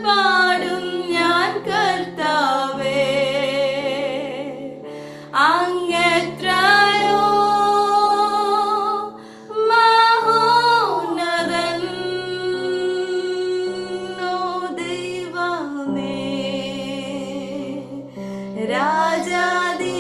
പാടും ഞാൻ കർത്താവേ, അങ്ങെത്രയോ മഹോന്നതൻ, ഓ ദൈവമേ, രാജാതി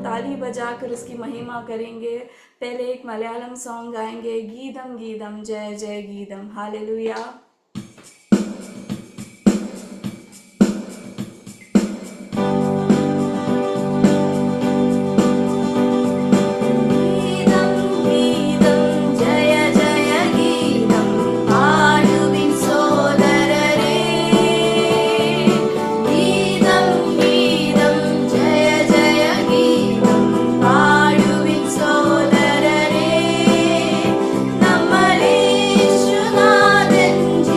ताली बजाकर उसकी महिमा करेंगे। पहले एक मलयालम सॉन्ग गाएंगे, गीतम गीतम जय जय गीतम। हालेलुया। Nammalishunathan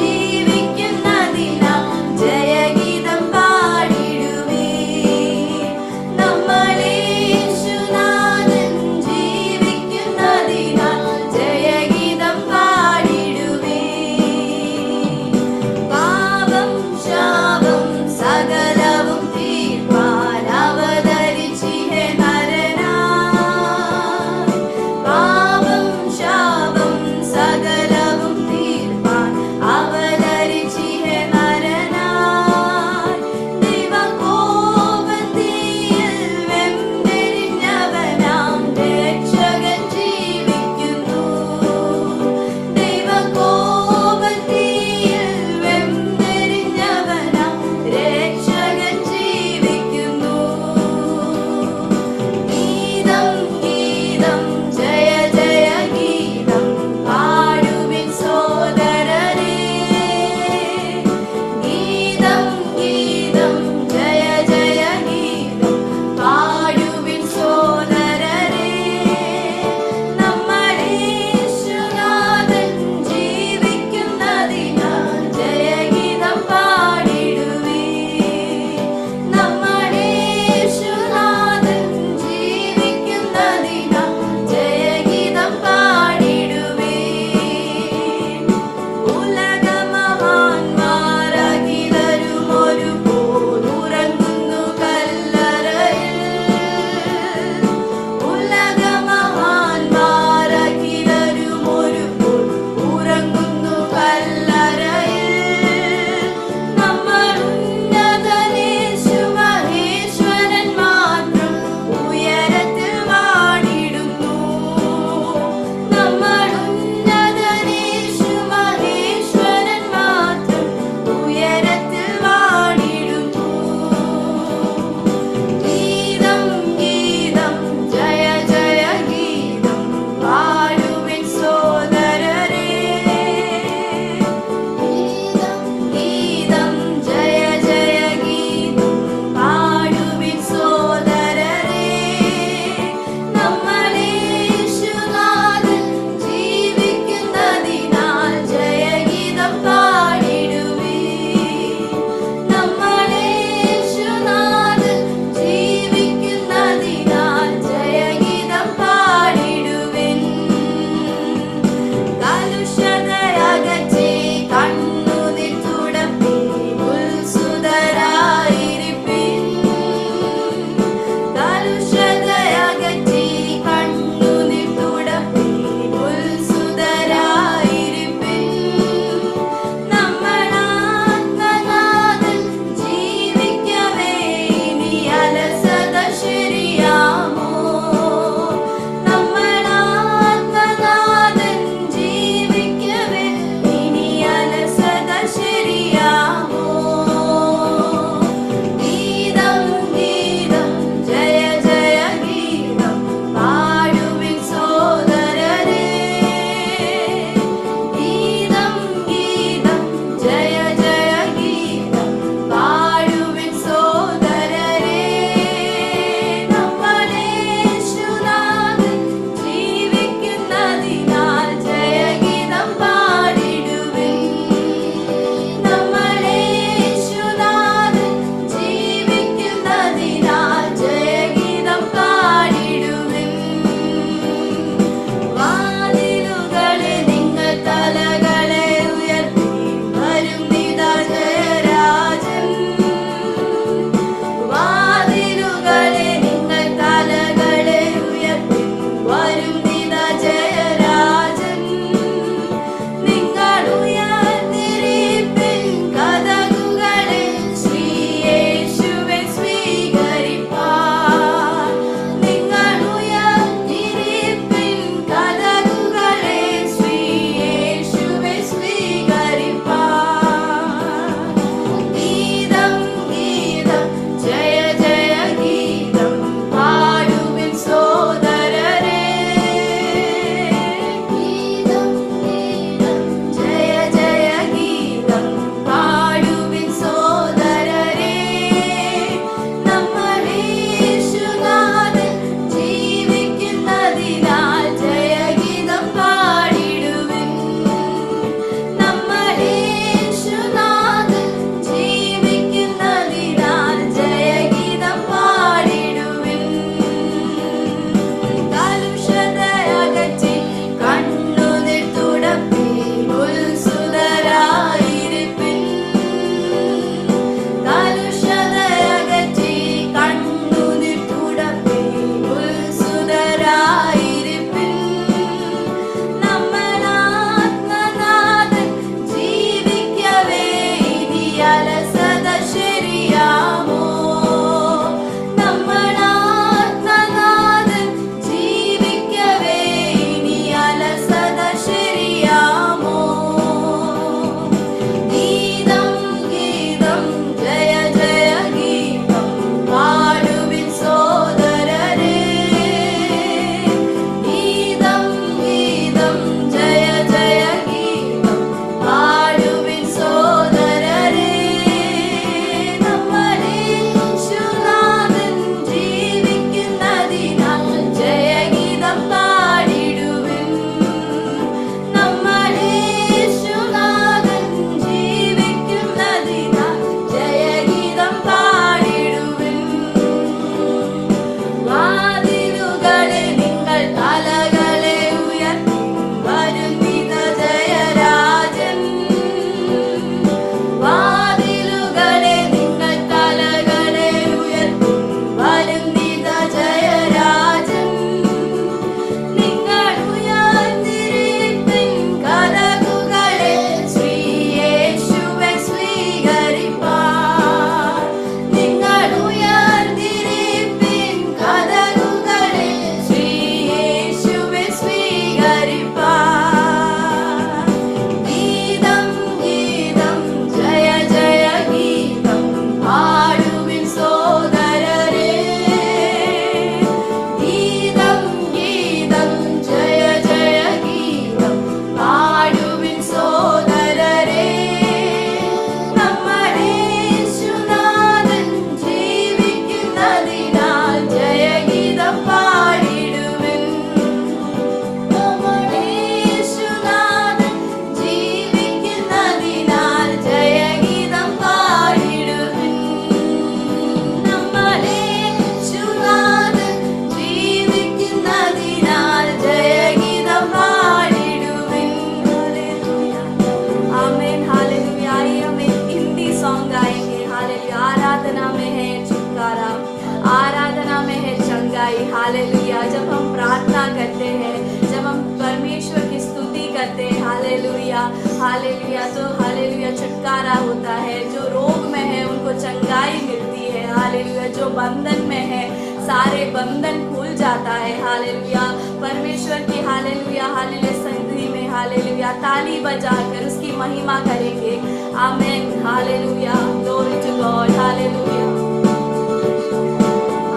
आराधना में है चंगाई। हालेलुया। जब हम प्रार्थना करते हैं, जब हम परमेश्वर की स्तुति करते हैं, हालेलुया हालेलुया, तो हालेलुया छुटकारा होता है। जो रोग में है उनको चंगाई मिलती है। हालेलुया। जो बंधन में है सारे बंधन खुल जाता है। हालेलुया। परमेश्वर की हालेलुया हालेलुया सन्निधि में हालेलुया ताली बजाकर उसकी महिमा करेंगे। आमीन। Hallelujah. Glory to God. Hallelujah.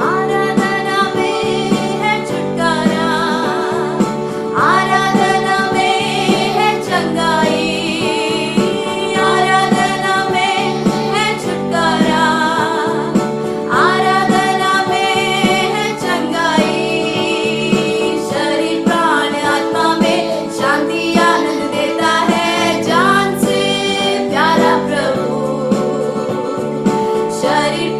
आराधना में है छुटकारा, आराधना में है चंगाई, आराधना में है छुटकारा, आराधना में है चंगाई। शरीर प्राण आत्मा में शांति आनंद देता है, जान से प्यारा प्रभु। शरीर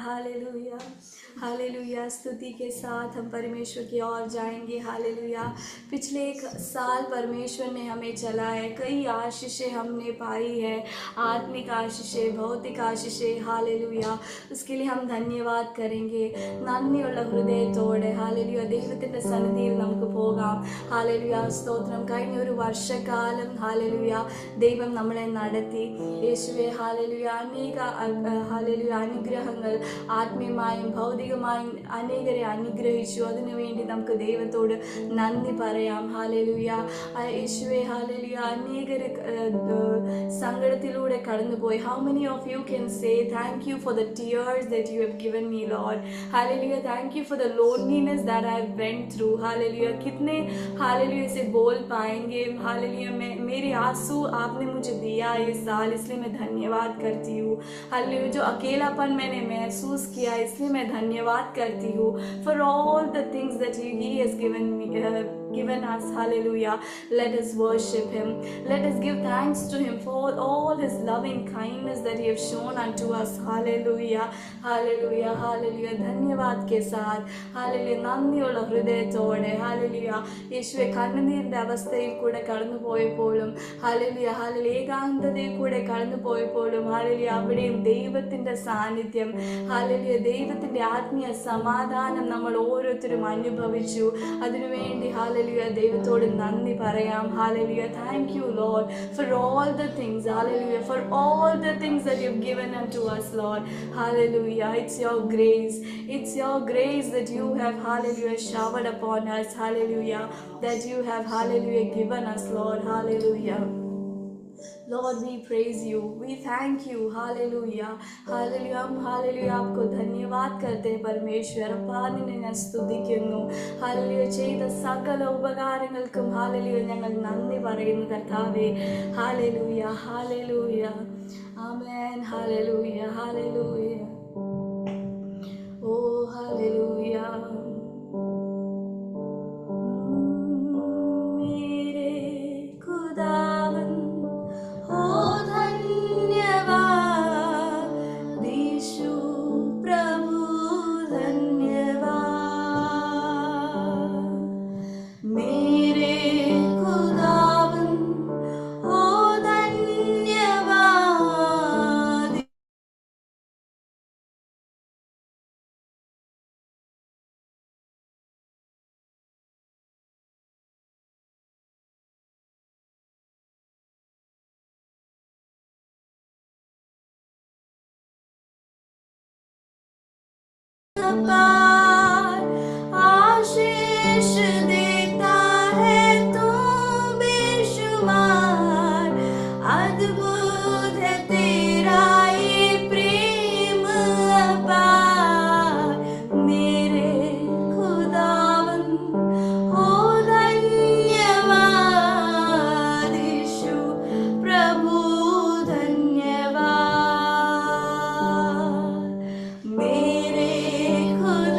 हालेलुया हालेलुया। स्तुति के साथ हम परमेश्वर की ओर जाएंगे। हालेलुया। पिछले एक साल परमेश्वर ने हमें चलाए, कई आशीषें हमने पाई है, आत्मिक आशीषें, भौतिक आशीषें। हालेलुया। उसके लिए हम धन्यवाद करेंगे നന്ദിയുള്ള ഹൃദയത്തോടെ. ഹാലേലുയ. ദൈവത്തിൻ്റെ സന്നിധിയിൽ നമുക്ക് പോകാം. ഹാലേലുയ. സ്തോത്രം. കഴിഞ്ഞ ഒരു വർഷക്കാലം ഹാലേലുയ ദൈവം നമ്മളെ നടത്തി. യേശുവെ ഹാലേലുയ. അനേക ഹാലേലുയ അനുഗ്രഹങ്ങൾ ആത്മീയമായും ഭൗതികമായും അനേകരെ അനുഗ്രഹിച്ചു. അതിനുവേണ്ടി നമുക്ക് ദൈവത്തോട് നന്ദി പറയാം. ഹാലേലുയ. യേശുവെ ഹാലേലുയ. അനേകര് സങ്കടത്തിലൂടെ കടന്നുപോയി. How many of you can say thank you for the tears that you have given me, Lord? Hallelujah. Thank you for the loneliness that I went through. Hallelujah. कितने हालेलुया से बोल पाएंगे. Hallelujah. मेरे आंसू आपने मुझे दिया ये साल, इसलिए मैं धन्यवाद करती हूँ. हालेलुया. जो अकेलापन मैंने महसूस किया, इसलिए मैं धन्यवाद करती हूँ. For all the things that He has given us. Hallelujah. Let us worship Him. Let us give thanks to Him for all His loving kindness that He has shown unto us. Hallelujah. Hallelujah. Hallelujah. धन्यवाद के साथ hallelujah നന്ദിയുള്ള ഹൃദയത്തോടെ hallelujah. യേശുവെ കണ്ണുനീരിൻ്റെ അവസ്ഥയിൽ കൂടെ കടന്നു പോയപ്പോഴും ഹാലേലുയ ഹാലേലുയ ഏകാന്തതയിൽ കൂടെ കടന്നു പോയപ്പോഴും ഹാലേലുയ അവിടെയും ദൈവത്തിൻ്റെ സാന്നിധ്യം ഹാലേലുയ ദൈവത്തിൻ്റെ ആത്മീയ സമാധാനം നമ്മൾ ഓരോരുത്തരും അനുഭവിച്ചു. അതിനുവേണ്ടി ഹാലേലുയ ദൈവത്തോട് നന്ദി പറയാം. Hallelujah. Thank you Lord for all the things. Hallelujah. For all the things that you've given unto us, Lord. Hallelujah. It's your grace. It's your grace that you have, hallelujah, showered upon us. Hallelujah. That you have, hallelujah, given us, Lord. Hallelujah. Lord, we praise you. We thank you. Hallelujah. Hallelujah. हम hallelujah आपको धन्यवाद करते हैं परमेश्वर. അപ്പാ നിന്നെ ഞാൻ സ്തുതിക്കുന്നു. ഹാലേലൂയ. ചെയ്ത സകല ഉപകാരങ്ങൾക്കും ഹാലേലൂയ ഞങ്ങൾ നന്ദി പറയുന്നു കർത്താവേ. ഹാലേലൂയ. ഹാലേലൂയ. ആമേൻ. ഹാലേലൂയ. ഹാലേലൂയ. ഓ ഹാലേലൂയ. मेरे खुदावन हो धन्यवाद. यीशु प्रभु धन्यवाद. मेरे खुदावन हो धन्यवाद. पार आशीष देता है तू बेशुमार. अद्भुत है तेरा ये प्रेम अपार. मेरे खुदावन हो धन्यवाद. यीशु प्रभु धन्यवाद. मेरे खुदावन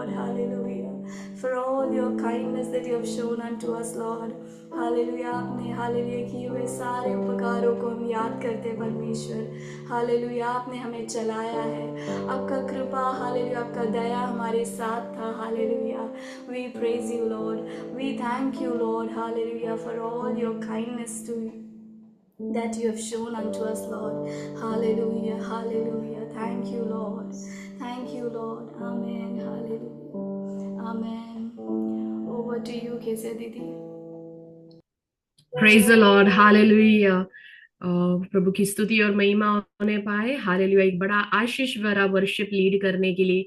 Lord. Hallelujah. For all your kindness that you have shown unto us, Lord. Hallelujah, आपने हालेलुया किए हुए सारे उपकारों को हम याद करते हैं परमेश्वर। हालेलुया, आपने हमें चलाया है, आपका कृपा, हालेलुया, आपका दया हमारे साथ था। Hallelujah, we praise you Lord, we thank you Lord, hallelujah, for all your kindness to that you have shown unto us, Lord. Hallelujah, hallelujah. Thank you Lord, thank you Lord. Amen. Hallelujah, amen. Over to you, Kezia Didi. Praise the Lord, hallelujah. प्रभु की स्तुति और महिमा होने पाए। Hallelujah. एक बड़ा आशीष भरा worship lead करने के लिए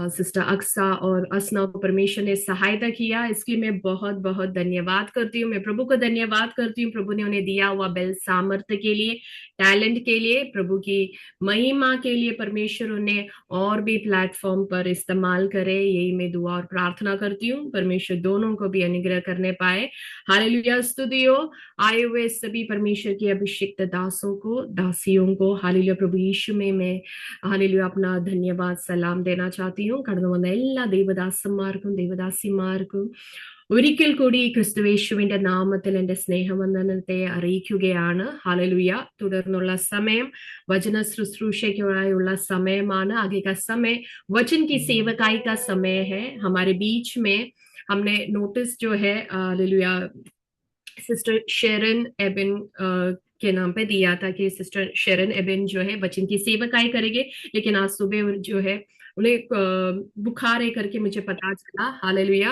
सिस्टर अक्सा और असना को परमेश्वर ने सहायता किया, इसके लिए मैं बहुत बहुत धन्यवाद करती हूँ। मैं प्रभु को धन्यवाद करती हूँ, प्रभु ने उन्हें दिया हुआ बल सामर्थ्य के लिए, टैलेंट के लिए, प्रभु की महिमा के लिए। परमेश्वर उन्हें और भी प्लेटफॉर्म पर इस्तेमाल करे, यही मैं दुआ और प्रार्थना करती हूँ। परमेश्वर दोनों को भी अनुग्रह करने पाए। हालेलुया। स्तुति हो आए हुए सभी परमेश्वर के अभिषिक्त दासों को, दासियों को, हालेलुया, प्रभु यीशु में मैं हालेलुया अपना धन्यवाद सलाम देना चाहती हूँ. കടന്നു വന്ന എല്ലാ ദൈവദാസന്മാർക്കും ദൈവദാസിമാർക്കും ഒരിക്കൽ കൂടി ക്രിസ്തുവേശുവിന്റെ നാമത്തിൽ എന്റെ സ്നേഹവന്ദനത്തെ അറിയിക്കുകയാണ്. हालेलुया. തുടർന്നുള്ള സമയം वचन शुश्रूषയ്ക്കായുള്ള സമയമാണ്. आगे का समय वचन की सेवकाई का समय है. हमारे बीच में हमने नोटिस जो है हालेलुया सिस्टर शेरन एबिन के नाम पे दिया था कि सिस्टर शेरन एबिन जो है वचन की सेवकाई करेंगे, लेकिन आज सुबह जो है उन्हें बुखार है करके मुझे पता चला। हालेलुया।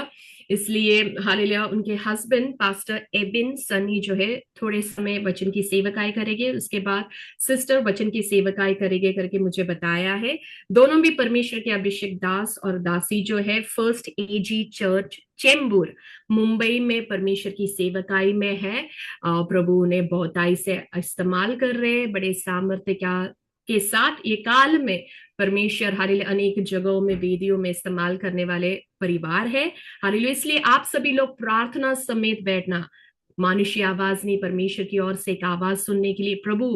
इसलिए हालेलुया उनके हस्बैंड पास्टर एबिन सनी जो है थोड़े समय वचन की सेवकाई करेंगे, उसके बाद सिस्टर वचन की सेवकाई करेंगे करके मुझे बताया है। दोनों भी परमेश्वर के अभिषेक दास और दासी जो है first AG church Chembur Mumbai में परमेश्वर की सेवकाई में है। प्रभु उन्हें बहुताई से इस्तेमाल कर रहे हैं, बड़े सामर्थ्य के साथ ये काल में परमेश्वर हालेलुया अनेक जगहों में वेदियों में इस्तेमाल करने वाले परिवार है। हालेलुया। इसलिए आप सभी लोग प्रार्थना समेत बैठना, मानुषी आवाज नहीं, परमेश्वर की ओर से एक आवाज सुनने के लिए, प्रभु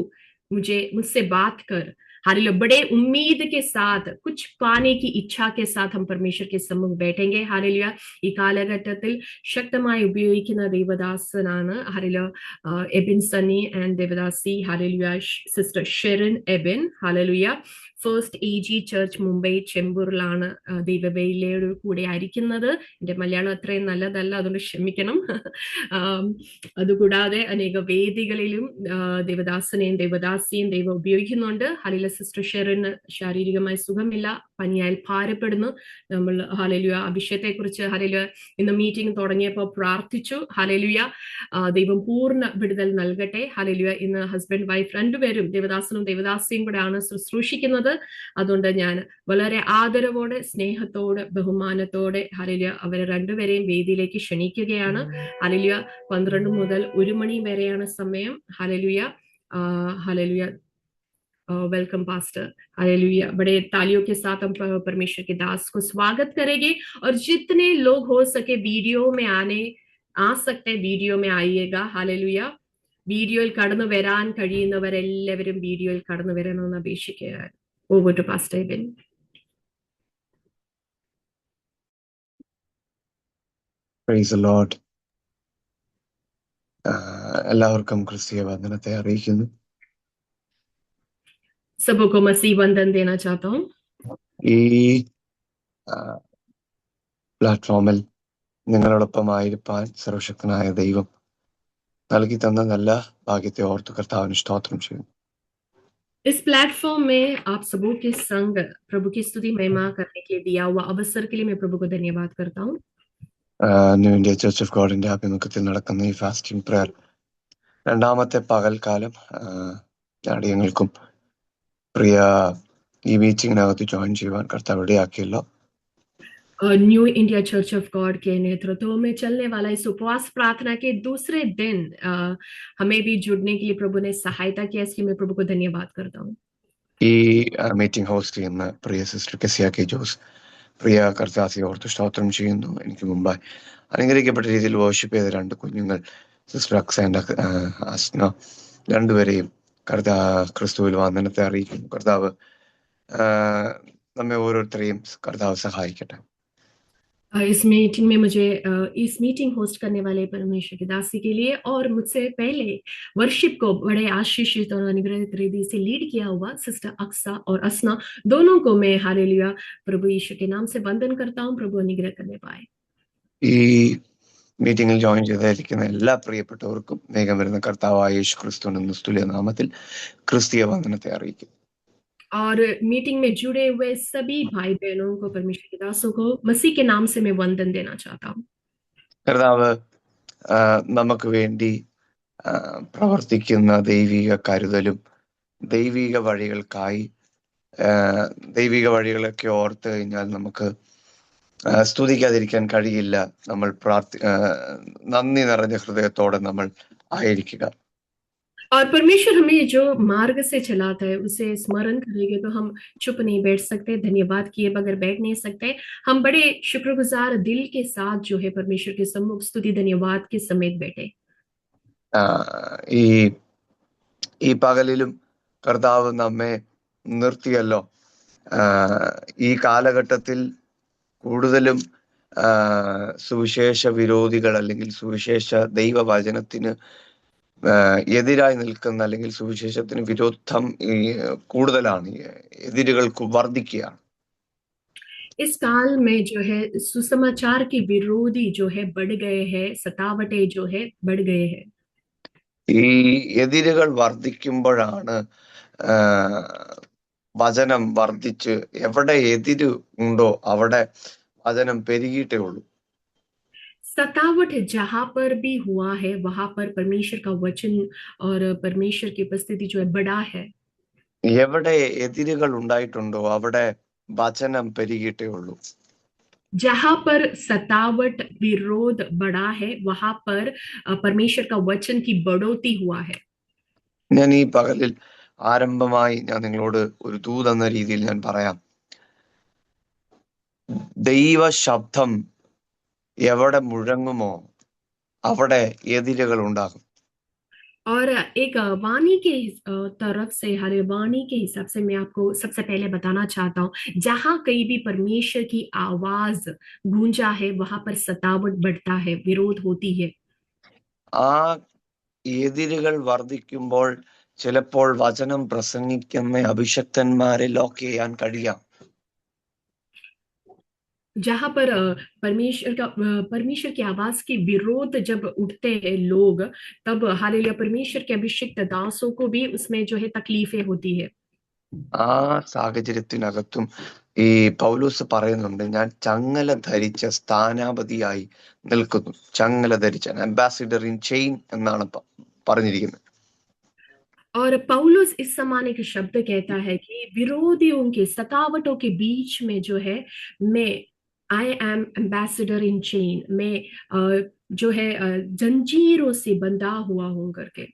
मुझसे बात कर। हालेलुया। बड़े उम्मीद के साथ, कुछ पाने की इच्छा के साथ हम परमेश्वर के सम्मुख बैठेंगे। हालेलुया। ഈ കാലഘട്ടത്തിൽ ശക്തമായി ഉപയോഗിക്കുന്ന ദേവദാസനാണ് hallelujah Ebin Sunny and Devadasi hallelujah sister Sherin Ebin. Hallelujah. First AG church Mumbai ചെമ്പൂരിലാണ് ദൈവവേലയുടെ കൂടെ ആയിരിക്കുന്നത്. എന്റെ മലയാളം അത്രയും നല്ലതല്ല, അതുകൊണ്ട് ക്ഷമിക്കണം. അതുകൂടാതെ അനേക വേദികളിലും ദേവദാസനെയും ദേവദാസിയും ദൈവം ഉപയോഗിക്കുന്നുണ്ട്. हालेलुया സിസ്റ്റർ ഷെറിന് ശാരീരികമായി സുഖമില്ല, പനിയാൽ ഭാരപ്പെടുന്നു. നമ്മൾ हालेलुया അഭിഷേകത്തെ കുറിച്ച് हालेलुया ഇന്ന് മീറ്റിംഗ് തുടങ്ങിയപ്പോൾ പ്രാർത്ഥിച്ചു. हालेलुया ദൈവം പൂർണ്ണ വിടുതൽ നൽകട്ടെ. हालेलुया ഇന്ന് ഹസ്ബൻഡ് വൈഫ് രണ്ടുപേരും ദേവദാസനും ദേവദാസിയും കൂടെയാണ് ശുശ്രൂഷിക്കുന്നത്. അതുകൊണ്ട് ഞാൻ വളരെ ആദരവോടെ സ്നേഹത്തോടെ ബഹുമാനത്തോടെ हालेलुया അവരെ രണ്ടുപേരെയും വേദിയിലേക്ക് ക്ഷണിക്കുകയാണ്. हालेलुया 12 മുതൽ 1 മണി വരെയാണ് സമയം. Hallelujah hallelujah welcome pastor. Hallelujah. बड़े तालियों के साथ हम परमेश्वर के दास को स्वागत करेंगे और जितने लोग हो सके वीडियो में आ सकते വീഡിയോ में आइएगा. हालेलुया. വീഡിയോയിൽ കടന്നു വരാൻ കഴിയുന്നവരെല്ലാവരും വീഡിയോയിൽ കടന്നു വരണമെന്ന് അപേക്ഷിക്കുകയാണ്. Over to pastor Ebin. Praise the Lord. എല്ലാവർക്കും ക്രിസ്തീയ വന്ദനത്തെ അറിയിക്കുന്നു. सबों को मसीह वंदन देना चाहता हूँ. ഈ പ്ലാറ്റ്ഫോമിൽ നിങ്ങളോടൊപ്പമായിരിക്കാൻ സർവശക്തനായ ദൈവം നൽകി തന്ന നല്ല ഭാഗ്യത്തെ ഓർത്ത് കർത്താവിന് സ്തോത്രം ചെയ്യുന്നു. इस प्लेटफॉर्म में आप सबों के संग प्रभु की स्तुति महिमा करने के लिए दिया हुआ अवसर के लिए मैं प्रभु को धन्यवाद करता हूँ. ന്യൂ ഇന്ത്യ ചർച്ച് ഓഫ് ഗോഡിന്റെ ആഭിമുഖ്യത്തിൽ നടക്കുന്ന ഈ ഫാസ്റ്റിംഗ് പ്രയർ രണ്ടാമത്തെ പകൽക്കാലം ഞങ്ങൾക്കും പ്രിയ ഈ മീറ്റിംഗിനകത്ത് ജോയിൻ ചെയ്യുവാൻ കർത്താവ് ഇടയാക്കിയല്ലോ. New India church of God के नेतृत्व में चलने वाला इस उपवास प्रार्थना के दूसरे दिन हमें भी जुड़ने के लिए प्रभु ने सहायता किया, इसलिए मैं प्रभु को धन्यवाद करता हूँ. ഈ മീറ്റിംഗ് ഹോസ്റ്റ് ചെയ്യുന്ന പ്രിയ സിസ്റ്റർ കെസിയ കെ ജോസ്, പ്രിയ കർത്താസി ഓർത്ത് സ്തോത്രം ചെയ്യുന്നു. എനിക്ക് മുമ്പായി അനുഗ്രഹിക്കപ്പെട്ട രീതിയിൽ വർഷിപ്പ് ചെയ്ത രണ്ട് കുഞ്ഞുങ്ങൾ സിസ്റ്റർ അക്സ ആൻഡ് അസ്ന, രണ്ടുപേരെയും ക്രിസ്തുവിൽ വന്ദനത്തെ അറിയിക്കുന്നു. കർത്താവ് നമ്മെ ഓരോരുത്തരെയും കർത്താവ് സഹായിക്കട്ടെ. इस मीटिंग में मुझे इस मीटिंग होस्ट करने वाले परमेश्वर के दासी के लिए और मुझसे पहले वर्शिप को बड़े आशीषित और अनुग्रहित रीति से लीड किया हुआ सिस्टर अक्सा और असना दोनों को मैं हालेलुया प्रभु यीशु के नाम से वंदन करता हूँ। प्रभु अनुग्रह करने पाए। ഈ മീറ്റിംഗിൽ ജോയിൻ ചെയ്തിരിക്കുന്ന എല്ലാ പ്രിയപ്പെട്ടവർക്കും വേഗം വരുന്ന കർത്താവായ യേശു ക്രിസ്തുവിന്റെ നിസ്തുല്യ നാമത്തിൽ ക്രിസ്തീയ വന്ദനത്തെ അറിയിക്കും. और मीटिंग में जुड़े हुए सभी भाई बहनों को परमेश्वर के दासों को मसीह के नाम से मैं वंदन देना चाहता हूँ। കർത്താവ് നമുക്ക് വേണ്ടി പ്രവർത്തിക്കുന്ന ദൈവിക കരുതലും ദൈവിക വഴികൾക്കായി ദൈവിക വഴികളൊക്കെ ഓർത്ത് കഴിഞ്ഞാൽ നമുക്ക് സ്തുതിക്കാതിരിക്കാൻ കഴിയില്ല. നമ്മൾ നന്ദി നിറഞ്ഞ ഹൃദയത്തോടെ നമ്മൾ ആയിരിക്കുക. और परमेश्वर हमें जो मार्ग से चलाता है उसे स्मरण करेंगे तो हम चुप नहीं बैठ सकते, धन्यवाद किए बगैर बैठ नहीं सकते। हम बड़े शुक्रगुजार दिल के साथ जो है परमेश्वर के सम्मुख स्तुति धन्यवाद के समेत बैठे। ഈ ഈ പകലിലും കർത്താവ് നമ്മെ നിർത്തിയല്ലോ. ഈ കാലഘട്ടത്തിൽ കൂടുതലും സുവിശേഷ വിരോധികൾ അല്ലെങ്കിൽ സുവിശേഷ ദൈവവചനത്തിന് എതിരായി നിൽക്കുന്ന അല്ലെങ്കിൽ സുവിശേഷത്തിന് വിരോധം കൂടുതലാണ്, എതിരുകൾ വർദ്ധിക്കുകയാണ്. इस काल में जो है सुसमाचार के विरोधी जो है बढ़ गए हैं, सतावटे जो है बढ़ गए हैं। ഈ എതിരുകൾ വർദ്ധിക്കുമ്പോഴാണ് വചനം വർദ്ധിച്ച്, എവിടെ എതിര് ഉണ്ടോ അവിടെ വചനം പെരുകിയിട്ടേ ഉള്ളൂ. सतावट जहां पर भी हुआ है वहां पर परमेश्वर का वचन और परमेश्वर की उपस्थिति जो है बड़ा है। എവിടെ എതിരുകൾ ഉണ്ടായിട്ടുണ്ടോ അവിടെ വചനം പെരുകിയിട്ടേ ഉള്ളൂ. जहां पर सतावट विरोध बढ़ा है वहां पर परमेश्वर का वचन की बढ़ोतरी हुआ है। ഞാൻ ഈ പകലിൽ ആരംഭമായി ഞാൻ നിങ്ങളോട് ഒരു ദൂതെന്ന രീതിയിൽ ഞാൻ പറയാം. ദൈവ ശബ്ദം എവിടെ മുഴങ്ങുമോ അവിടെ എതിരുകൾ ഉണ്ടാകും. और एक वाणी के तरफ से हर वाणी के हिसाब से मैं आपको सबसे पहले बताना चाहता हूँ, जहां कहीं भी परमेश्वर की आवाज गूंजा है वहां पर सतावट बढ़ता है, विरोध होती है। ആ എതിരുകൾ വർദ്ധിക്കുമ്പോൾ ചിലപ്പോൾ വചനം പ്രസംഗിക്കുന്ന അഭിഷക്തന്മാരെ ലോക്ക് ചെയ്യാൻ കഴിയാം. जहां पर परमेश्वर की आवाज के विरोध जब उठते हैं लोग, तब हालेलुया परमेश्वर के अभिषिक्त दासों को भी उसमें जो है तकलीफें होती है। ആ സാഹചര്യത്തിനകത്തും ഈ പൗലോസ് പറയുന്നുണ്ട്, ഞാൻ ചങ്ങല ധരിച്ച സ്ഥാനാപതിയായി നിൽക്കുന്നു. ചങ്ങല ധരിച്ച അംബാസിഡർ ഇൻ ചെയിൻ എന്നാണ് പറഞ്ഞിരിക്കുന്നത്. और पौलुस इस समान एक शब्द कहता है कि विरोधियों के सतावटों के बीच में जो है मैं I am ambassador in chain, मैं जो है जंजीरों से बंधा हुआ हूं करके।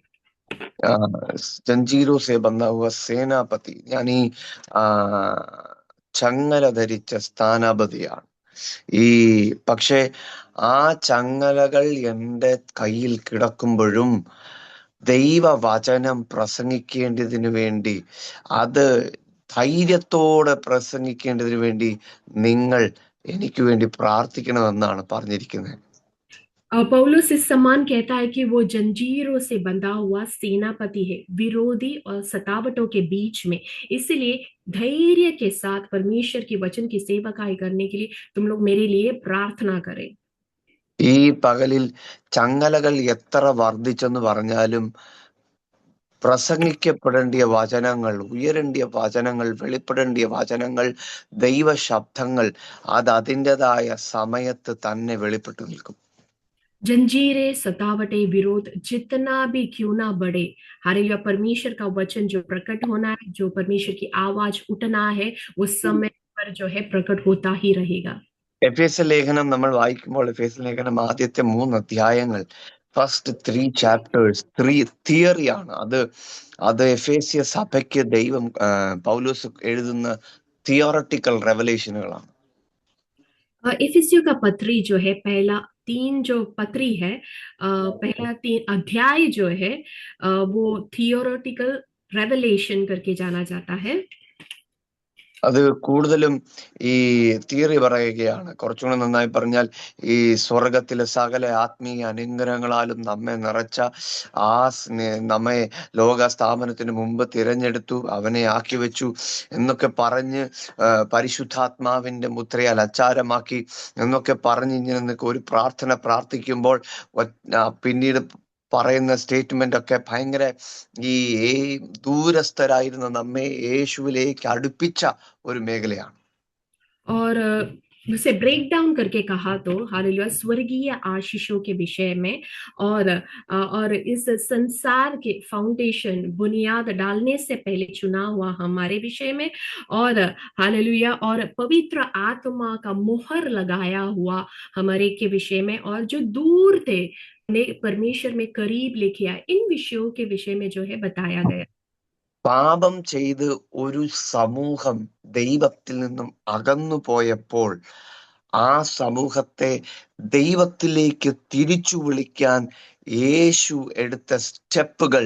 ജഞ്ചീരോ സേ ബന്ധ ഹുവ സേനാപതി, ഞാൻ ഈ ചങ്ങല ധരിച്ച സ്ഥാനാപതിയാണ്. പക്ഷെ ആ ചങ്ങലകൾ എൻ്റെ കയ്യിൽ കിടക്കുമ്പോഴും ദൈവവചനം പ്രസംഗിക്കേണ്ടതിനു വേണ്ടി, അത് ധൈര്യത്തോടെ പ്രസംഗിക്കേണ്ടതിനു വേണ്ടി നിങ്ങൾ എനിക്ക് വേണ്ടി പ്രാർത്ഥിക്കണമെന്നാണ് പറഞ്ഞിരിക്കുന്നത്. पौलुस इस समान कहता है कि वो जंजीरों से बंधा हुआ सेनापति है विरोधी और सतावटों के बीच में, इसलिए धैर्य के साथ परमेश्वर की वचन की सेवकाई करने के लिए तुम लोग मेरे लिए प्रार्थना करें। ഈ പകലിൽ ചങ്ങലകൾ എത്ര വർദ്ധിച്ചെന്ന് പറഞ്ഞാലും പ്രസംഗിക്കപ്പെടേണ്ടിയ വചനങ്ങൾ, ഉയരേണ്ടിയ വചനങ്ങൾ, വെളിപ്പെടേണ്ടിയ വചനങ്ങൾ, ദൈവശബ്ദങ്ങൾ അത് അതിൻ്റെതായ സമയത്ത് തന്നെ വെളിപ്പെട്ടു നിൽക്കും. जंजीरें सतावटें विरोध जितना भी क्यों ना बढ़े, हालेलुया परमेश्वर का वचन जो प्रकट होना है, जो परमेश्वर की आवाज उठना है, वो समय पर जो है प्रकट होता ही रहेगा। എഫേസ്യ ലേഖനം നമ്മൾ വായിക്കുമ്പോൾ എഫേസ്യ ലേഖനം ആദ്യത്തെ 3 അധ്യായങ്ങൾ, ഫസ്റ്റ് 3 ചാപ്റ്റേഴ്സ് തിയറിയാണ്. അത് എഫേസ്യ സഭയ്ക്ക് ദൈവം പൗലോസ് എഴുതുന്ന തിയോറട്ടിക്കൽ റെവലേഷനുകളാണ്. इफिसियों का पत्री जो है पहला 3 जो पत्री है, पहला 3 अध्याय जो है वो थियोरेटिकल रेवलेशन करके जाना जाता है. അത് കൂടുതലും ഈ തിയറി പറയുകയാണ്. കുറച്ചുകൂടെ നന്നായി പറഞ്ഞാൽ ഈ സ്വർഗത്തിലെ സകല ആത്മീയ അനുഗ്രഹങ്ങളാലും നമ്മെ നിറച്ച നമ്മെ ലോക സ്ഥാപനത്തിന് മുമ്പ് തിരഞ്ഞെടുത്തു, അവനെ ആക്കി വെച്ചു എന്നൊക്കെ പറഞ്ഞ് പരിശുദ്ധാത്മാവിന്റെ മുദ്രയാൽ അച്ചാരമാക്കി എന്നൊക്കെ പറഞ്ഞ് ഇങ്ങനെ ഒരു പ്രാർത്ഥന പ്രാർത്ഥിക്കുമ്പോൾ പിന്നീട് പറയുന്ന സ്റ്റേറ്റ്മെന്റ് ഒക്കെ ഭയങ്കര ഈ ദൂരസ്ഥരായിരുന്ന നമ്മെ യേശുവിലേക്ക് അടുപ്പിച്ച ഒരു മേഖലയാണ്. और उसे ब्रेक डाउन करके कहा तो हालेलुया स्वर्गीय आशीषों के विषय में और इस संसार के फाउंडेशन बुनियाद डालने से पहले चुना हुआ हमारे विषय में, और हालेलुया और पवित्र आत्मा का मोहर लगाया हुआ हमारे के विषय में, और जो दूर थे परमेश्वर में करीब लेके आए, इन विषयों के विषय में जो है बताया गया. പാപം ചെയ്ത് ഒരു സമൂഹം ദൈവത്തിൽ നിന്നും അകന്നു പോയപ്പോൾ ആ സമൂഹത്തെ ദൈവത്തിലേക്ക് തിരിച്ചു വിളിക്കാൻ യേശു എടുത്ത സ്റ്റെപ്പുകൾ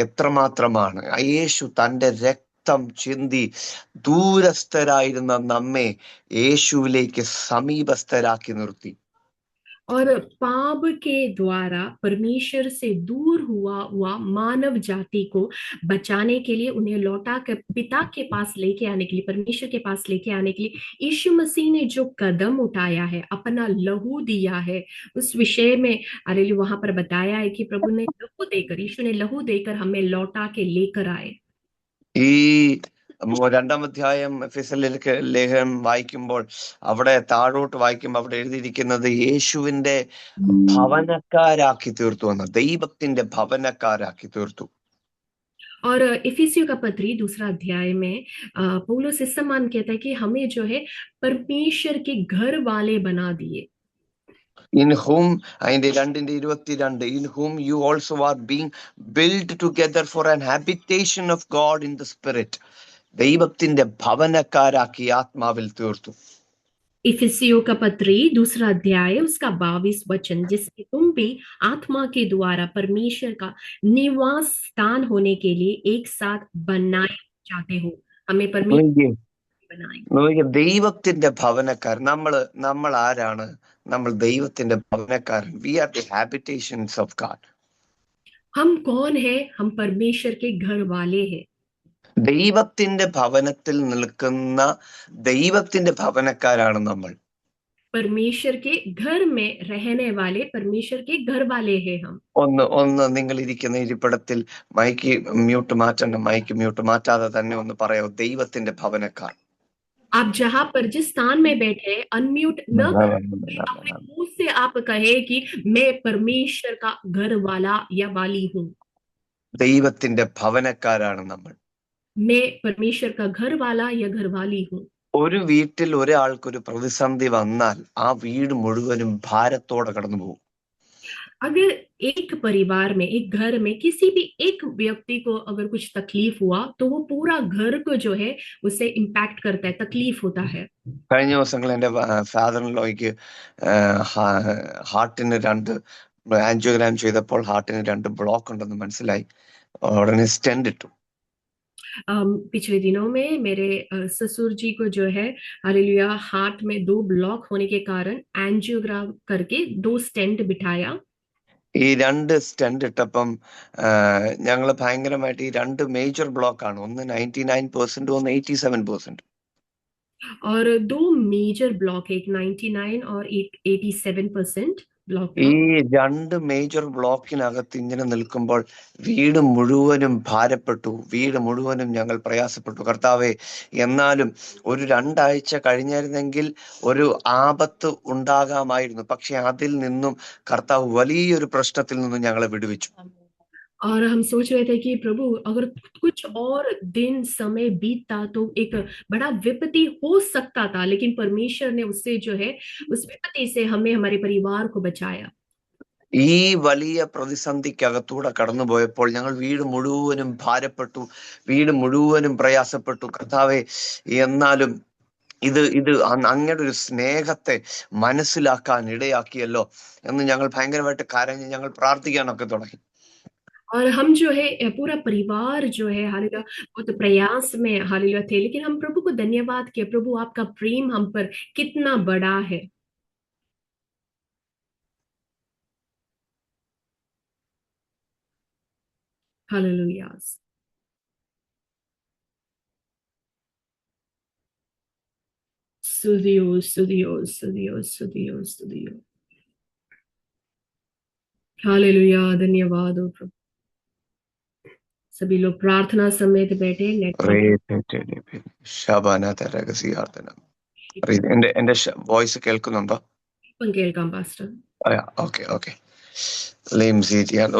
എത്രമാത്രമാണ്. യേശു തൻ്റെ രക്തം ചിന്തി ദൂരസ്ഥരായിരുന്ന നമ്മെ യേശുവിലേക്ക് സമീപസ്ഥരാക്കി നിർത്തി. और पाप के द्वारा परमेश्वर से दूर हुआ मानव जाति को बचाने के लिए, उन्हें लौटा कर पिता के पास लेके आने के लिए, परमेश्वर के पास लेके आने के लिए यीशु मसीह ने जो कदम उठाया है, अपना लहू दिया है, उस विषय में हालेलुया वहां पर बताया है कि प्रभु ने लहू देकर, यीशु ने लहू देकर हमें लौटा के लेकर आए. ഈ 2-ാം അധ്യായം എഫെസ്യർക്ക് ലേഖനം വായിക്കുമ്പോൾ അവിടെ താഴോട്ട് വായിക്കുമ്പോൾ അവിടെ എഴുതിയിരിക്കുന്നത് യേശുവിന്റെ ഭവനക്കാരാക്കി തീർത്തു എന്ന്, ദൈവത്തിന്റെ ഭവനക്കാരാക്കി തീർത്തു. और इफिसियों का पत्री 2 अध्याय में पौलुस इस समान कहता है कि हमें जो है परमेश्वर के घर वाले बना दिए. In whom, അതിന്റെ 2:22, in whom you also are being built together for an habitation of God in the spirit. ദൈവത്തിന്റെ ഭവനക്കാരാക്കി ആത്മാവിൽ തീർത്തു. इफिसियों का पत्री 2 अध्याय उसका 22 वचन, जिससे तुम भी आत्मा के द्वारा परमेश्वर का निवास स्थान होने के लिए एक साथ बनाए जाते हो. हमें परमेश्वर बनाए. ദൈവത്തിന്റെ ഭവനക്കാർ നമ്മൾ ആരാണ്? നമ്മൾ ദൈവത്തിന്റെ ഭവനക്കാരൻ. We are the habitations of God. हम कौन है? हम परमेश्वर के घर वाले हैं. ദൈവത്തിന്റെ ഭവനത്തിൽ നിൽക്കുന്ന ദൈവത്തിന്റെ ഭവനക്കാരാണ് നമ്മൾ. परमेश्वर के घर में रहने वाले परमेश्वर के घर वाले हैं हम. ഒന്ന് നിങ്ങൾ ഇരിക്കുന്ന ഇരിപ്പിടത്തിൽ മൈക്ക് മ്യൂട്ട് മാറ്റണ്ട, മൈക്ക് മ്യൂട്ട് മാറ്റാതെ തന്നെ ഒന്ന് പറയാം, ദൈവത്തിന്റെ ഭവനക്കാർ. आप जहां पर जिस स्थान में बैठे अनम्यूट न अपने मुंह से आप कहे कि मैं परमेश्वर का घर वाला या वाली हूँ. ദൈവത്തിന്റെ ഭവനക്കാരാണ് നമ്മൾ. मैं परमेश्वर का घर वाला या घर वाली हूँ. ഒരു വീട്ടിൽ ഒരാൾക്കൊരു പ്രതിസന്ധി വന്നാൽ ആ വീട് മുഴുവനും ഭാരത്തോടെ കടന്നു പോകും. अगर एक परिवार में, एक घर में किसी भी एक व्यक्ति को अगर कुछ तकलीफ हुआ तो वो पूरा घर को जो है उससे इम्पैक्ट करता है, तकलीफ होता है. കഴിഞ്ഞ ദിവസങ്ങൾ എൻ്റെ ഫാദറിൻലോയ്ക്ക് ഹാർട്ടിന് 2 ആൻജിയോഗ്രാം ചെയ്തപ്പോൾ ഹാർട്ടിന് 2 ബ്ലോക്ക് ഉണ്ടെന്ന് മനസ്സിലായി. ഉടനെ സ്റ്റെന്റ് ഇട്ടു. पिछले दिनों में मेरे ससुर जी को जो है हालेलुया हार्ट में 2 ब्लॉक होने के कारण एंजियोग्राम करके 2 स्टेंट बिठाया. ഈ 2 സ്റ്റെന്റ് ഇട്ടപ്പം ഞങ്ങൾ ഭയങ്കരമായിട്ട്, ഈ 2 മേജർ ബ്ലോക്ക് ആണ്, ഒന്ന് 99%, ഒന്ന് 87%. और 2 मेजर ब्लॉक है, एक 99 और एक 87% ब्लॉक. ഈ 2 മേജർ ബ്ലോക്കിനകത്ത് ഇങ്ങനെ നിൽക്കുമ്പോൾ വീട് മുഴുവനും ഭാരപ്പെട്ടു, വീട് മുഴുവനും ഞങ്ങൾ പ്രയാസപ്പെട്ടു. കർത്താവേ, എന്നാലും ഒരു 2 ആഴ്ച കഴിഞ്ഞായിരുന്നെങ്കിൽ ഒരു ആപത്ത് ഉണ്ടാകാമായിരുന്നു. പക്ഷെ അതിൽ നിന്നും കർത്താവ് വലിയൊരു പ്രശ്നത്തിൽ നിന്നും ഞങ്ങളെ വിടുവിച്ചു. और हम सोच रहे थे कि प्रभु अगर कुछ और दिन समय बीतता तो एक बड़ा विपत्ति हो सकता था, लेकिन परमेश्वर ने उससे जो है उस विपत्ति से हमें, हमारे परिवार को बचाया. ഈ വലിയ പ്രതിസന്ധിക്കകത്തൂടെ കടന്നുപോയപ്പോൾ ഞങ്ങൾ വീട് മുഴുവനും ഭാരപ്പെട്ടു, വീട് മുഴുവനും പ്രയാസപ്പെട്ടു. കർത്താവേ, എന്നാലും ഇത് അങ്ങയുടെ ഒരു സ്നേഹത്തെ മനസ്സിലാക്കാൻ ഇടയാക്കിയല്ലോ എന്ന് ഞങ്ങൾ ഭയങ്കരമായിട്ട് കരഞ്ഞ് ഞങ്ങൾ പ്രാർത്ഥിക്കാനൊക്കെ തുടങ്ങി. और हम जो है पूरा परिवार जो है हालेलुया वो तो प्रयास में हालेलुया थे, लेकिन हम प्रभु को धन्यवाद किए, प्रभु आपका प्रेम हम पर कितना बड़ा है। हालेलुया। स्तुतियो स्तुतियो स्तुतियो स्तुतियो स्तुतियो। हालेलुया, धन्यवाद हो प्रभु। सभी लोग प्रार्थना समेत बैठे, नेटवर्क ശബന തരകസിയാർത്തനം. എന്റെ വോയിസ് കേൾക്കുന്നുണ്ടോ? കേൾക്കാം പാസ്റ്റർ. Okay okay.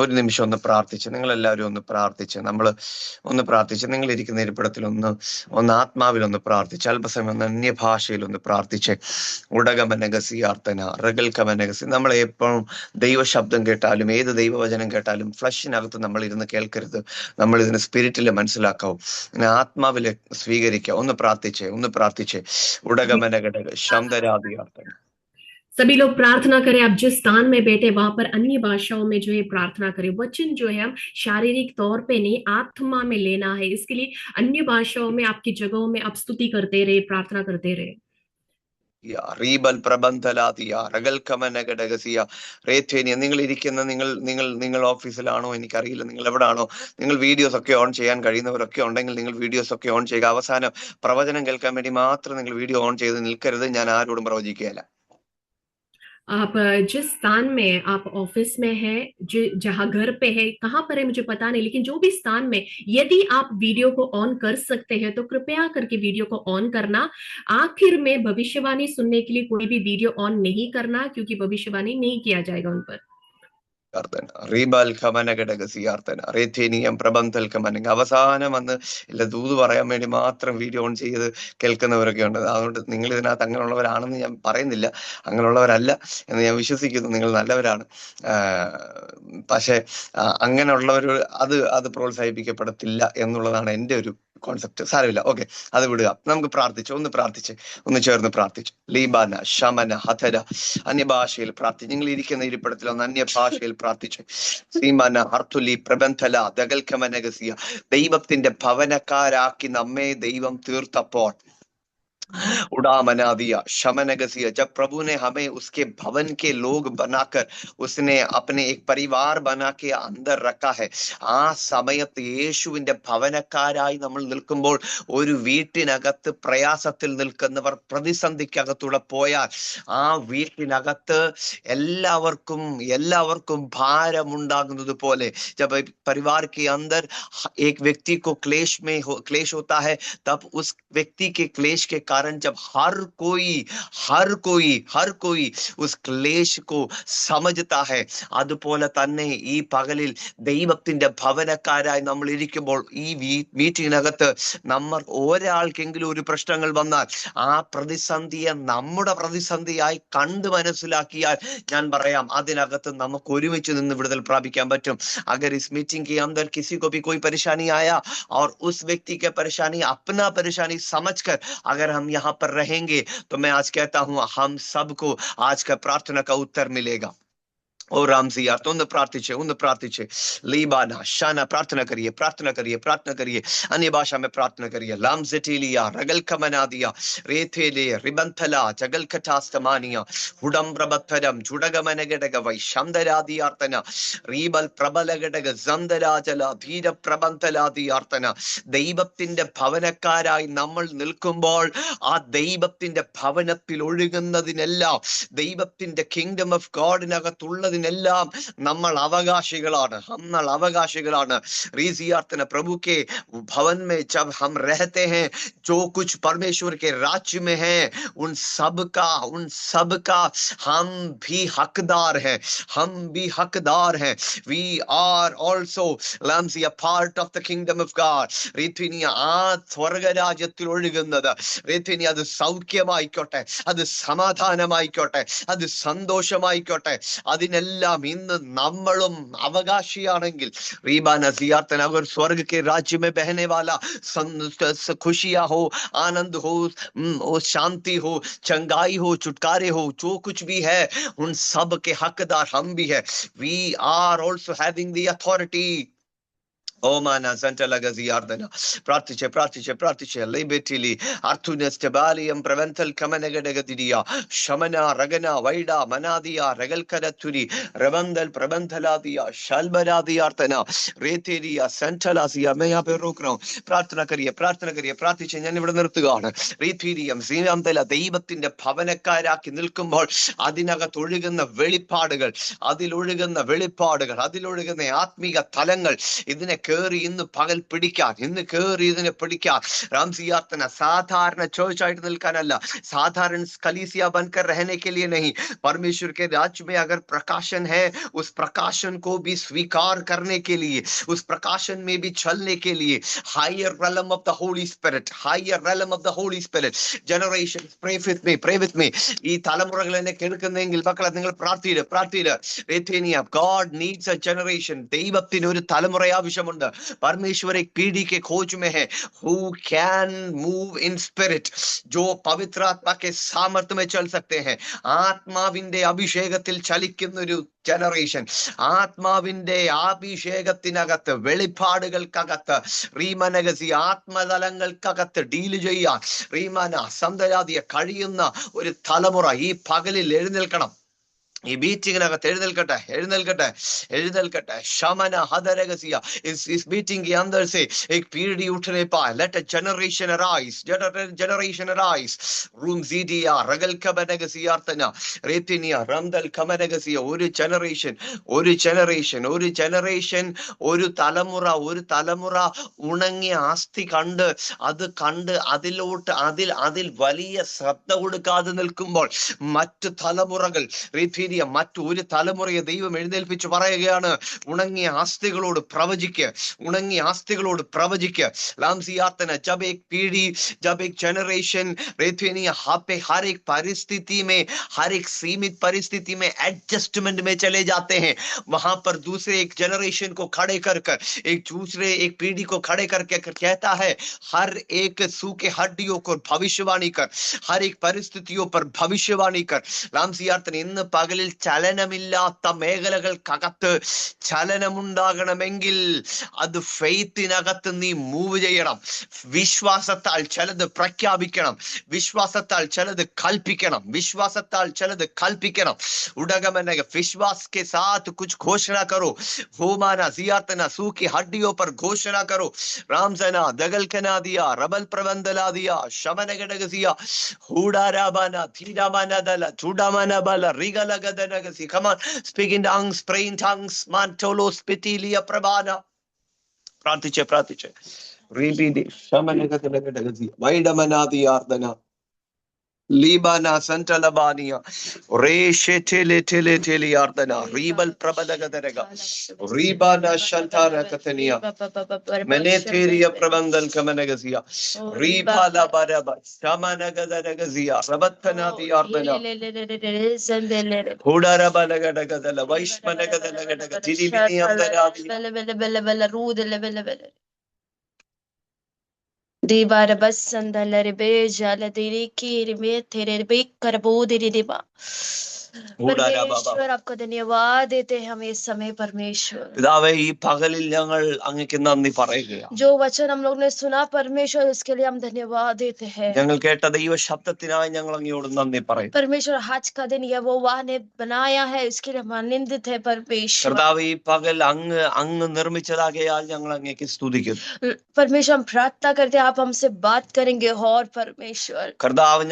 ഒരു നിമിഷം ഒന്ന് പ്രാർത്ഥിച്ച്, നിങ്ങൾ എല്ലാവരും ഒന്ന് പ്രാർത്ഥിച്ച്, ഒന്ന് പ്രാർത്ഥിച്ച്, നിങ്ങൾ ഇരിക്കുന്ന ഇരിപ്പിടത്തിൽ ഒന്ന് ആത്മാവിൽ ഒന്ന് പ്രാർത്ഥിച്ച്, അല്പസമയം ഒന്ന് അന്യഭാഷയിൽ ഒന്ന് പ്രാർത്ഥിച്ച്. ഉടകമനഗസിയാർത്തന റഗൽക്കമനഗസി. നമ്മൾ എപ്പോഴും ദൈവശബ്ദം കേട്ടാലും ഏത് ദൈവവചനം കേട്ടാലും ഫ്ലഷിനകത്ത് നമ്മൾ ഇരുന്ന് കേൾക്കരുത്. നമ്മൾ ഇതിന് സ്പിരിറ്റിൽ മനസ്സിലാക്കാവും, ആത്മാവില് സ്വീകരിക്കുക. ഒന്ന് പ്രാർത്ഥിച്ച് ഉടകമനഘടക ശബ്ദരാദിയാർത്തന. सभी लोग प्रार्थना करें, आप जिस स्थान में बैठे वहां पर अन्य भाषाओं में जो है प्रार्थना करें। वचन जो है हम शारीरिक तौर पे नहीं आत्मा में लेना है, इसके लिए अन्य भाषाओं में आपकी जगहों में आप स्तुति करते रहे, प्रार्थना करते रहे. റീബൽ പ്രബന്ധലാതിയ റഗൽക്കമനഘടകസിയ റേഥേനിയ. നിങ്ങൾ ഓഫീസിലാണോ എനിക്കറിയില്ല, നിങ്ങൾ എവിടാണോ, നിങ്ങൾ വീഡിയോസ് ഒക്കെ ഓൺ ചെയ്യാൻ കഴിയുന്നവരൊക്കെ ഉണ്ടെങ്കിൽ നിങ്ങൾ വീഡിയോസ് ഒക്കെ ഓൺ ചെയ്യുക. അവസാനം പ്രവചനം കേൾക്കാൻ വേണ്ടി മാത്രം നിങ്ങൾ വീഡിയോ ഓൺ ചെയ്ത് നിൽക്കരുത്. ഞാൻ ആരോടും പ്രവചിക്കുകയല്ല. आप जिस स्थान में आप ऑफिस में है, जहां घर पे है, कहाँ पर है मुझे पता नहीं, लेकिन जो भी स्थान में यदि आप वीडियो को ऑन कर सकते हैं तो कृपया करके वीडियो को ऑन करना. आखिर में भविष्यवाणी सुनने के लिए कोई भी वीडियो ऑन नहीं करना, क्योंकि भविष्यवाणी नहीं किया जाएगा उन पर. അവസാനം വന്ന് ഇല്ല ദൂത് പറയാൻ വേണ്ടി മാത്രം വീഡിയോ ഓൺ ചെയ്ത് കേൾക്കുന്നവരൊക്കെ ഉണ്ട്. അതുകൊണ്ട് നിങ്ങൾ ഇതിനകത്ത് അങ്ങനെയുള്ളവരാണെന്ന് ഞാൻ പറയുന്നില്ല, അങ്ങനെയുള്ളവരല്ല എന്ന് ഞാൻ വിശ്വസിക്കുന്നു. നിങ്ങൾ നല്ലവരാണ്. പക്ഷെ അങ്ങനെയുള്ളവർ അത് പ്രോത്സാഹിപ്പിക്കപ്പെടത്തില്ല എന്നുള്ളതാണ് എൻ്റെ ഒരു കോൺസെപ്റ്റ്. സാരമില്ല, ഓക്കെ, അത് വിടുക. നമുക്ക് ഒന്ന് ചേർന്ന് പ്രാർത്ഥിച്ചു. ലീബാന ശമന ഹതര അന്യഭാഷയിൽ പ്രാർത്ഥിച്ചു. നിങ്ങൾ ഇരിക്കുന്ന ഇരിപ്പിടത്തിൽ ഒന്ന് അന്യഭാഷയിൽ പ്രാർത്ഥിച്ചു. സീമന ഹർത്തുലി പ്രബന്ധല ദഗൽക്കമനഗസിയ. ദൈവത്തിന്റെ ഭവനക്കാരാക്കി നമ്മെ ദൈവം തീർത്തപ്പോൾ उड़ामना शमनगसिया, जब प्रभु ने हमें उसके भवन के लोग बनाकर उसने अपने एक परिवार बना के अंदर रखा है. ആ സമയത്ത് യേശുവിന്റെ ഭവനക്കാരായി നമ്മൾ നിൽക്കുമ്പോൾ ഒരു വീട്ടിനകത്ത് പ്രയാസത്തിൽ നിൽക്കുന്നവർ പ്രതിസന്ധിക്കകത്തൂടെ പോയാൽ ആ വീട്ടിനകത്ത് എല്ലാവർക്കും ഭാരമുണ്ടാകുന്നത് പോലെ जब परिवार के अंदर एक व्यक्ति को क्लेश होता है, तब उस व्यक्ति के क्लेश के कारण जब हर कोई उस क्लेश को समझता है. അതുപോലെ തന്നെ ഈ പകലിൽ ദൈവത്തിന്റെ ഭവനക്കാരായി നമ്മൾ ഇരിക്കുമ്പോൾ ഈ വീട്ടിനകത്ത് നമ്മൾ ഒരാൾക്കെങ്കിലും ഒരു പ്രശ്നങ്ങൾ വന്നാൽ ആ പ്രതിസന്ധിയെ നമ്മുടെ പ്രതിസന്ധിയായി കണ്ടു മനസ്സിലാക്കിയാൽ ഞാൻ പറയാം അതിനകത്ത് നമുക്ക് ഒരുമിച്ച് നിന്ന് വിടുതൽ പ്രാപിക്കാൻ പറ്റും. अगर इस मीटिंग के अंदर किसी को भी कोई परेशानी आया और उस व्यक्ति की परेशानी अपना परेशानी समझकर अगर हम यहाँ पर रहेंगे तो मैं आज कहता हूं हम सबको आज का प्रार्थना का उत्तर मिलेगा. ओ राम जी यार, तो ഒന്ന് പ്രാർത്ഥിച്ചേ ലീബാന ഷാന. പ്രാർത്ഥന करिए अन्य भाषा में प्रार्थना करिए. लाम ज़ेटिलिया रगल कमनादिया रेथेले रिबंथला जगल कटास्तमानिया हुडम प्रबत्थरम जुडगमनगडग वै शंदरादियार्तना റീബൽ പ്രബലഘടക സന്തരാചല ധീര പ്രബന്ധലാദിയാർത്തന. ദൈവത്തിന്റെ ഭവനക്കാരായി നമ്മൾ നിൽക്കുമ്പോൾ ആ ദൈവത്തിന്റെ ഭവനത്തിൽ ഒഴുകുന്നതിനെല്ലാം, ദൈവത്തിന്റെ കിങ്ഡം ഓഫ് ഗോഡിനകത്തുള്ളതിനെല്ലാം നമ്മൾ അവകാശികളാണ്. रीजियार्तना प्रभु के भवन में जब हम रहते हैं, जो कुछ परमेश्वर के राज्य में है उन सब का हम भी हकदार हैं. We are also lambs, a part of the kingdom of God. റീത്വിനിയ ആ സ്വർഗരാജ്യത്തിൽ ഒഴുകുന്നത് റീത്വിനി അത് സൗഖ്യമായിക്കോട്ടെ, അത് സമാധാനമായിക്കോട്ടെ, അത് സന്തോഷമായിക്കോട്ടെ, അതിനെല്ലാം ഇന്ന് നമ്മളും അവകാശിയാണെങ്കിൽ റീബാ നസിയാർത്തൻ अगर स्वर्ग के राज्य में बहने वाला खुशियां हो, आनंद हो, शांति हो, चंगाई हो, छुटकारे हो, जो कुछ भी है उन सब के हकदार हम भी है. We are also having the authority ഓമാന സെന്റലഗസിയാർദന പ്രാർത്ഥിച്ച് പ്രാർത്ഥിച്ച് പ്രാർത്ഥിച്ച് ലൈബെറ്റിലി അർത്തുനസ്റ്റബാലിയം പ്രവന്തൽ കമനഗഡഗതിരിയ ശമന രഗന വൈഡ മനാദിയ രഗൽക്കരത്തുരി റവന്തൽ പ്രബന്ധലാദിയ ശൽബരാദിയാർത്തന റേതേരിയ സെന്റലാസിയ മേയാ പെറോക്രോ പ്രാർത്ഥന കറിയ പ്രാർത്ഥിച്ച് ഞാൻ ഇവിടെ നിർത്തുകയാണ്. റീതീരിയം സീനാന്തല ദൈവത്തിന്റെ ഭവനക്കാരാക്കി നിൽക്കുമ്പോൾ അതിനകത്തൊഴുകുന്ന വെളിപ്പാടുകൾ, അതിലൊഴുകുന്ന ആത്മീക തലങ്ങൾ ഇതിനെ കേറി ഇന്ന് പകൽ പിടിക്കാൻ, ഇതിനെ പിടിക്കാൻ. റാംസിയാർത്തന സാധാരണ ചോയ്സായിട്ട് നിൽക്കാനല്ല, സാധാरण कलीसिया बनकर रहने के लिए नहीं, परमेश्वर के राज्य में अगर प्रकाशन है उस प्रकाशन को भी स्वीकार करने के लिए, उस प्रकाशन में भी चलने के लिए. Higher realm of the Holy Spirit, generation, pray with me. ഈ തലമുറകൾ എന്നെ കേൾക്കുന്നെങ്കിൽ മക്കളെ നിങ്ങൾ പ്രാർത്ഥിക്കുക. God needs a generation. ദൈവത്തിന് ഒരു തലമുറ ആവശ്യമുണ്ട്. परमेश्वर एक पीढ़ी के खोज में है who can move in spirit, जो पवित्र आत्मा के सामर्थ्य में चल सकते हैं. ആത്മാവിന്റെ അഭിഷേകത്തിൽ ചലിക്കുന്ന ഒരു ജനറേഷൻ, ആത്മാവിന്റെ അഭിഷേകത്തിനകത്ത് വെളിപ്പാടുകൾക്കകത്ത് റീമനഗസി ആത്മതലങ്ങൾക്കകത്ത് ഡീല് ചെയ്യാൻ റീമന സന്തരാദിയ കഴിയുന്ന ഒരു തലമുറ ഈ പകലിൽ എഴുന്നേൽക്കണം. ഈ മീറ്റിംഗിനകത്ത് എഴുന്നേൽക്കട്ടെ. ശമന ഹദരഗസിയ इस मीटिंग के अंदर से एक पीढ़ी उठने पाए. Let a generation arise. रूम जीडिया रगल कबनगसियार्तना रेतिनिया रमदल कमनगसिया. ഒരു ജനറേഷൻ ഒരു തലമുറ ഉണങ്ങിയ ആസ്തി കണ്ട് അതിൽ വലിയ ശ്രദ്ധ കൊടുക്കാതെ നിൽക്കുമ്പോൾ മറ്റു തലമുറകൾ മറ്റൊരു തലമുറയെ ദൈവം എഴുന്നേൽപ്പിച്ച് പറയുകയാണ്, ഉണങ്ങിയ ആസ്തികളോട് പ്രവചിക്കുക. ലാംസിയാത്തന जब एक पीढ़ी, जब एक जनरेशन हर एक परिस्थिति में, हर एक सीमित परिस्थिति में एडजस्टमेंट में चले जाते हैं, वहां पर दूसरे एक जनरेशन को खड़े कर एक पीढ़ी को खड़े करके कहता है हर एक सूखे हड्डियों को भविष्यवाणी कर, हर एक परिस्थितियों पर भविष्यवाणी कर. ലാംസിയാത്തന ഇന്ന് പകലിൽ ചലനമില്ലാത്ത മേഖലകൾക്കകത്ത് ചലനമുണ്ടാകണമെങ്കിൽ അത് ഫെയ്ത്തിനകത്ത് നീ മൂവ് ചെയ്യണം. വിശ്വാസത്താൽ ചിലത് പ്രഖ്യാപിക്കണം, വിശ്വാസത്താൽ ചിലത് കൽപ്പിക്കണം. ഉടകമനക വിശ്വാസ് के साथ कुछ घोषणा करो. होमाना जियातना सूखी हड्डियों पर घोषणा करो. रामजना दगलकना दिया रबल प्रबंधला दिया शमनगडगसिया हुडाराबाना थीडामाना दला चूडामाना बाला रिगलगदनगसी. Come on, speak in tongues, pray in tongues. Mantolo spitilia prabana. പ്രാർത്ഥിച്ചേ റീബിദി ശമനഗദനഗദഗസി വൈഡമനാദിയാർദന ലീബാന സന്തലബാനിയ റേഷെറ്റെലെറ്റെലെറ്റെലിയാർദന റീബൽ പ്രബലഗദരഗ റീബാന ശന്താരകതനിയ മെനെതേരിയ പ്രബന്ധൽ കമനഗസിയ റീബാല ബരബ ശമനഗദരഗസിയ റബത്തനാദിയാർദന ഹുഡരബലഗദഗദല വൈഷ്മനഗദലഗദഗ തിരിബിനിയംദരാദി Dibara basandalare bejala diriki rime tere bekarabodi diba. परमेश्वर आपको धन्यवाद देते हैं हम इस समय परमेश्वर. പിതാവേ ഈ പകലിൽ ഞങ്ങൾ അങ്ങേക്ക് നന്ദി പറയുകയാണ്. जो वचन हम लोग ने सुना परमेश्वर उसके लिए हम धन्यवाद देते हैं. ഞങ്ങൾ കേട്ട ദൈവ ശബ്ദത്തിനായി ഞങ്ങൾ അങ്ങയോട് നന്ദി പറയുന്നു. परमेश्वर आज का दिन यहोवा ने बनाया है उसके लिए हम आनंदित है परमेश्वर. കർത്താവേ ഈ പകൽ അങ്ങ് നിർമ്മിച്ചതാകയാൽ ഞങ്ങൾ അങ്ങേക്ക് സ്തുതിക്കുന്നു. परमेश्वर हम प्रार्थना करते हैं आप हमसे बात करेंगे और परमेश्वर. കർത്താവ്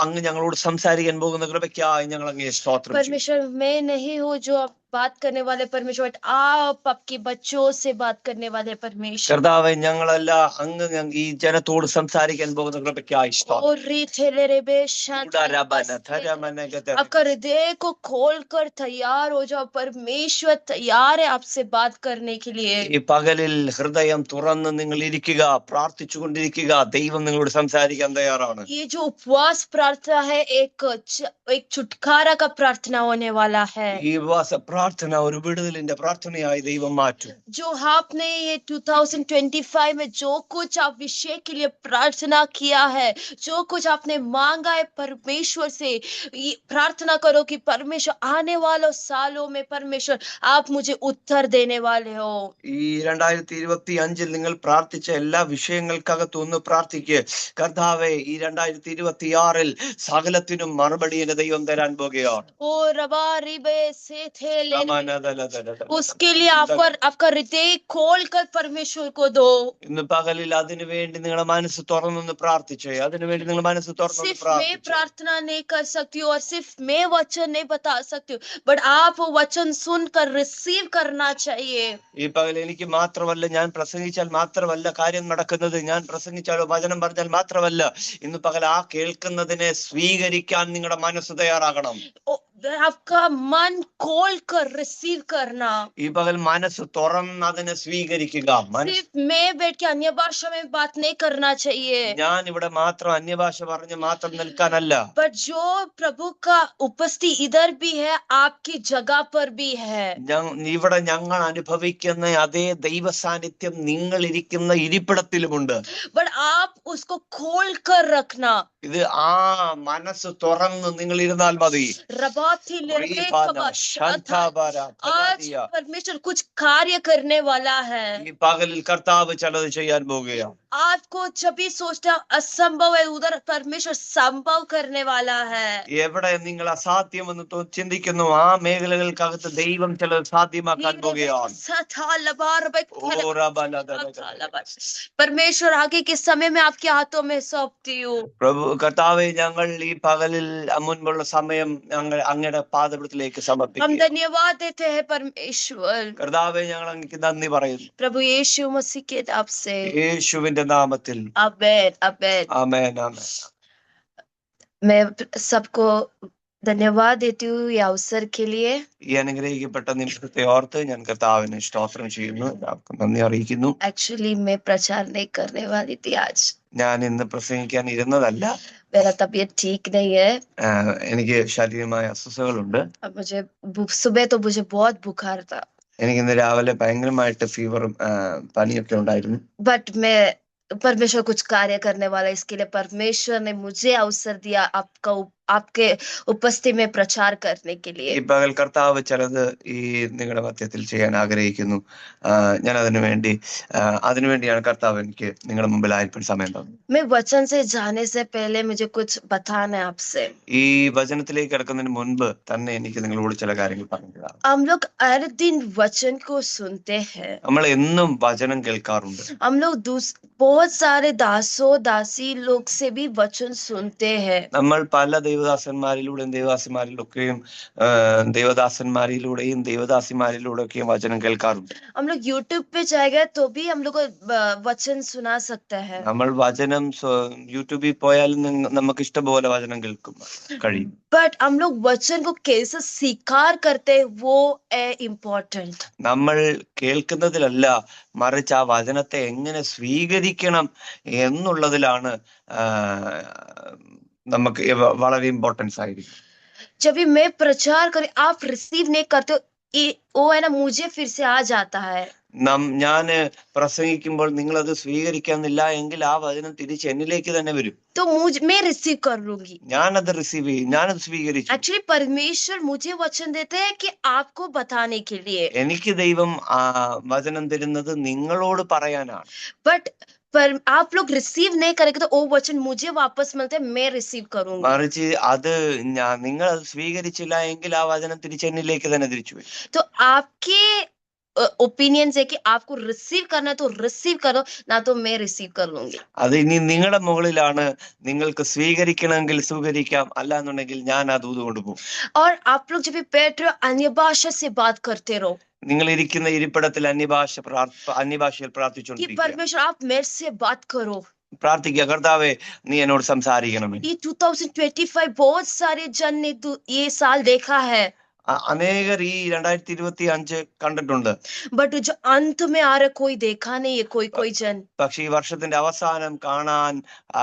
അങ്ങ് ഞങ്ങളോട് സംസാരിക്കാൻ പോകുന്ന കൃപയ്ക്കായി ഞങ്ങൾ അങ്ങേ परमेश्वर मैं नहीं हूँ जो आप बात करने वाले परमेश्वर, आप आपके बच्चों से बात करने वाले परमेश्वर. കർത്താവേ ഞങ്ങളല്ല അങ്ങ് ഈ ജനത്തോട് സംസാരിക്കാൻ പോകുന്ന കൃപയ്ക്കായി आपका हृदय को खोलकर तैयार हो जाओ. परमेश्वर तैयार है आपसे बात करने के लिए. ഈ പകലിൽ ഹൃദയം തുറന്ന് നിങ്ങൾ ഇരിക്കുക, പ്രാർത്ഥിച്ചുകൊണ്ടിരിക്കുക. ദൈവം നിങ്ങളോട് സംസാരിക്കാൻ തയ്യാറാണ്. ये जो उपवास प्रार्थना है एक छुटकारा का प्रार्थना होने वाला है. ഈ ഉപവാസ പ്രാർത്ഥന ഒരു വിടുതലിന്റെ പ്രാർത്ഥനയായി ദൈവം മാറ്റും. जो आपने ये 2025 में जो कुछ आप विषय के लिए प्रार्थना किया है, जो कुछ आपने मांगा है परमेश्वर से, ये प्रार्थना करो कि परमेश्वर आने वालों सालों में परमेश्वर आप मुझे उत्तर देने वाले हो. ഈ 2025 നിങ്ങൾ പ്രാർത്ഥിച്ച എല്ലാ വിഷയങ്ങൾക്കകത്തും ഒന്ന് പ്രാർത്ഥിക്കുക, കർത്താവേ ഈ 2026 സകലത്തിനും മറുപടി എന്റെ ദൈവം തരാൻ പോകുകയാണ്. ओ रबा रिबे से थे उसके लिए आपका हृदय खोल कर परमेश्वर को दो. ഇന്ന് പകലിൽ അതിനു വേണ്ടി നിങ്ങളുടെ മനസ്സ് തുറന്നൊന്ന് പ്രാർത്ഥിച്ചേ. അതിനുവേണ്ടി നിങ്ങൾ മനസ്സ് തുറന്നൊന്ന് सिर्फ मैं പ്രാർത്ഥിച്ചേ. प्रार्थना नहीं कर सकती हूँ और सिर्फ मैं वचन नहीं बता सकती हूँ, बट आप वो वचन सुनकर रिसीव करना चाहिए. ഈ പകൽ എനിക്ക് മാത്രമല്ല, ഞാൻ പ്രസംഗിച്ചാൽ മാത്രമല്ല കാര്യം നടക്കുന്നത്, ഞാൻ പ്രസംഗിച്ചാലോ വചനം പറഞ്ഞാൽ മാത്രമല്ല, ഇന്ന് പകൽ ആ കേൾക്കുന്നതിനെ സ്വീകരിക്കാൻ നിങ്ങളുടെ മനസ്സ് തയ്യാറാകണം. आपका मन खोल कर रिसीव करना. ഈ പകൽ മനസ്സ് തുറന്ന് അതിനെ സ്വീകരിക്കുക. सिर्फ मैं बैठ के अन्य भाषा में बात नहीं करना चाहिए, ഞാൻ ഇവിടെ മാത്രം അന്യഭാഷ പറഞ്ഞ് മാത്രം നിൽക്കാനല്ല, बट जो प्रभु का उपस्थिति इधर भी है, आपकी जगह पर भी है. ഇവിടെ ഞങ്ങൾ അനുഭവിക്കുന്ന അതേ ദൈവ സാന്നിധ്യം നിങ്ങൾ ഇരിക്കുന്ന ഇരിപ്പിടത്തിലുമുണ്ട്. बट आप उसको खोल कर रखना. ഇത് ആ മനസ്സ് തുറന്ന് നിങ്ങൾ ഇരുന്നാൽ മതി. आज परमेश्वर कुछ कार्य करने वाला है. ഈ പകലിൽ കർത്താവ് ചിലത് ചെയ്യാൻ പോകുകയാണ്. आपको जब भी सोचता असंभव है, उधर परमेश्वर संभव करने वाला है. എവിടെ നിങ്ങൾ അസാധ്യമെന്ന് ചിന്തിക്കുന്നു ആ മേഖലകൾക്കകത്ത് ദൈവം ചിലത് സാധ്യമാക്കാൻ പോകുകയാണ്. परमेश्वर आगे के समय में आपके हाथों में सौंपती हूँ. പ്രഭു കർത്താവെ, ഞങ്ങൾ ഈ പകലിൽ മുൻപുള്ള സമയം അങ്ങയുടെ പാദപീഠത്തിലേക്ക് हम സമർപ്പിക്കുന്നു. धन्यवाद देते हैं परमेश्वर. കർത്താവെ, ഞങ്ങൾ അങ്ങേക്ക് നന്ദി പറയുന്നു प्रभु यीशु मसीह के नाम से. യേശുവിന്റെ നാമത്തിൽ आमेन आमेन. ആമേൻ ആമേൻ. मैं सबको धन्यवाद देती हूँ ये अवसर के लिए. ഈ അനുഗ്രഹിക്കപ്പെട്ട നിമിഷത്തെ ഓർത്ത് ഞാൻ കർത്താവിനെ സ്തോത്രം ചെയ്യുന്നു, എല്ലാവർക്കും നന്ദി അറിയിക്കുന്നു. एक्चुअली मैं प्रचार नहीं करने वाली थी आज. ഞാൻ ഇന്ന് പ്രസംഗിക്കാൻ ഇരുന്നതല്ല. मेरा तबीयत ठीक नहीं है. എനിക്ക് ശാരീരികമായ അസ്വസ്ഥതകളുണ്ട്. अब सुबह तो मुझे बहुत बुखार था, എനിക്ക് ഇന്ന് രാവിലെ ഭയങ്കരമായിട്ട് ഫീവറും പനിയൊക്കെ ഉണ്ടായിരുന്നു. बट मैं परमेश्वर कुछ कार्य करने वाला, इसके लिए परमेश्वर ने मुझे अवसर दिया आपके उपस्थिति में प्रचार करने के लिए. ഈ പകൽ കർത്താവ് ചിലത് ഈ നിങ്ങളുടെ മധ്യത്തിൽ ചെയ്യാൻ ആഗ്രഹിക്കുന്നു. ഞാൻ അതിനുവേണ്ടിയാണ് കർത്താവ് എനിക്ക് നിങ്ങളുടെ മുമ്പിൽ ആയിരിക്കും സമയം തന്നു. मैं वचन से जाने से पहले मुझे कुछ बताना है आपसे. ഈ വചനത്തിലേക്ക് കിടക്കുന്നതിന് മുൻപ് തന്നെ എനിക്ക് നിങ്ങളോട് ചില കാര്യങ്ങൾ പറഞ്ഞതാണ്. हम लोग हर दिन वचन को सुनते हैं. നമ്മൾ എന്നും വചനം കേൾക്കാറുണ്ട്. हम लोग बहुत सारे दासों दासी लोग से भी वचन सुनते हैं. നമ്മൾ പല ദൈവദാസന്മാരിലൂടെയും ദേവദാസിമാരിലൂടെയും വചനം കേൾക്കാറുണ്ട്. हम लोग यूट्यूब पे जाएगा तो भी हम लोग को वचन सुना सकता है. നമ്മൾ വചനം യൂട്യൂബിൽ പോയാലും നമുക്ക് ഇഷ്ടംപോലെ വചനം കേൾക്കും കഴിയും. बट हम लोग वचन को कैसे स्वीकार करते हैं वो है इम्पोर्टेंट. നമ്മൾ കേൾക്കുന്നതിലല്ല, മറിച്ച് ആ വചനത്തെ എങ്ങനെ സ്വീകരിക്കണം എന്നുള്ളതിലാണ് നമുക്ക് വളരെ ഇമ്പോർട്ടൻസ് ആയിരിക്കും. जब भी मैं प्रचार करें आप रिसीव नहीं करते हो, वो है ना, मुझे फिर से आ जाता है. ഞാൻ പ്രസംഗിക്കുമ്പോൾ നിങ്ങൾ അത് സ്വീകരിക്കുന്നില്ല എങ്കിൽ ആ വചനം തിരിച്ച് എന്നിലേക്ക് തന്നെ വരും. तो मैं रिसीव कर लूंगी. ഞാനത് റിസീവ് ചെയ്യും, ഞാനത് സ്വീകരിച്ചു. एक्चुअली परमेश्वर मुझे वचन देते हैं कि आपको बताने के लिए. എനിക്ക് ദൈവം വചനം തരുന്നത് നിങ്ങളോട് പറയാനാണ്. बट पर आप लोग रिसीव नहीं करेंगे तो वो वचन मुझे वापस मिलते हैं, मैं रिसीव करूंगी. മറിച്ച് അത് നിങ്ങൾ അത് സ്വീകരിച്ചില്ല എങ്കിൽ ആ വചനം തിരിച്ച് എന്നിലേക്ക് തന്നെ തിരിച്ചു വരും. तो आपके ओपिनियन है कि आपको रिसीव करना है तो रिसीव करो, ना तो मैं रिसीव कर लूंगी. അത് ഇനി നിങ്ങളുടെ മുകളിലാണ്. നിങ്ങൾക്ക് സ്വീകരിക്കണമെങ്കിൽ സ്വീകരിക്കാം, അല്ല എന്നുണ്ടെങ്കിൽ ഞാൻ ആ ദൂത് കൊണ്ടുപോകും. और आप लोग जब भी बैठ रहे हो अन्य भाषा से बात करते रहो. നിങ്ങൾ ഇരിക്കുന്ന ഇരിപ്പിടത്തിൽ അന്യഭാഷയിൽ പ്രാർത്ഥിച്ചുകൊണ്ടിരിക്കുക. परमेश्वर आप मेरे से बात करो. പ്രാർത്ഥിക്കുക, കർത്താവേ നീ എന്നോട് സംസാരിക്കണമേ. ये 2025 बहुत सारे जन ने ये साल देखा है. അനേകർ ഈ 2025 കണ്ടിട്ടുണ്ട്. बट जो अंत में आ रहा कोई देखा नहीं है, कोई जन. പക്ഷെ ഈ വർഷത്തിന്റെ അവസാനം കാണാൻ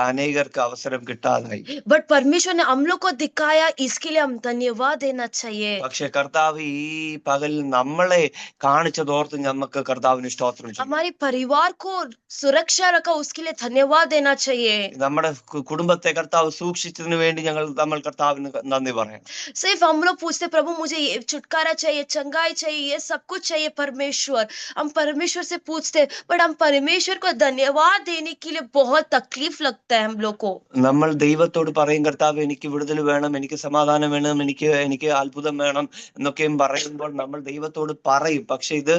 അനേകർക്ക് അവസരം കിട്ടാതായി. बट परमेश्वर ने हम लोग को दिखाया, इसके लिए हम धन्यवाद देना चाहिए. പക്ഷെ കർത്താവ് ഈ പകൽ നമ്മളെ കാണിച്ചതോർത്ത് നമുക്ക് കർത്താവിന് സ്തോത്രം ചെയ്യും. हमारे परिवार को सुरक्षा रखा, उसके लिए धन्यवाद देना चाहिए. നമ്മുടെ കുടുംബത്തെ കർത്താവ് സൂക്ഷിച്ചതിന് വേണ്ടി നമ്മൾ കർത്താവിന് നന്ദി പറയണം. सिर्फ हम लोग पूछते प्रभु मुझे ये छुटकारा चाहिए, चंगाई चाहिए, ये सब कुछ चाहिए परमेश्वर. हम परमेश्वर से पूछते, बट हम परमेश्वर को धन्यवाद देने के लिए बहुत तकलीफ लगता है हम लोग को. നമ്മൾ ദൈവത്തോട് പറയും, കർത്താവ് എനിക്ക് വിടുതൽ വേണം, എനിക്ക് സമാധാനം വേണം, എനിക്ക് അത്ഭുതം വേണം എന്നൊക്കെയും പറയുമ്പോൾ നമ്മൾ ദൈവത്തോട് പറയും. പക്ഷെ ഇത്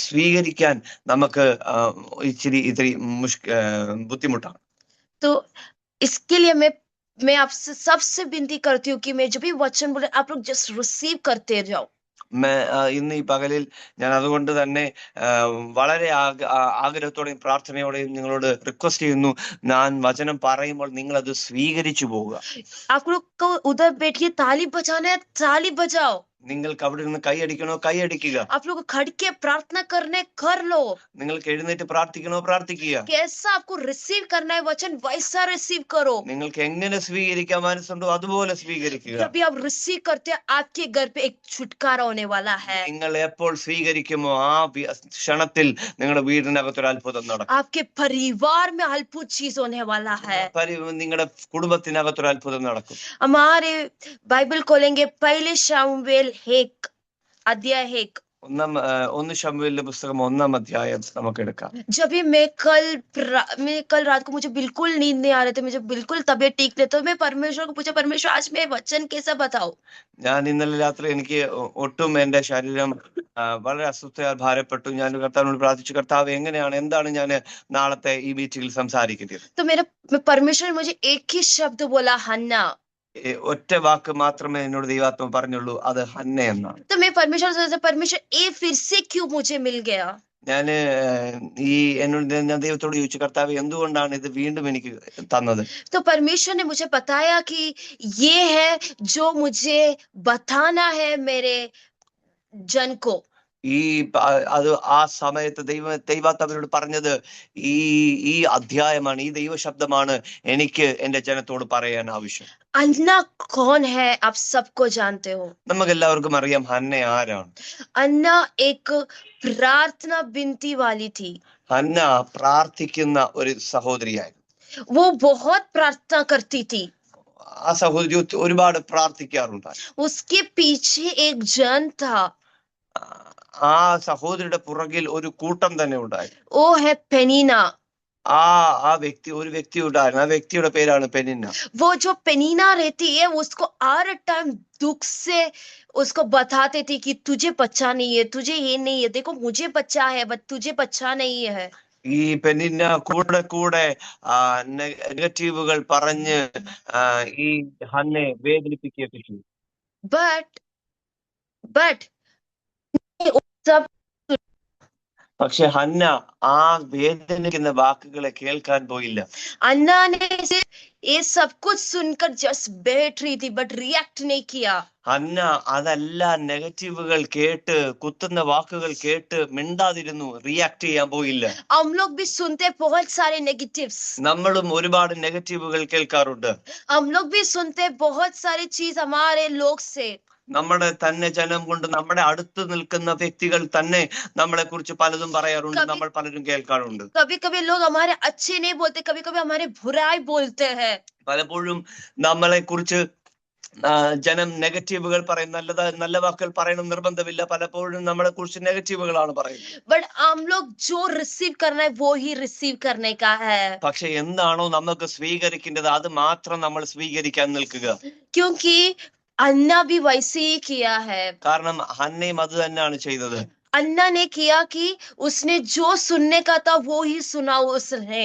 സ്വീകരിക്കാൻ നമുക്ക് ഇത്തിരി ബുദ്ധിമുട്ടാണ്. तो इसके लिए मैं आपसे सबसे विनती करती हूँ कि मैं जब भी वचन बोले आप लोग जस्ट रिसीव करते जाओ. ഇന്ന് ഈ പകലിൽ ഞാൻ അതുകൊണ്ട് തന്നെ വളരെ ആഗ്രഹത്തോടെയും പ്രാർത്ഥനയോടെയും നിങ്ങളോട് റിക്വസ്റ്റ് ചെയ്യുന്നു, ഞാൻ വചനം പറയുമ്പോൾ നിങ്ങൾ അത് സ്വീകരിച്ചു പോവുക. आप लोग को उधर बैठिए, ताली बजाना है ताली बजाओ. നിങ്ങൾക്ക് അവിടെ നിന്ന് കൈയടിക്കണോ കൈയടിക്കുക. आप लोग खड़ के प्रार्थना करने कर लो. നിങ്ങൾക്ക് എഴുന്നേറ്റ് പ്രാർത്ഥിക്കണോ പ്രാർത്ഥിക്കുക. कैसा आपको रिसीव करना है वचन वैसा रिसीव करो. നിങ്ങൾക്ക് എങ്ങനെ സ്വീകരിക്കാൻ മനസ്സുണ്ടോ അതുപോലെ സ്വീകരിക്കുക. जब भी आप रिसीव करते हैं आपके घर पे एक छुटकारा होने वाला है. നിങ്ങൾ എപ്പോൾ സ്വീകരിക്കുമോ ആ ക്ഷണത്തിൽ നിങ്ങളുടെ വീടിനകത്തൊരു അത്ഭുതം നടക്കും. आपके परिवार में अद्भुत चीज होने वाला है. നിങ്ങളുടെ കുടുംബത്തിനകത്തൊരു അത്ഭുതം നടക്കും. हमारे बाइबल खोलेंगे पहले शामुएल 1 अध्याय 1. 1 ശമൂവേലിന്റെ പുസ്തകം 1-ാം അധ്യായം നമുക്ക് എടുക്കാം. जब भी मैं कल रात को मुझे बिल्कुल नींद नहीं आ रहे थे, मुझे बिल्कुल तबीयत ठीक नहीं, तो मैं परमेश्वर को पूछा, परमेश्वर आज मैं वचन कैसा बताओ. ഞാൻ ഇന്നലെ രാത്രി എനിക്ക് ഒട്ടും എന്റെ ശരീരം വളരെ അസ്വസ്ഥയാൽ ഭാരപ്പെട്ടു. ഞാൻ കർത്താവിനോട് പ്രാർത്ഥിച്ചു, കർത്താവ് എന്താണ് ഞാൻ നാളത്തെ ഈ മീറ്റിംഗിൽ സംസാരിക്കുന്നത്. तो परमेश्वर ने मुझे एक ही शब्द बोला, हन्ना. ഒറ്റ വാക്ക് മാത്രമേ എന്നോട് ദൈവാത്മ പറഞ്ഞുള്ളൂ, അത് ഹന്ന എന്നാണ്. तो मैं परमेश्वर ये फिर से क्यों मुझे मिल गया. ഞാൻ ദൈവത്തോട് ചോദിച്ചു, കർത്താവ് എന്തുകൊണ്ടാണ് ഇത് വീണ്ടും എനിക്ക് തന്നത്. तो परमेश्वर ने मुझे बताया कि ये है जो मुझे बताना है मेरे जन को. അത് ആ സമയത്ത് ദൈവാത്മാവിനോട് പറഞ്ഞത് ഈ അധ്യായമാണ്, ഈ ദൈവശബ്ദമാണ് എനിക്ക് എന്റെ ജനത്തോട് പറയാൻ ആവശ്യം. अन्ना कौन है आप सबको जानते हो. നമുക്ക് എല്ലാവർക്കും അറിയാം ഹന്ന ആരാണ്. अन्ना एक प्रार्थना विनती वाली थी. ഹന്ന പ്രാർത്ഥിക്കുന്ന ഒരു സഹോദരിയായിരുന്നു. वो बहुत प्रार्थना करती थी. ആ സഹോദരി ഒരുപാട് പ്രാർത്ഥിക്കാറുണ്ടായി. उसके पीछे एक जन था. ആ സഹോദരിയുടെ പുറകിൽ ഒരു കൂട്ടം തന്നെ ഉണ്ടായി. वो है पेनीना. ഒരു വ്യക്തി ഉണ്ടായിരുന്നു. ആ വ്യക്തിയുടെ പേരാണ് പെനിന്ന. वो जो पेनीना रहती है उसको हर टाइम दुख से उसको बताते थे कि तुझे बच्चा नहीं है, तुझे ये नहीं है, देखो मुझे बच्चा है बट तुझे बच्चा नहीं है. ഈ പെനിന്ന കൂടെ നെഗറ്റീവുകൾ പറഞ്ഞ് ഈ ഹന്നെ വേദനിപ്പിക്കുകയൊക്കെ ചെയ്തു. बट सब പക്ഷെ ഹന്ന ആ വേദനിക്കുന്ന വാക്കുകളെ കേൾക്കാൻ പോയില്ല. अन्ना ने ये सब कुछ सुनकर जस्ट बैठ रही थी बट रिएक्ट नहीं किया. ഹന്ന അതല്ല, നെഗറ്റീവുകൾ കേട്ട് കുത്തുന്ന വാക്കുകൾ കേട്ട് മിണ്ടാതിരുന്നു, റിയാക്ട് ചെയ്യാൻ പോയില്ല. हम लोग भी सुनते बहुत सारे नेगेटिव्स. നമ്മളും ഒരുപാട് നെഗറ്റീവുകൾ കേൾക്കാറുണ്ട്. हम लोग भी सुनते बहुत सारी चीज हमारे लोग से. നമ്മുടെ തന്നെ ജനം കൊണ്ട് നമ്മുടെ അടുത്ത് നിൽക്കുന്ന വ്യക്തികൾ തന്നെ നമ്മളെ കുറിച്ച് പലതും പറയാറുണ്ട്, നമ്മൾ പലരും കേൾക്കാറുണ്ട്. कभी कभी लोग हमारे अच्छे नहीं बोलते, कभी कभी हमारे बुराई बोलते हैं. പലപ്പോഴും നമ്മളെ കുറിച്ച് ജനം നെഗറ്റീവുകൾ പറയും. നല്ല വാക്കുകൾ പറയണം നിർബന്ധമില്ല, പലപ്പോഴും നമ്മളെ കുറിച്ച് നെഗറ്റീവുകളാണ് പറയുന്നത്. बट हम लोग जो रिसीव करना है वो ही रिसीव करने का है. പക്ഷെ എന്താണോ നമുക്ക് സ്വീകരിക്കേണ്ടത് അത് മാത്രം നമ്മൾ സ്വീകരിക്കാൻ നിൽക്കുക. क्योंकि अन्ना भी वैसे ही किया है. കാരണം ഹന്നയും അത് തന്നെയാണ് ചെയ്തത്. अन्ना ने किया कि उसने जो सुनने का था वो ही सुना उसने.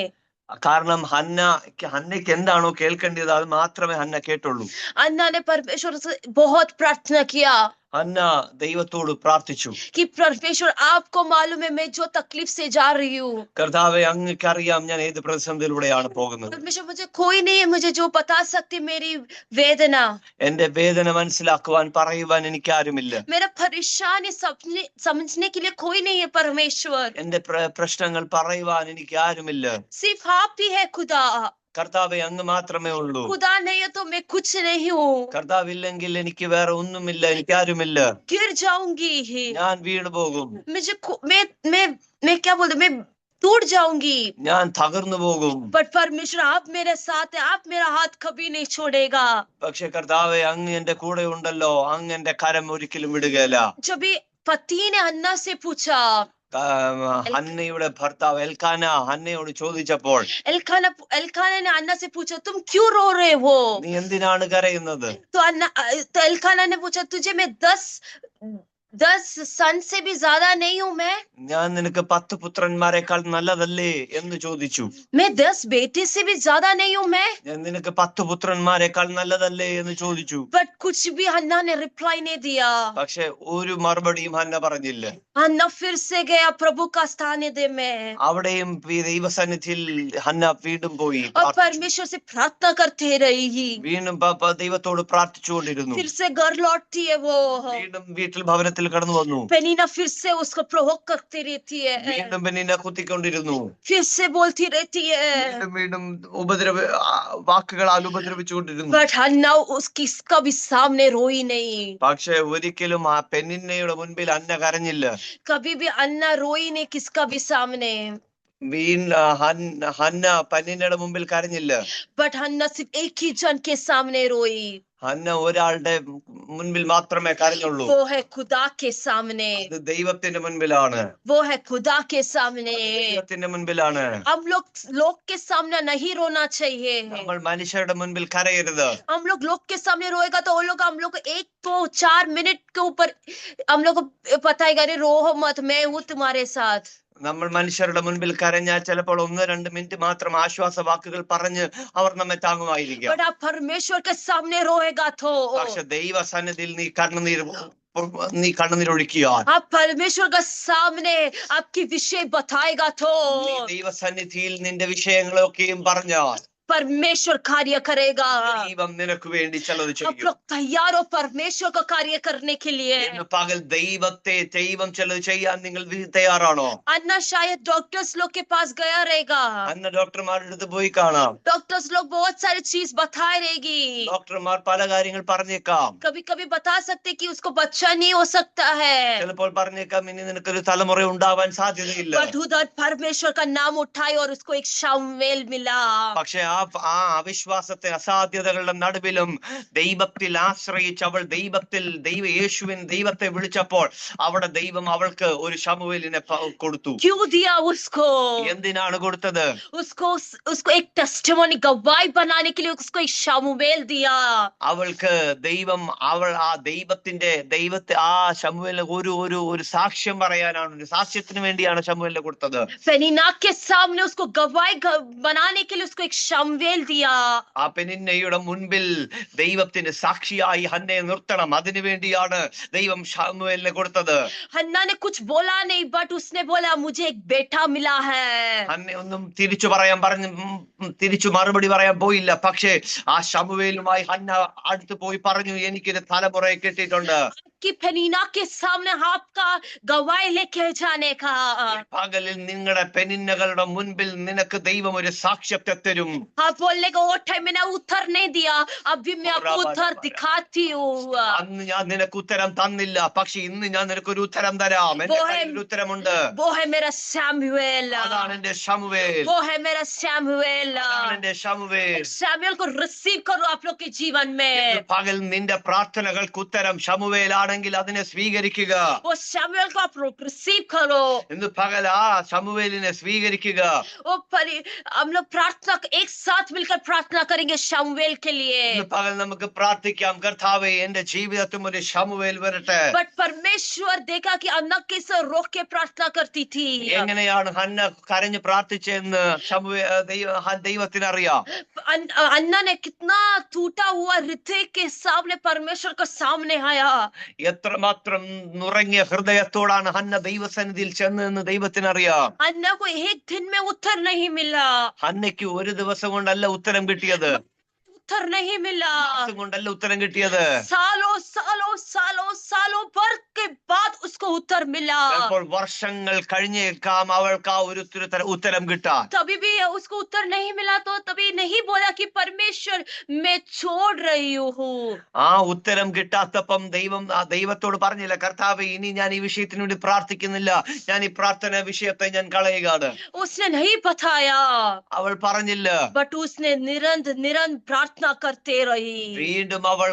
കാരണം ഹന്നയ്ക്ക് എന്താണോ കേൾക്കേണ്ടത് അത് മാത്രമേ ഹന്ന കേട്ടുള്ളൂ. अन्ना ने परमेश्वर से बहुत प्रार्थना किया. ഹന്ന ദൈവത്തോട് പ്രാർത്ഥിച്ചു. कि परमेश्वर आपको मालूम है मैं जो तकलीफ से जा रही हूँ, കർത്താവെ, അങ്ങക്കറിയാം ഞാൻ ഏത് പ്രതിസന്ധിയിലൂടെയാണ് പോകുന്നത്. परमेश्वर मुझे कोई नहीं है मुझे जो बता सकती मेरी वेदना, എന്റെ വേദന മനസ്സിലാക്കുവാൻ പറയുവാൻ എനിക്കാരുമില്ല. मेरा परेशानी समझने के लिए कोई नहीं है परमेश्वर, എന്റെ പ്രശ്നങ്ങൾ പറയുവാൻ എനിക്ക് ആരുമില്ല. सिर्फ आप ही है खुदा, കർത്താവെ, അങ്ങ് മാത്രമേ ഉള്ളൂ. खुदा नहीं है तो मैं कुछ नहीं हूँ, കർത്താവില്ലെങ്കിൽ എനിക്ക് വേറെ ഒന്നുമില്ല, എനിക്കാരുമില്ല. गिर जाऊंगी, ഞാൻ വീണു പോകും, मुझे मैं क्या बोलते मैं टूट जाऊंगी, ഞാൻ തകർന്നു പോകും. बट परमेश्वर आप मेरे साथ है, आप मेरा हाथ कभी नहीं छोड़ेगा. പക്ഷെ കർത്താവെ, അങ്ങ് എന്റെ കൂടെ ഉണ്ടല്ലോ, അങ്ങ് എന്റെ കരം ഒരിക്കലും വിടുകയില്ല. जब ये पति ने अन्ना से पूछा, ഹന്നയുടെ ഭർത്താവ് എൽക്കാന ഹന്നയോട് ചോദിച്ചപ്പോൾ, एलकाना ने अन्ना से पूछा तुम क्यों रो रहे हो? നീ എന്തിനാണ് കരയുന്നത്? तो एलकाना ने पूछा तुझे मैं 10 सन से भी ज्यादा नहीं हूँ मैं? ഞാൻ നിനക്ക് 10 പുത്രന്മാരെക്കാൾ നല്ലതല്ലേ എന്ന് ചോദിച്ചു. मैं 10 बेटे से भी ज्यादा नहीं हूँ मैं? ഞാൻ നിനക്ക് 10 പുത്രന്മാരെക്കാൾ നല്ലതല്ലേ എന്ന് ചോദിച്ചു. बट कुछ भी हन्ना ने रिप्लाई नहीं दिया. പക്ഷെ ഒരു മറുപടിയും ഹന്ന പറഞ്ഞില്ല. हन्ना फिर से गया प्रभु का सानिध्य में, അവിടെയും ദൈവസന്നിധിയിൽ ഹന്ന വീണ്ടും പോയി और परमेश्वर से प्रार्थना करते रही. വീണ്ടും ദൈവത്തോട് പ്രാർത്ഥിച്ചുകൊണ്ടിരുന്നു. फिर से घर लौटती है वो, വീണ്ടും വീട്ടിൽ ഭവനത്തിൽ കടന്നു വന്നു. पेनीना फिर से उसको प्रोवोक करती रहती है, വീണ്ടും പെണ്ണിനെ കുത്തിക്കൊണ്ടിരുന്നു. फिर से बोलती रहती है, വീണ്ടും വാക്കുകളാൽ ഉപദ്രവിച്ചുകൊണ്ടിരുന്നു. बट हन्ना उसका भी सामने रोई नहीं. പക്ഷെ ഒരിക്കലും ആ പെണ്ണിനയുടെ മുൻപിൽ അന്ന കരഞ്ഞില്ല. कभी भी अन्ना रोई नहीं किसका भी सामने, ഹന്ന പെണ്ണിനയുടെ മുമ്പിൽ കരഞ്ഞില്ല. बट हन्ना सिर्फ एक ही जन के सामने रोई. ഹന്ന ഒരാളുടെ മുൻപിൽ മാത്രമേ കരഞ്ഞുള്ളൂ. वो है खुदा के सामने, അത് ദൈവത്തിന്റെ മുൻപിലാണ്. वो है खुदा के सामने. ദൈവത്തിന്റെ മുൻപിലാണ്. हम लोग के सामने नहीं रोना चाहिए. നമ്മൾ മനുഷ്യരുടെ മുൻപിൽ കരയരുത്. हम लोग के सामने रोएगा तो वो लोग हम लोग 1-4 मिनट के ऊपर हम लोग को बताएगा अरे रो मत मैं हूँ तुम्हारे साथ. നമ്മൾ മനുഷ്യരുടെ മുൻപിൽ കരഞ്ഞാൽ ചിലപ്പോൾ 1-2 മിനിറ്റ് മാത്രം ആശ്വാസ വാക്കുകൾ പറഞ്ഞ് അവർ നമ്മെ താങ്ങുമായിരിക്കും. बट आप परमेश्वर के सामने रोएगा तो, പക്ഷെ ദൈവ സന്നിധിയിൽ നീ കണ്ണുനീർ ഒഴുക്കിയാൽ, आप परमेश्वर के सामने आपकी विषय बताएगा तो, നീ ദൈവ സന്നിധിയിൽ നിന്റെ വിഷയങ്ങളൊക്കെയും പറഞ്ഞാൽ परमेश्वर कार्य करेगा. ദൈവം നിനക്ക് വേണ്ടി ചിലത് आप ചെയ്യും. लोग तैयार हो परमेश्वर का कार्य करने के लिए? ഇന്ന് പകൽ ദൈവം ചിലത് ചെയ്യാൻ നിങ്ങൾ തയ്യാറാണോ? अन्ना शायद डॉक्टर्स लोग के पास गया रहेगा, അന്ന് ഡോക്ടർമാരുടെ അടുത്ത് പോയി കാണാം. डॉक्टर्स लोग बहुत सारी चीज बताए रहेगी. ഡോക്ടർമാർ പല കാര്യങ്ങൾ പറഞ്ഞേക്കാം. कभी कभी बता सकते कि उसको बच्चा नहीं हो सकता है, ചിലപ്പോൾ പറഞ്ഞേക്കാം ഇനി നിനക്കൊരു തലമുറ ഉണ്ടാവാൻ സാധ്യതയില്ല. बट उधर परमेश्वर का नाम उठाए और उसको एक शामुएल मिला. പക്ഷെ ആ അവിശ്വാസത്തെ അസാധ്യതകളുടെ നടുവിലും ദൈവത്തിൽ ആശ്രയിച്ച് അവൾ യേശുവിൻ ദൈവത്തെ വിളിച്ചപ്പോൾ അവിടെ ദൈവം അവൾക്ക് ഒരു ശമൂവേലിനെ കൊടുത്തു. क्यों दिया उसको? എന്തിനാണ് കൊടുത്തത്? उसको एक टेस्टिमनी गवाही बनाने के लिए उसको एक शामुएल दिया. അവൾക്ക് അവൾ ആ ദൈവത്തെ ആ ശമൂവേലിന് ഒരു സാക്ഷ്യം പറയാനാണ്, ഒരു സാക്ഷ്യത്തിന് വേണ്ടിയാണ് ശമൂവേലിനെ കൊടുത്തത്. पेनीना के सामने उसको गवाही बनाने के लिए उसको एक शामुएल दिया. ആ പെനിന്നയുടെ മുൻപിൽ ദൈവത്തിന് സാക്ഷിയായി ഹന്നയെ നിർത്തണം, അതിനു വേണ്ടിയാണ് ദൈവം ശമൂവേലിനെ കൊടുത്തത്. हन्ना ने कुछ बोला नहीं, बट उसने बोला मुझे एक बेटा मिला है. ഹന്ന ഒന്നും തിരിച്ചു മറുപടി പറയാൻ പോയില്ല. പക്ഷേ ആ ശമൂവേലുമായി ഹന്ന അടുത്ത് പോയി പറഞ്ഞു, എനിക്കൊരു തലമുറയെ കിട്ടിയിട്ടുണ്ട്. कि पेनीना के सामने आपका गवाही लेके जाने का. പകലിൽ നിങ്ങളുടെ പെനിന്നകളുടെ മുൻപിൽ നിനക്ക് ദൈവം ഒരു സാക്ഷ്യത്തെ തരും. आप बोलने को वो टाइम मैंने उत्तर नहीं दिया, अभी मैं आपको उत्तर दिखाती हूँ. അന്ന് ഞാൻ നിനക്ക് ഉത്തരം തന്നില്ല, പക്ഷെ ഇന്ന് ഞാൻ നിനക്കൊരു ഉത്തരം തരാം. എന്റെ കയ്യിൽ ഒരു ഉത്തരമുണ്ട്. वो है मेरा शमूएल, അതാണ് എന്റെ ശമൂവേൽ. वो है मेरा शमूएल. അതാണ് എന്റെ ശമൂവേൽ. शमूएल को रिसीव करो आप लोग के जीवन में. പകൽ നിന്റെ പ്രാർത്ഥനകൾക്ക് ഉത്തരം ശമൂവേലാണെങ്കിൽ അതിനെ സ്വീകരിക്കുക. वो शमूएल को आप लोग रिसीव करो. ഇന്ന് പകൽ ആ ശമൂവേലിനെ സ്വീകരിക്കുക. हम लोग प्रार्थना एक साथ मिलकर प्रार्थना करेंगे शमूएल के लिए. ഇന്ന് പകൽ നമുക്ക് പ്രാർത്ഥിക്കാം, കർത്താവേ എന്റെ ജീവിതത്തിൽ ഒരു ശമൂവേൽ വരട്ടെ. बट परमेश्वर देखा कि अन्ना कैसे रोक के प्रार्थना करती थी. എങ്ങനെയാണ് ഹന്ന കരഞ്ഞ് പ്രാർത്ഥിച്ചെന്ന് ദൈവത്തിന് അറിയാം. अन्ना ने कितना टूटा हुआ हृदय के सामने परमेश्वर के सामने आया. എത്രമാത്രം നുറങ്ങിയ ഹൃദയത്തോടാണ് ഹന്ന ദൈവസന്നിധിയിൽ ചെന്നതെന്ന് ദൈവത്തിനറിയാം. अन्ना को एक दिन में उत्तर नहीं मिला, ഹന്നയ്ക്ക് ഒരു ദിവസം കൊണ്ടല്ല ഉത്തരം കിട്ടിയത്, उत्तर नहीं मिला, മാസം കൊണ്ടല്ല ഉത്തരം കിട്ടിയത്, सालों सालों सालों सालों भर के बाद उसको उत्तर मिला. ചിലപ്പോൾ വർഷങ്ങൾ കഴിഞ്ഞേക്കാം അവൾക്ക് ആ ഒരു ഉത്തരം കിട്ടാൻ. तभी भी उसको उत्तर नहीं मिला तो तभी नहीं बोला कि परमेश्वर मैं छोड़ रही हूँ. ആ ഉത്തരം കിട്ടാത്തപ്പം ദൈവത്തോട് പറഞ്ഞില്ല, കർത്താവേ ഇനി ഞാൻ ഈ വിഷയത്തിന് വേണ്ടി പ്രാർത്ഥിക്കുന്നില്ല, ഞാൻ ഈ പ്രാർത്ഥന വിഷയത്തെ ഞാൻ കളയുകയാണ്. उसने नहीं बताया, അവൾ പറഞ്ഞില്ല. बट उसने निरंतर प्रार्थना करते रही. വീണ്ടും അവൾ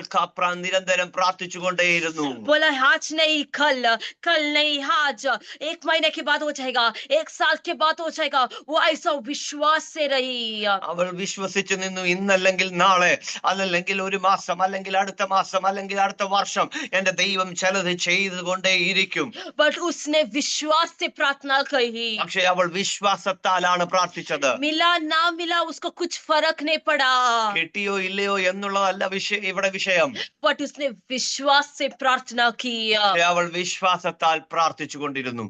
നിരന്തരം പ്രാർത്ഥിച്ചുകൊണ്ടേയിരുന്നു. बोला आज नहीं कल, कल नहीं आज, एक महीने के बाद हो जाएगा, एक साल के बाद हो जाएगा. वो ऐसा विश्वास से रही. അവൾ വിശ്വസിച്ചു നിന്നു, ഇന്നല്ലെങ്കിൽ നാളെ, അല്ലെങ്കിൽ ഒരു മാസം, അല്ലെങ്കിൽ അടുത്ത മാസം, അല്ലെങ്കിൽ അടുത്ത വർഷം എന്റെ ദൈവം ചിലത് ചെയ്തുകൊണ്ടേയിരിക്കും. बट उसने विश्वास से प्रार्थना करी. പക്ഷെ അവൾ വിശ്വാസത്താലാണ് പ്രാർത്ഥിച്ചത്. मिला ना मिला उसको कुछ फर्क नहीं पड़ा, കിട്ടിയോ ഇല്ലയോ എന്നുള്ളതല്ല ഇവിടെ വിഷയം. बट उसने विश्वास से प्रार्थना की. പക്ഷെ അവൾ വിശ്വാസത്താൽ പ്രാർത്ഥിച്ചു കൊണ്ടിരുന്നു.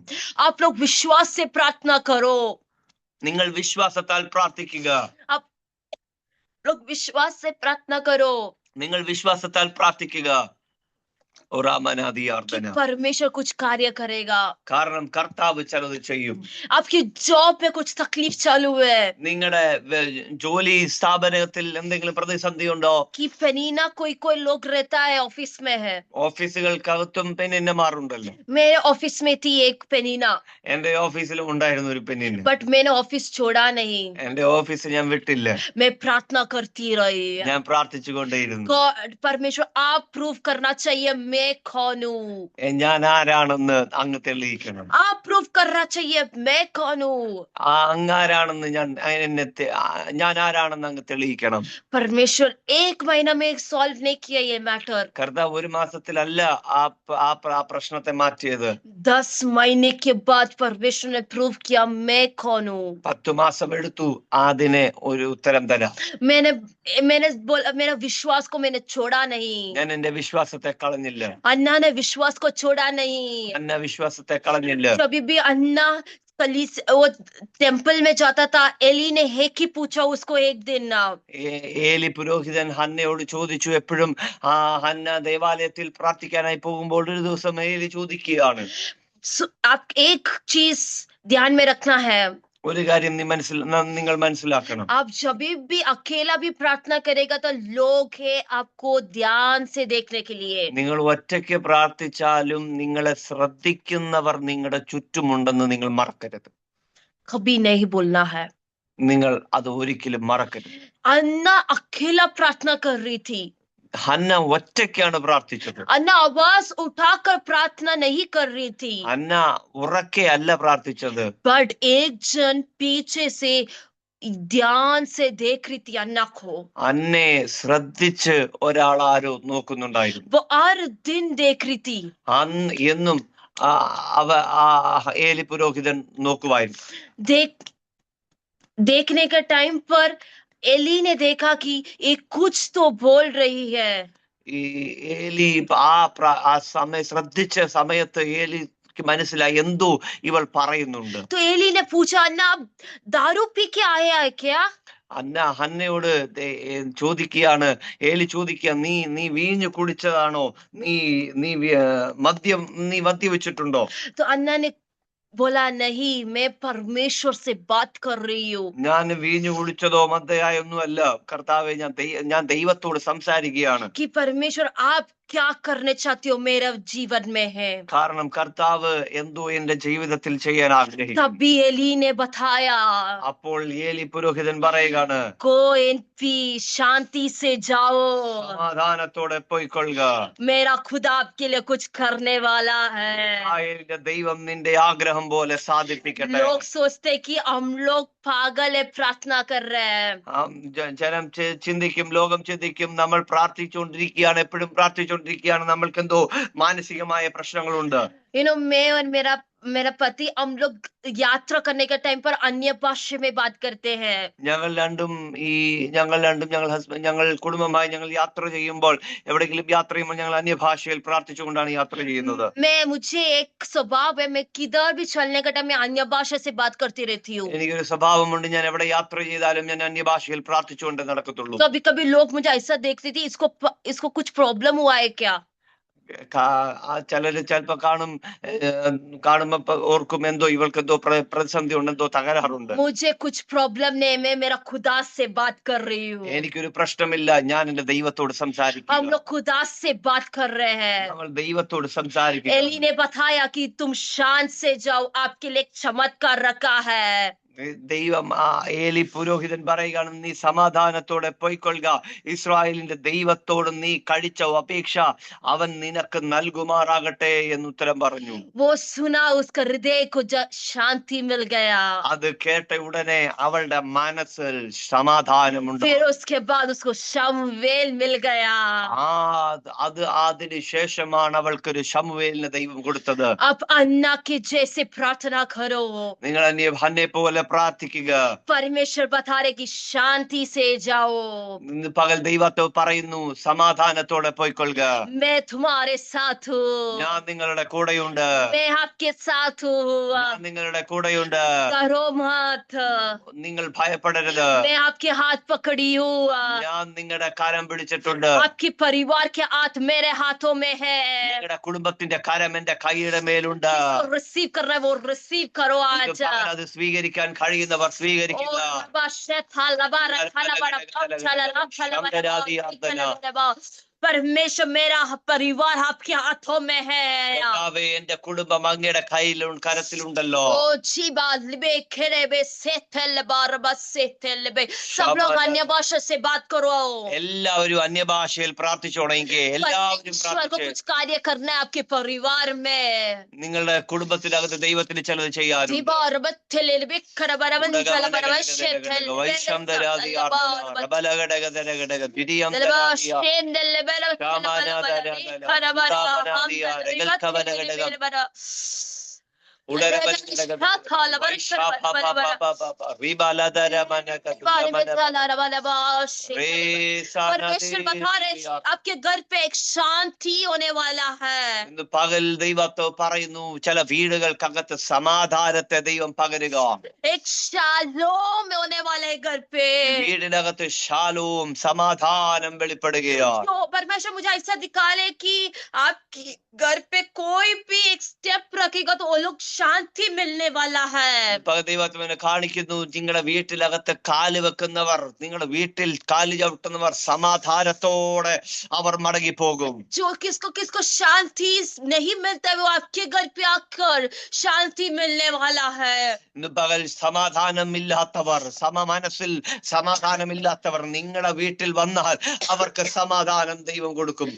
आप लोग विश्वास से प्रार्थना करो. നിങ്ങൾ വിശ്വാസത്താൽ പ്രാർത്ഥിക്കുക. आप लोग विश्वास से प्रार्थना करो. നിങ്ങൾ വിശ്വാസത്താൽ പ്രാർത്ഥിക്കുക. कि परमेश्वर कुछ कार्य करेगा. കാരണം കർത്താവ് ചിലത് ചെയ്യും. आपकी जॉब में कुछ तकलीफ चालू है, നിങ്ങളുടെ ജോലി സ്ഥാപനത്തിൽ എന്തെങ്കിലും പ്രതിസന്ധി ഉണ്ടോ? कि पेनीना कोई लोग रहता है ऑफिस में है. ഓഫീസുകൾക്കകത്തും പെണ്ണിന്മാരുണ്ടല്ലോ. मेरे ऑफिस में थी एक पेनीना, എന്റെ ഓഫീസിലും ഉണ്ടായിരുന്നു ഒരു പെണ്ണിന്. बट मैंने ऑफिस छोड़ा नहीं. എന്റെ ഓഫീസ് ഞാൻ വിട്ടില്ല, मैं प्रार्थना करती रही. ഞാൻ പ്രാർത്ഥിച്ചുകൊണ്ടേയിരുന്നു. गॉड परमेश्वर आप प्रूव करना चाहिए मैं कौन हूँ. ഞാൻ ആരാണെന്ന് അങ്ങ് തെളിയിക്കണം. आप प्रूव करना चाहिए मैं कौन हूँ. അങ്ങാരാണെന്ന് ഞാൻ ആരാണെന്ന് അങ്ങ് തെളിയിക്കണം. परमेश्वर एक महीना में सॉल्व नहीं किया ये मैटर. കർത്താവ് ഒരു മാസത്തിലല്ല ആ പ്രശ്നത്തെ മാറ്റിയത്. 10 महीने के बाद परमेश्वर ने प्रूव किया मैं कौन हूँ. 10 മാസം എടുത്തു അതിനെ ഒരു ഉത്തരം തരാം. मैंने बोला, मेरा विश्वास को मैंने छोड़ा नहीं. ഞാൻ എന്റെ വിശ്വാസത്തെ കളഞ്ഞില്ല. अन्ना ने विश्वास को छोड़ा नहीं. അന്ന വിശ്വാസത്തെ കളഞ്ഞില്ല. कभी भी अन्ना वो टेम्पल में जाता था, एली ने एक ही पूछा उसको एक दिन. ഏലി പുരോഹിതൻ ഹന്നയോട് ചോദിച്ചു. എപ്പോഴും ഹന്ന ദേവാലയത്തിൽ പ്രാർത്ഥിക്കാനായി പോകുമ്പോൾ ഒരു ദിവസം ഏലി ചോദിക്കുകയാണ്. आप एक चीज ध्यान में रखना है, ഒരു കാര്യം നിങ്ങൾ മനസ്സിലാക്കണം. आप जब भी अकेला भी प्रार्थना करेगा तो लोग है आपको ध्यान से देखने के लिए. നിങ്ങൾ ഒറ്റയ്ക്ക് പ്രാർത്ഥിച്ചാലും നിങ്ങളെ ശ്രദ്ധിക്കുന്നവർ നിങ്ങളുടെ ചുറ്റുമുണ്ടെന്ന് നിങ്ങൾ മറക്കരുത്. कभी नहीं बोलना है. നിങ്ങൾ അത് ഒരിക്കലും മറക്കരുത്. अन्ना अकेला प्रार्थना कर रही थी. ഹന്ന ഒറ്റയ്ക്കാണ് പ്രാർത്ഥിച്ചത്. अन्ना आवाज उठाकर प्रार्थना नहीं कर रही थी, ഹന്ന ഉറക്കെ അല്ല പ്രാർത്ഥിച്ചത്. बट एक जन पीछे से ध्यान से देख रही थी अन्ना को. അന്നെ ശ്രദ്ധിച്ച് ഒരാൾ ആരോ നോക്കുന്നുണ്ടായിരുന്നു. वो हर दिन देख रही थी. എന്നും ഏലി പുരോഹിതൻ നോക്കുവായിരുന്നു. देखने के टाइम पर एली ने देखा कि ये कुछ तो बोल रही है. ഈ ഏലി ആ സമയം ശ്രദ്ധിച്ച സമയത്ത് ഏലിക്ക് മനസ്സിലായി എന്തോ ഇവൾ പറയുന്നുണ്ട്. तो एली ने पूछा अन्ना आप दारू पी के आया है क्या. ഹന്നയോട് ചോദിക്കുകയാണ്. ഏലി ചോദിക്കുക, നീ വീഞ്ഞു കുടിച്ചതാണോ? നീ മദ്യവെച്ചിട്ടുണ്ടോ? तो अन्ना ने बोला नहीं, मैं परमेश्वर से बात कर रही हूँ. ഞാൻ വീഞ്ഞു കുടിച്ചതോ മദ്യയൊന്നുമല്ല കർത്താവെ, ഞാൻ ദൈവത്തോട് സംസാരിക്കുകയാണ്. कि परमेश्वर आप क्या करने चाहते हो मेरे जीवन में है. കാരണം കർത്താവ് എന്തോ എന്റെ ജീവിതത്തിൽ ചെയ്യാൻ ആഗ്രഹിക്കുന്നു. तभी एली ने बताया, അപ്പോൾ ഏലി പുരോഹിതൻ പറയുകയാണ്, को एनपी शांति से जाओ, സമാധാനത്തോടെ പോയിക്കൊള്ളുക, मेरा खुदा आपके लिए कुछ करने वाला है. എന്റെ ദൈവം നിന്റെ ആഗ്രഹം പോലെ സാധിപ്പിക്കട്ടെ. लोग सोचते कि हम लोग पागल है प्रार्थना कर रहे हैं. ജനം ചിന്തിക്കും, ലോകം ചിന്തിക്കും, നമ്മൾ പ്രാർത്ഥിച്ചുകൊണ്ടിരിക്കുകയാണ്, എപ്പോഴും പ്രാർത്ഥിച്ചുകൊണ്ടിരിക്കുകയാണ്, നമ്മൾക്ക് എന്തോ മാനസികമായ പ്രശ്നങ്ങളുണ്ട്. मैं और मेरा पति हम लोग यात्रा करने के टाइम पर अन्य भाषा में बात करते हैं. ഞങ്ങൾ രണ്ടും ഞങ്ങൾ ഹസ്ബൻഡ് ഞങ്ങൾ കുടുംബമായി ഞങ്ങൾ യാത്ര ചെയ്യുമ്പോൾ എവിടെയെങ്കിലും യാത്ര ചെയ്യുമ്പോൾ ഞങ്ങൾ അന്യഭാഷയിൽ പ്രാർത്ഥിച്ചുകൊണ്ടാണ് യാത്ര ചെയ്യുന്നത്. मुझे एक स्वभाव है, मैं किधर भी चलने का टाइम में अन्य भाषा से बात करती रहती हूँ. എനിക്കൊരു സ്വഭാവമുണ്ട്, ഞാൻ എവിടെ യാത്ര ചെയ്താലും ഞാൻ അന്യഭാഷയിൽ പ്രാർത്ഥിച്ചുകൊണ്ട് നടക്കത്തുള്ളൂ. कभी कभी लोग मुझे ऐसा देखते थे, इसको कुछ प्रॉब्लम हुआ है क्या. ചിലര് ചിലപ്പോ കാണുമ്പോ ഓർക്കും എന്തോ ഇവൾക്ക് എന്തോ പ്രതിസന്ധി ഉണ്ട്, എന്തോ തകരാറുണ്ട്. मुझे कुछ प्रॉब्लम नहीं, मैं मेरा खुदा से बात कर रही हूँ. എനിക്കൊരു പ്രശ്നമില്ല, ഞാൻ എന്റെ ദൈവത്തോട് हम സംസാരിക്കുന്നു. लोग खुदा से बात कर रहे हैं. നമ്മൾ ദൈവത്തോട് സംസാരിക്കുന്നു. एली ने बताया कि तुम शांत से जाओ, आपके लिए एक चमत्कार रखा है. ദൈവം ഏലി പുരോഹിതൻ പറയുകയാണ്, നീ സമാധാനത്തോടെ പോയിക്കൊള്ളുക, ഇസ്രായേലിന്റെ ദൈവത്തോട് നീ കഴിച്ച അപേക്ഷ അവൻ നിനക്ക് നൽകുമാറാകട്ടെ എന്ന് ഉത്തരം പറഞ്ഞു. वो सुना, उसका हृदय को शांति मिल गया. അത് കേട്ട ഉടനെ അവളുടെ മനസ്സിൽ സമാധാനമുണ്ട്. फिर उसके बाद उसको शमूएल मिल गया. അതിന് ശേഷമാണ് അവൾക്കൊരു ശമൂവേലിനെ ദൈവം കൊടുത്തത്. अब अन्ना के जैसे प्रार्थना करो. നിങ്ങൾ അന്യെ പോലെ പ്രാർത്ഥിക്കുക. परमेश्वर बता रहे कि शांति से जाओ. ഇന്ന് പകൽ ദൈവത്തോട് പറയുന്നു, സമാധാനത്തോടെ പോയിക്കൊള്ളുക. मैं तुम्हारे साथ हूँ. ഞാൻ നിങ്ങളുടെ കൂടെയുണ്ട്. मैं आपके साथ हूँ. ഞാൻ നിങ്ങളുടെ കൂടെയുണ്ട്. डरो मत. നിങ്ങൾ ഭയപ്പെടരുത്. मैं आपके हाथ पकड़ी हूँ. ഞാൻ നിങ്ങളുടെ കരം പിടിച്ചിട്ടുണ്ട്. आपके परिवार के हाथ मेरे हाथों में है. നിങ്ങളുടെ കുടുംബത്തിന്റെ കരം എന്റെ കൈയുടെ മേലുണ്ട്. रिसीव कर रहे वो रिसीव करो आज. അത് സ്വീകരിക്കാൻ കഴിയുന്നവർ സ്വീകരിക്കുക. परमेश्वर मेरा परिवार आपके हाथों में है. എന്റെ കുടുംബം അങ്ങയുടെ കരത്തിലുണ്ടല്ലോ. सब लोग अन्य भाषा से बात करो. എല്ലാവരും അന്യഭാഷയിൽ പ്രാർത്ഥിച്ചോണെങ്കിൽ എല്ലാവരും परमेश्वर को कुछ कार्य करना है आपके परिवार में. നിങ്ങളുടെ കുടുംബത്തിനകത്ത് ദൈവത്തിന് ചിലത് ചെയ്യാനും परमेश्वर बता रहे आपके घर पे एक शांति होने वाला है. പകൽ ദൈവത്തോ പറയുന്നു, ചില വീടുകൾക്കകത്ത് സമാധാനത്തെ ദൈവം പകരുക. एक शालोम होने वाला है घर पे. വീടിനകത്ത് ശാലോം സമാധാനം വെളിപ്പെടുകയാണ്. तो परमेश्वर मुझे ऐसा दिखा रहे कि आपके घर पे कोई भी एक स्टेप रखेगा तो वो लोग शांति मिलने वाला है. ദൈവത്തിനെ കാണിക്കുന്നു, നിങ്ങളുടെ വീട്ടിലകത്ത് കാല് വെക്കുന്നവർ, നിങ്ങളുടെ വീട്ടിൽ കാല് ചവിട്ടുന്നവർ സമാധാനത്തോടെ അവർ മടങ്ങി പോകും. जो किसको शांति नहीं मिलता है वो आपके घर पे आकर शांति मिलने वाला है. ഇന്ന് പകൽ സമാധാനമില്ലാത്തവർ, മനസ്സിൽ സമാധാനമില്ലാത്തവർ നിങ്ങളുടെ വീട്ടിൽ വന്നാൽ അവർക്ക് സമാധാനം ദൈവം കൊടുക്കും.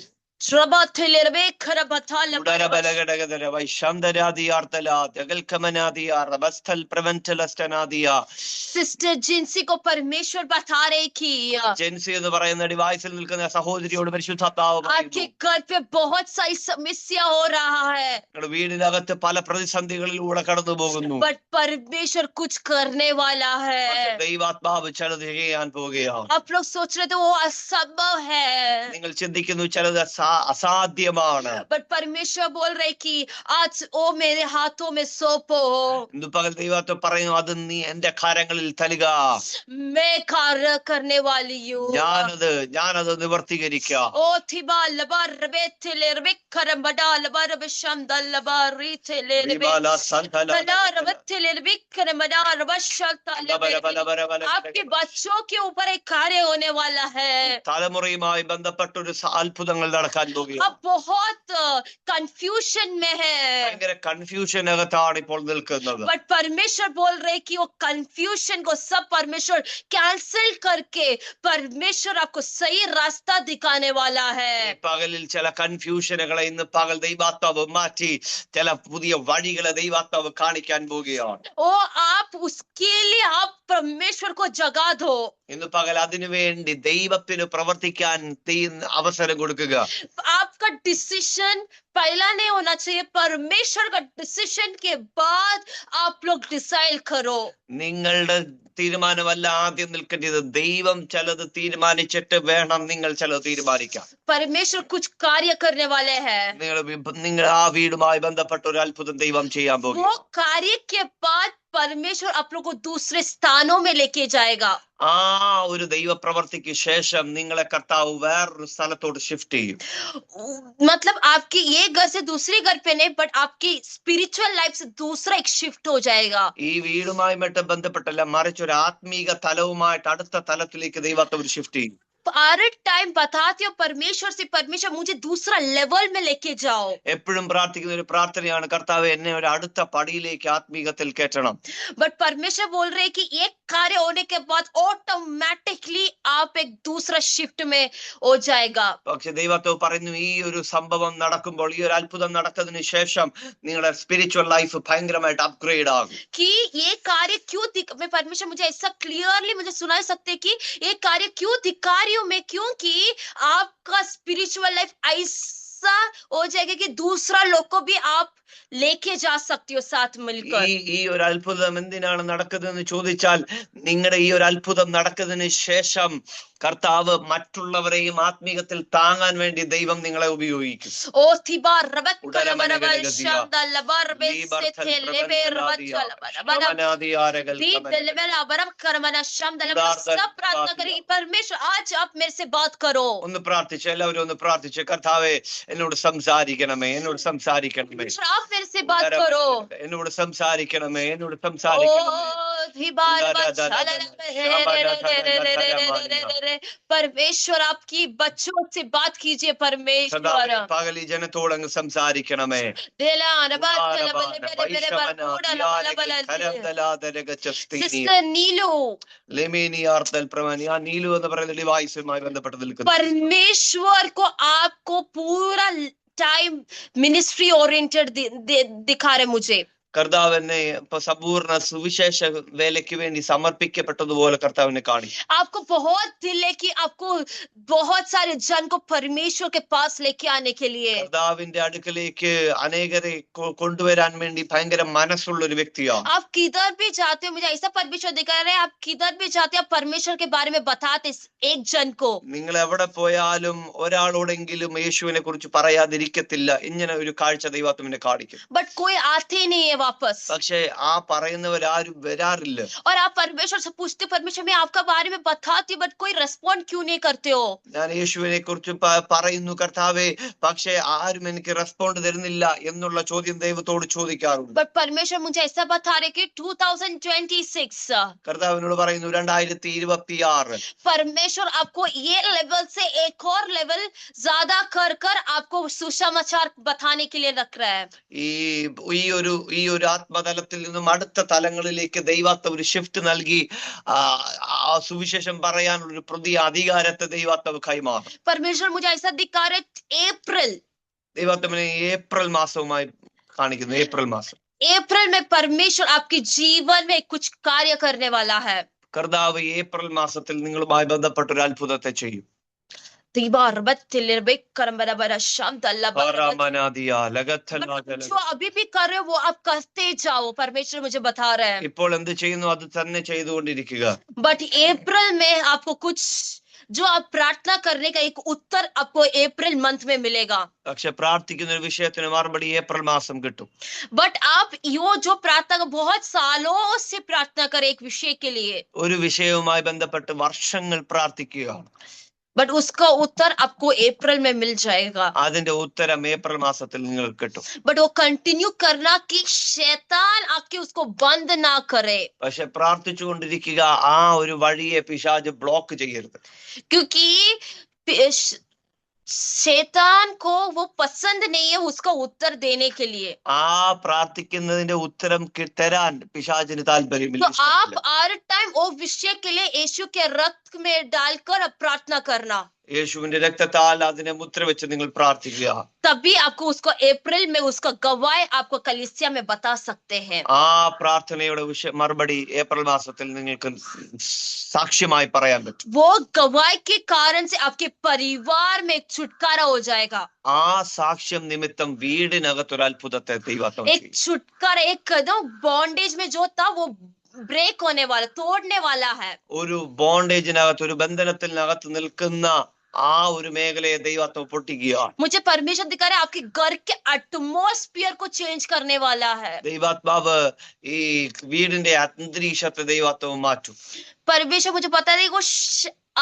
सिस्टर जिंसी को परमेश्वर बता रहे कि ജെൻസി എന്ന് പറയുന്ന ഡിവൈസിൽ നിൽക്കുന്ന സഹോദരിയോട് പരിശുദ്ധാത്മാവ് आपके घर पे बहुत सारी समस्या हो रहा है. വീടിനകത്ത് പല പ്രതിസന്ധികളിലൂടെ കടന്നു പോകുന്നു. बट परमेश्वर कुछ करने वाला है. ദൈവാത്മാവ് ചിലത് ചെയ്യാൻ പോവുകയാണ്. आप लोग सोच रहे थे वो असंभव है. നിങ്ങൾ ചിന്തിക്കുന്നു ചിലത് അസാധ്യമാണ്. बट परमेश्वर बोल रहे कि आज वो मेरे हाथों में सौंपो. ഇന്ന് പകൽ ദൈവത്തെ പറയുന്നു, അത് നീ എന്റെ കരങ്ങളിൽ തരിക. मैं कार्य करने वाली हूँ. ഞാനത് നിവർത്തീകരിക്കാം. ओ थिबा लबार बेथले रबिकर बड़ा लबार बशमदल लबार रिथले रिबाला संतला बड़ा रबथले रबिकर बड़ा रबशलता आपके बच्चों के ऊपर एक कार्य होने वाला है. തലമുറയുമായി ബന്ധപ്പെട്ട ഒരു അത്ഭുതങ്ങൾ നടക്കാൻ പോകുകയാണ്. अब बहुत कंफ्यूजन में है. ഭയങ്കര കൺഫ്യൂഷനകത്താണ് ഇപ്പോൾ നിൽക്കുന്നത്. बट परमेश्वर बोल रहे कि वो कंफ्यूजन को सब परमेश्वर कैंसिल करके परमेश्वर आपको सही रास्ता दिखाने वाला है. പകലിൽ ചില കൺഫ്യൂഷനുകളെ ഇന്ന് പകൽ ദൈവാത്മാവ് മാറ്റി ചില പുതിയ വഴികളെ ദൈവാത്മാവ് കാണിക്കാൻ പോവുകയാണ്. ओ आप उसके लिए आप परमेश्वर को जगा दो. ഇന്ന് പകൽ അതിനുവേണ്ടി ദൈവത്തിന് പ്രവർത്തിക്കാൻ അവസരം കൊടുക്കുക. आपका डिसीजन पहला नहीं होना चाहिए, परमेश्वर का डिसीजन के बाद आप लोग डिसाइड करो। നിങ്ങളുടെ തീരുമാനമല്ല ആദ്യം നിൽക്കേണ്ടത്. ദൈവം ചിലത് തീരുമാനിച്ചിട്ട് വേണം നിങ്ങൾ ചിലത് തീരുമാനിക്കാം. परमेश्वर कुछ कार्य करने वाले हैं, നിങ്ങൾ ആ വീടുമായി ബന്ധപ്പെട്ട ഒരു അത്ഭുതം ദൈവം ചെയ്യാൻ പോകും. वो कार्य के बाद परमेश्वर आप लोग को दूसरे स्थानों में लेके जाएगा। ആ ഒരു ദൈവ പ്രവർത്തിക്ക് ശേഷം നിങ്ങളെ കർത്താവ് വേറൊരു സ്ഥലത്തോട് ഷിഫ്റ്റ് ചെയ്യും. मतलब आपकी ये घर से दूसरे घर पे नहीं, बट आपकी स्पिरिचुअल लाइफ से दूसरा एक शिफ्ट हो जाएगा। ഈ വീടുമായി ബന്ധപ്പെട്ടല്ല, മറിച്ച് ഒരു ആത്മീക തലവുമായിട്ട് അടുത്ത തലത്തിലേക്ക് ദൈവത്തെ ഷിഫ്റ്റ് ചെയ്യും. हर टाइम बताते हो परमेश्वर से, परमेश्वर मुझे दूसरा लेवल में लेके जाओ। എപ്പോഴും പ്രാർത്ഥിക്കുന്ന ഒരു പ്രാർത്ഥനയാണ്, കർത്താവ് എന്നെ ഒരു അടുത്ത പടിയിലേക്ക് ആത്മീകത്തിൽ കയറ്റണം. बट परमेश्वर बोल रहे हैं कि एक कार्य होने के बाद ऑटोमेटिकली आप एक दूसरा शिफ्ट में हो जाएगा। പക്ഷെ ദൈവത്തെ പറയുന്നു, ഈ ഒരു സംഭവം നടക്കുമ്പോൾ, ഈ ഒരു അത്ഭുതം നടക്കുന്നതിന് ശേഷം നിങ്ങളുടെ സ്പിരിച്വൽ ലൈഫ് ഭയങ്കരമായിട്ട് അപ്ഗ്രേഡ് ആകും. कि ये कार्य क्यों मैं परमेश्वर मुझे ऐसा क्लियरली मुझे सुना सकते कि ये कार्य क्यों दिखा रही हूं मैं, क्योंकि आपका स्पिरिचुअल लाइफ ऐसा हो जाएगा कि दूसरा लोग को भी आप लेके जा सकती हो साथ मिलकर। ഈ ഒരു അത്ഭുതം എന്തിനാണ് നടക്കുന്നതെന്ന് ചോദിച്ചാൽ, നിങ്ങളുടെ ഈ ഒരു അത്ഭുതം നടക്കുന്നതിന് ശേഷം കർത്താവ് മറ്റുള്ളവരെയും ആത്മീകത്തിൽ താങ്ങാൻ വേണ്ടി ദൈവം നിങ്ങളെ ഉപയോഗിക്കും. ഓ തിബാ റബക് കലമനബൽ ശംദലബർ ബെസത്തെ ലെബർ വചലബന दीप लेवल अबरब करमना शमदलबन सब प्रार्थना करें, परमेश्वर आज आप मेरे से बात करो। ഒന്ന് പ്രാർത്ഥിച്ച്, എല്ലാവരും ഒന്ന് പ്രാർത്ഥിച്ച്, കർത്താവേ എന്നോട് സംസാരിക്കണമേ, എന്നോട് സംസാരിക്കണമേ, आप मेरे से बात करो, എന്നോട് സംസാരിക്കണമേ, എന്നോട് സംസാരിക്കണമേ. परमेश्वर आपकी बच्चों से बात कीजिए परमेश्वर। പകൽ ഈ ജനത്തോട് അങ്ങ് സംസാരിക്കണമേ. സിസ്റ്റർ നീലു, ഞാൻ നീലു എന്ന് പറയുന്ന ഡിവൈസുമായി ബന്ധപ്പെട്ട് നിൽക്കുന്നു. परमेश्वर को आपको पूरा टाइम मिनिस्ट्री ओरिएंटेड दिखा रहे मुझे। കർത്താവ് എന്നെ ഇപ്പൊ സമ്പൂർണ്ണ സുവിശേഷ വേലയ്ക്ക് വേണ്ടി സമർപ്പിക്കപ്പെട്ടതുപോലെ കർത്താവിനെ കാണി. आपको बहुत दिल है कि आपको बहुत सारे जन को परमेश्वर के पास लेके आने के लिए, കർത്താവിന്റെ അടുക്കലേക്ക് അനേകരെ കൊണ്ടുവരാൻ വേണ്ടി ഭയങ്കര മനസ്സുള്ള ഒരു വ്യക്തിയാണ്. आप किधर भी जाते हो, मुझे ऐसा परमेश्वर दिखा रहे हैं, आप किधर भी जाते हो परमेश्वर के बारे में बताते एक जन को। നിങ്ങൾ എവിടെ പോയാലും ഒരാളോടെങ്കിലും യേശുവിനെ കുറിച്ച് പറയാതിരിക്കത്തില്ല. ഇങ്ങനെ ഒരു കാഴ്ച ദൈവത്തിനെ കാണിക്കും. बट कोई आते ही नहीं है वापस, പക്ഷെ ആ പറയുന്നവരാരും വരാറില്ല. और आप परमेश्वर से पूछते, परमेश्वर मैं आपका बारे में बताती हूँ, बट कोई रेस्पॉन्ड क्यों नहीं करते हो? ഞാൻ യേശുവിനെ കുറിച്ച് പറയുന്നു കർത്താവേ, പക്ഷെ ആരും എനിക്ക് റെസ്പോണ്ട് തരുന്നില്ല എന്നുള്ള ചോദ്യം ദൈവത്തോട് ചോദിക്കാറുണ്ട്. बट परमेश्वर मुझे ऐसा बता रहे कि 2026 കർത്താവിനോട് പറയുന്നു 2026 परमेश्वर आपको ये लेवल से एक और लेवल ज्यादा कर कर आपको सुसमाचार बताने के लिए रख रहा है। ഈ ഒരു ആത്മതലത്തിൽ നിന്നും അടുത്ത തലങ്ങളിലേക്ക് ദൈവത്തെ ഒരു ഷിഫ്റ്റ് നൽകി ആ സുവിശേഷം പറയാനുള്ള ഒരു പുതിയ അധികാരത്തെ ദൈവത്തെ കൈമാറും. परमेश्वर मुझे ऐसा दिखा रहे अप्रैल, ദൈവത്തെ ഏപ്രിൽ മാസവുമായി കാണിക്കുന്നു. ഏപ്രിൽ മാസം, अप्रैल में परमेश्वर आपके जीवन में कुछ कार्य करने वाला है। കർത്താവ് ഏപ്രിൽ മാസത്തിൽ നിങ്ങളുമായി ബന്ധപ്പെട്ട ഒരു അത്ഭുതത്തെ ചെയ്യും. जो अभी भी कर रहे हो वो आप करते जाओ, परमेश्वर मुझे बता रहे हैं। ഇപ്പോൾ എന്ത് ചെയ്യുന്നു അത് തന്നെ ചെയ്തുകൊണ്ടിരിക്കുക. बट अप्रैल में आपको कुछ जो आप प्रार्थना करने का एक उत्तर आपको अप्रैल मंथ में मिलेगा। പക്ഷെ പ്രാർത്ഥിക്കുന്ന ഒരു വിഷയത്തിന് മറുപടി ഏപ്രിൽ മാസം കിട്ടും. बट आप यो जो प्रार्थना बहुत सालों से प्रार्थना करें एक विषय के लिए, ഒരു വിഷയവുമായി ബന്ധപ്പെട്ട് വർഷങ്ങൾ പ്രാർത്ഥിക്കുകയാണ്. बट उसका उत्तर आपको अप्रैल में मिल जाएगा। അതിന്റെ ഉത്തരം ഏപ്രിൽ മാസത്തിൽ നിങ്ങൾക്ക് കിട്ടും. बट वो कंटिन्यू करना कि शैतान आके उसको बंद ना करे, പക്ഷെ പ്രാർത്ഥിച്ചുകൊണ്ടിരിക്കുക. ആ ഒരു വഴിയെ പിശാച് ബ്ലോക്ക് ചെയ്യരുത്. क्योंकि शैतान को वो पसंद नहीं है उसका उत्तर देने के लिए। ആ പ്രാർത്ഥിക്കുന്നതിന്റെ ഉത്തരം തരാൻ പിശാചിന് താല്പര്യമില്ല. तो आप हर टाइम वो विषय के लिए यीशु के रक्त में डालकर प्रार्थना करना। യേശുവിന്റെ രക്തത്താൽ അതിനെ മുദ്ര വെച്ച് നിങ്ങൾ പ്രാർത്ഥിക്കുക. तभी आपको उसको अप्रैल में उसका गवाही आपको कलीसिया में बता सकते हैं. ആ പ്രാർത്ഥനയുടെ മറുപടി ഏപ്രിൽ മാസത്തിൽ നിങ്ങൾക്ക് സാക്ഷ്യമായി പറയാൻ പറ്റും. वो गवाही के कारण से आपके परिवार में एक छुटकारा हो जाएगा. ആ സാക്ഷ്യം നിമിത്തം വീടിനകത്ത് ഒരു അത്ഭുതത്തെ ദൈവാത്മ एक छुटकारा, एक कदम बॉन्डेज में जो था वो ब्रेक होने वाला, तोड़ने वाला है. ഒരു ബോണ്ടേജിനകത്ത്, ഒരു ബന്ധനത്തിനകത്ത് നിൽക്കുന്ന ആ ഒരു മേഖലയെ ദൈവാത്മ പൊട്ടിക്കുകയാണ്. मुझे परमेश्वर दिखा रहा है आपके घर के एटमॉस्फियर को चेंज करने वाला है. ദൈവാത്മാവ് ഈ വീടിന്റെ അന്തരീക്ഷത്തെ ദൈവാത്മാവ് മാറ്റും. परमेश्वर मुझे पता है वो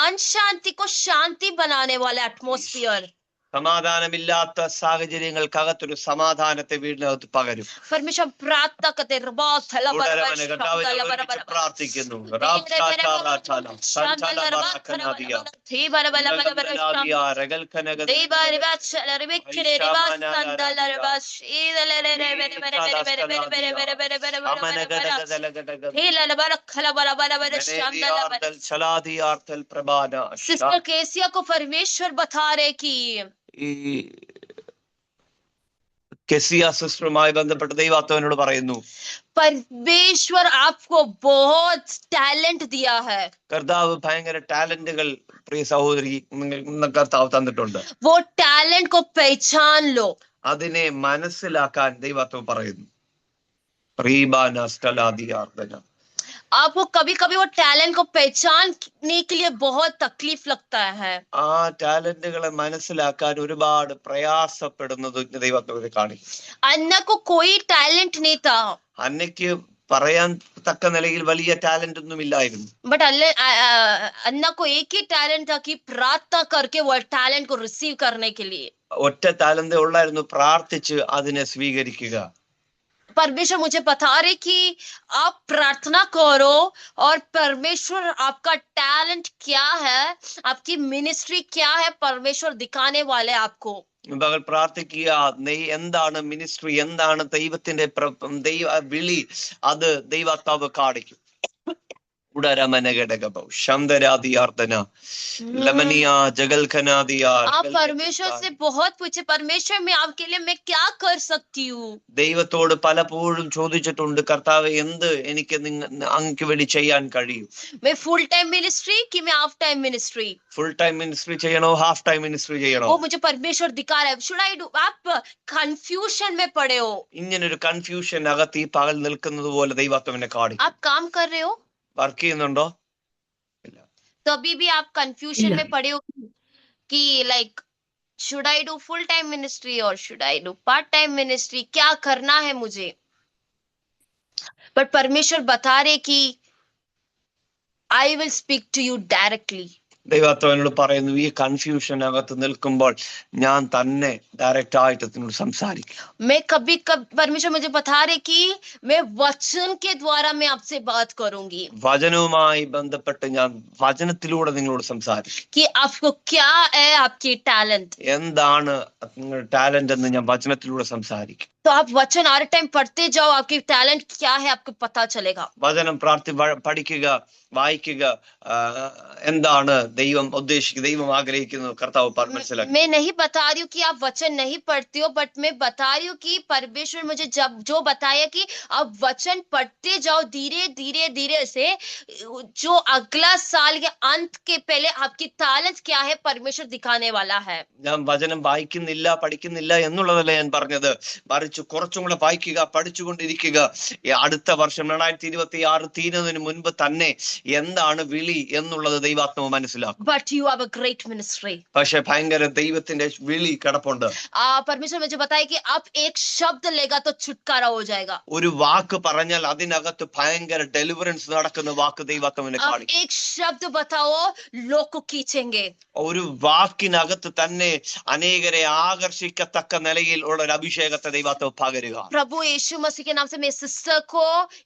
अशांति को शांति बनाने वाला एटमॉस्फियर. സമാധാനമില്ലാത്ത സാഹചര്യങ്ങൾക്കകത്തൊരു സമാധാനത്തെ വീടിനകത്ത് പകരും. परमेश्वर प्रार्थना करते പ്രാർത്ഥിക്കുന്നു. सिस्टर केसिया को परमेश्वर बता रहे कि ഈ കെസിയ സിസ്റ്ററുമായി ബന്ധപ്പെട്ട് ദൈവാത്മാവിനോട് പറയുന്നു, परमेश्वर आपको बहुत टैलेंट दिया है. കർത്താവ് ഭയങ്കര ടാലന്റുകൾ പ്രിയ സഹോദരി കർത്താവ് തന്നിട്ടുണ്ട്. वो टैलेंट को पहचान लो. അതിനെ മനസ്സിലാക്കാൻ ദൈവാത്മാവ് പറയുന്നു. പ്രീബാനസ്തലാദിയാർദ്ദന. आपको कभी कभी वो टैलेंट को पहचानने के लिए बहुत तकलीफ लगता है. ആ ടാലന്റുകളെ മനസ്സിലാക്കാൻ ഒരുപാട് പ്രയാസപ്പെടുന്നത് ദൈവാത്മാവിനെ കാണിക്കും. अन्ना को कोई टैलेंट नहीं था, അന്നയ്ക്ക് പറയാൻ തക്ക നിലയിൽ വലിയ ടാലന്റ് ഒന്നും ഇല്ലായിരുന്നു. बट अन्ना को एक ही टैलेंट था कि प्रार्थना करके वो टैलेंट को रिसीव करने के लिए. ഒറ്റ ടാലന്റ് ഉള്ളായിരുന്നു, പ്രാർത്ഥിച്ച് അതിനെ സ്വീകരിക്കുക. परमेश्वर मुझे बता रहे कि आप प्रार्थना करो और परमेश्वर आपका टैलेंट क्या है, आपकी मिनिस्ट्री क्या है, परमेश्वर दिखाने वाले आपको. മകൾ പ്രാർത്ഥിക്കുക. എന്താണ് മിനിസ്ട്രി, എന്താണ് ദൈവത്തിന്റെ വിളി, അത് ദൈവാത്മാവ് കാണിക്കും. आप परमेश्वर से बहुत पूछे, परमेश्वर मैं आपके लिए मैं क्या कर सकती हूँ. ദൈവത്തോട് പലപ്പോഴും ചോദിച്ചിട്ടുണ്ട്, കർത്താവ് എന്ത് എനിക്ക് അങ്ങക്ക് വേണ്ടി ചെയ്യാൻ കഴിയും. मैं फुल टाइम मिनिस्ट्री कि मैं half time ministry. Full time ministry ചെയ്യണോ, ഹാഫ് ടൈം മിനിസ്ട്രി ചെയ്യണോ? वो मुझे परमेश्वर दिखा रहा है. Should I do? आप कंफ्यूजन में पड़े हो, ഇങ്ങനൊരു കൺഫ്യൂഷൻ അകത്ത് ഈ പകൽ നിൽക്കുന്നത് പോലെ ദൈവാത്മാവിനെ കാണിക്കും. आप काम कर रहे हो വർക്ക് ചെയ്യുന്നുണ്ടോ? ഇല്ല. तो अभी भी आप कंफ्यूजन में पड़े हो कि like should I do full time ministry और should I do part time ministry, क्या करना है मुझे. बट परमेश्वर बता रहे कि I will speak to you directly. ദൈവാത്മാവിനോട് പറയുന്നു, ഈ കൺഫ്യൂഷൻ അകത്ത് നിൽക്കുമ്പോൾ ഞാൻ തന്നെ ഡയറക്റ്റ് ആയിട്ട് നിന്നോട് സംസാരിക്കും. मैं कभी परमेश्वर मुझे बता रहे कि मैं वचन के द्वारा मैं आपसे बात करूंगी. വചനവുമായി ബന്ധപ്പെട്ട് ഞാൻ വചനത്തിലൂടെ നിങ്ങളോട് സംസാരിക്കും. कि आपको क्या है आपकी टैलेंट. എന്താണ് നിങ്ങളുടെ ടാലന്റ് എന്ന് ഞാൻ വചനത്തിലൂടെ സംസാരിക്കും. तो आप वचन हर टाइम पढ़ते जाओ, आपकी टैलेंट क्या है आपको पता चलेगा. വചനം പഠിക്കുക, വായിക്കുക. എന്താണ് ദൈവം ഉദ്ദേശിക്കുന്നത്, ദൈവം ആഗ്രഹിക്കുന്നത്, കർത്താവ് മനസ്സിലാക്കി. मैं नहीं बता रही हूँ कि आप वचन नहीं पढ़ते हो, बट मैं बता रही हूँ कि परमेश्वर मुझे जब जो बताया कि आप वचन पढ़ते जाओ धीरे धीरे धीरे से, जो अगला साल के अंत के पहले आपकी टैलेंट क्या है परमेश्वर दिखाने वाला है. ഞാൻ വചനം വായിക്കുന്നില്ല, പഠിക്കുന്നില്ല എന്നുള്ളതല്ല ഞാൻ പറഞ്ഞത്. മറിച്ച് കുറച്ചും കൂടെ വായിക്കുക, പഠിച്ചുകൊണ്ടിരിക്കുക. അടുത്ത വർഷം 2026 തീരുന്നതിന് മുൻപ് തന്നെ എന്താണ് വിളി എന്നുള്ളത് ദൈവാത്മാവ് മനസ്സിലാക്കും. But you have a great ministry. പക്ഷെ ഭയങ്കര ദൈവത്തിന്റെ വിളി കിടപ്പുണ്ട്. परमेश्वर मुझे बताया कि आप एक शब्द लेगा तो छुटकारा हो जाएगा. ഒരു വാക്ക് പറഞ്ഞാൽ അതിനകത്ത് ഭയങ്കര ഡെലിവറൻസ് നടക്കുന്ന വാക്ക് ദൈവാത്മാവിനെ आप കാണിക്കും. एक शब्द बताओ, लोग को खींचेंगे. ഒരു വാക്കിനകത്ത് തന്നെ അനേകരെ ആകർഷിക്കത്തക്ക നിലയിൽ ഉള്ള ഒരു അഭിഷേകത്തെ ദൈവാത്മാവ് പകരുക. प्रभु यीशु मसीह के नाम से मैं सिस्टर को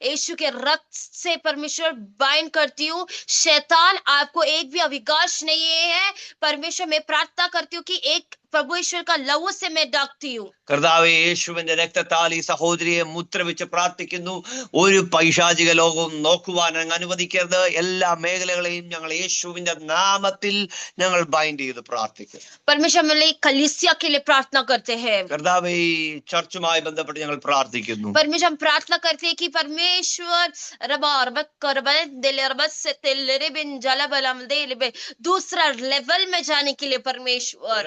यीशु के रक्त से परमेश्वर बाइंड करती हूँ. शैतान आपको एक भी अविकाश नहीं है. परमेश्वर मैं प्रार्थना करती हूँ कि एक प्रभु ईश्वर का लहू से मैं डाकती हूँ। കർത്താവേ, യേശുവിന്റെ രക്തത്താൽ ഈ സഹോദരിയെ മുദ്രവെച്ച് പ്രാർത്ഥിക്കുന്നു. ഒരു പൈശാചിക ലോകവും നോക്കുവാൻ അങ്ങ് അനുവദിക്കരുത്. എല്ലാ മേഖലകളെയും ഞങ്ങൾ യേശുവിന്റെ നാമത്തിൽ ഞങ്ങൾ ബൈൻഡ് ചെയ്ത് പ്രാർത്ഥിക്കും. परमेश्वर हम कलीसिया के लिए प्रार्थना करते हैं। കർത്താവേ, ഈ ചർച്ചുമായി ബന്ധപ്പെട്ട് ഞങ്ങൾ പ്രാർത്ഥിക്കുന്നു. परमेश्वर हम प्रार्थना करते हैं कि परमेश्वर दूसरा लेवल में जाने के लिए परमेश्वर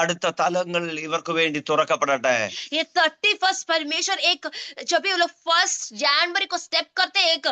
അടുത്ത തലങ്ങൾ ഇവർക്ക് വേണ്ടി തുറക്കപ്പെടട്ടെ. ये 31 परमेश्वर एक जब ये लोग 1 जनवरी को स्टेप करते हैं, एक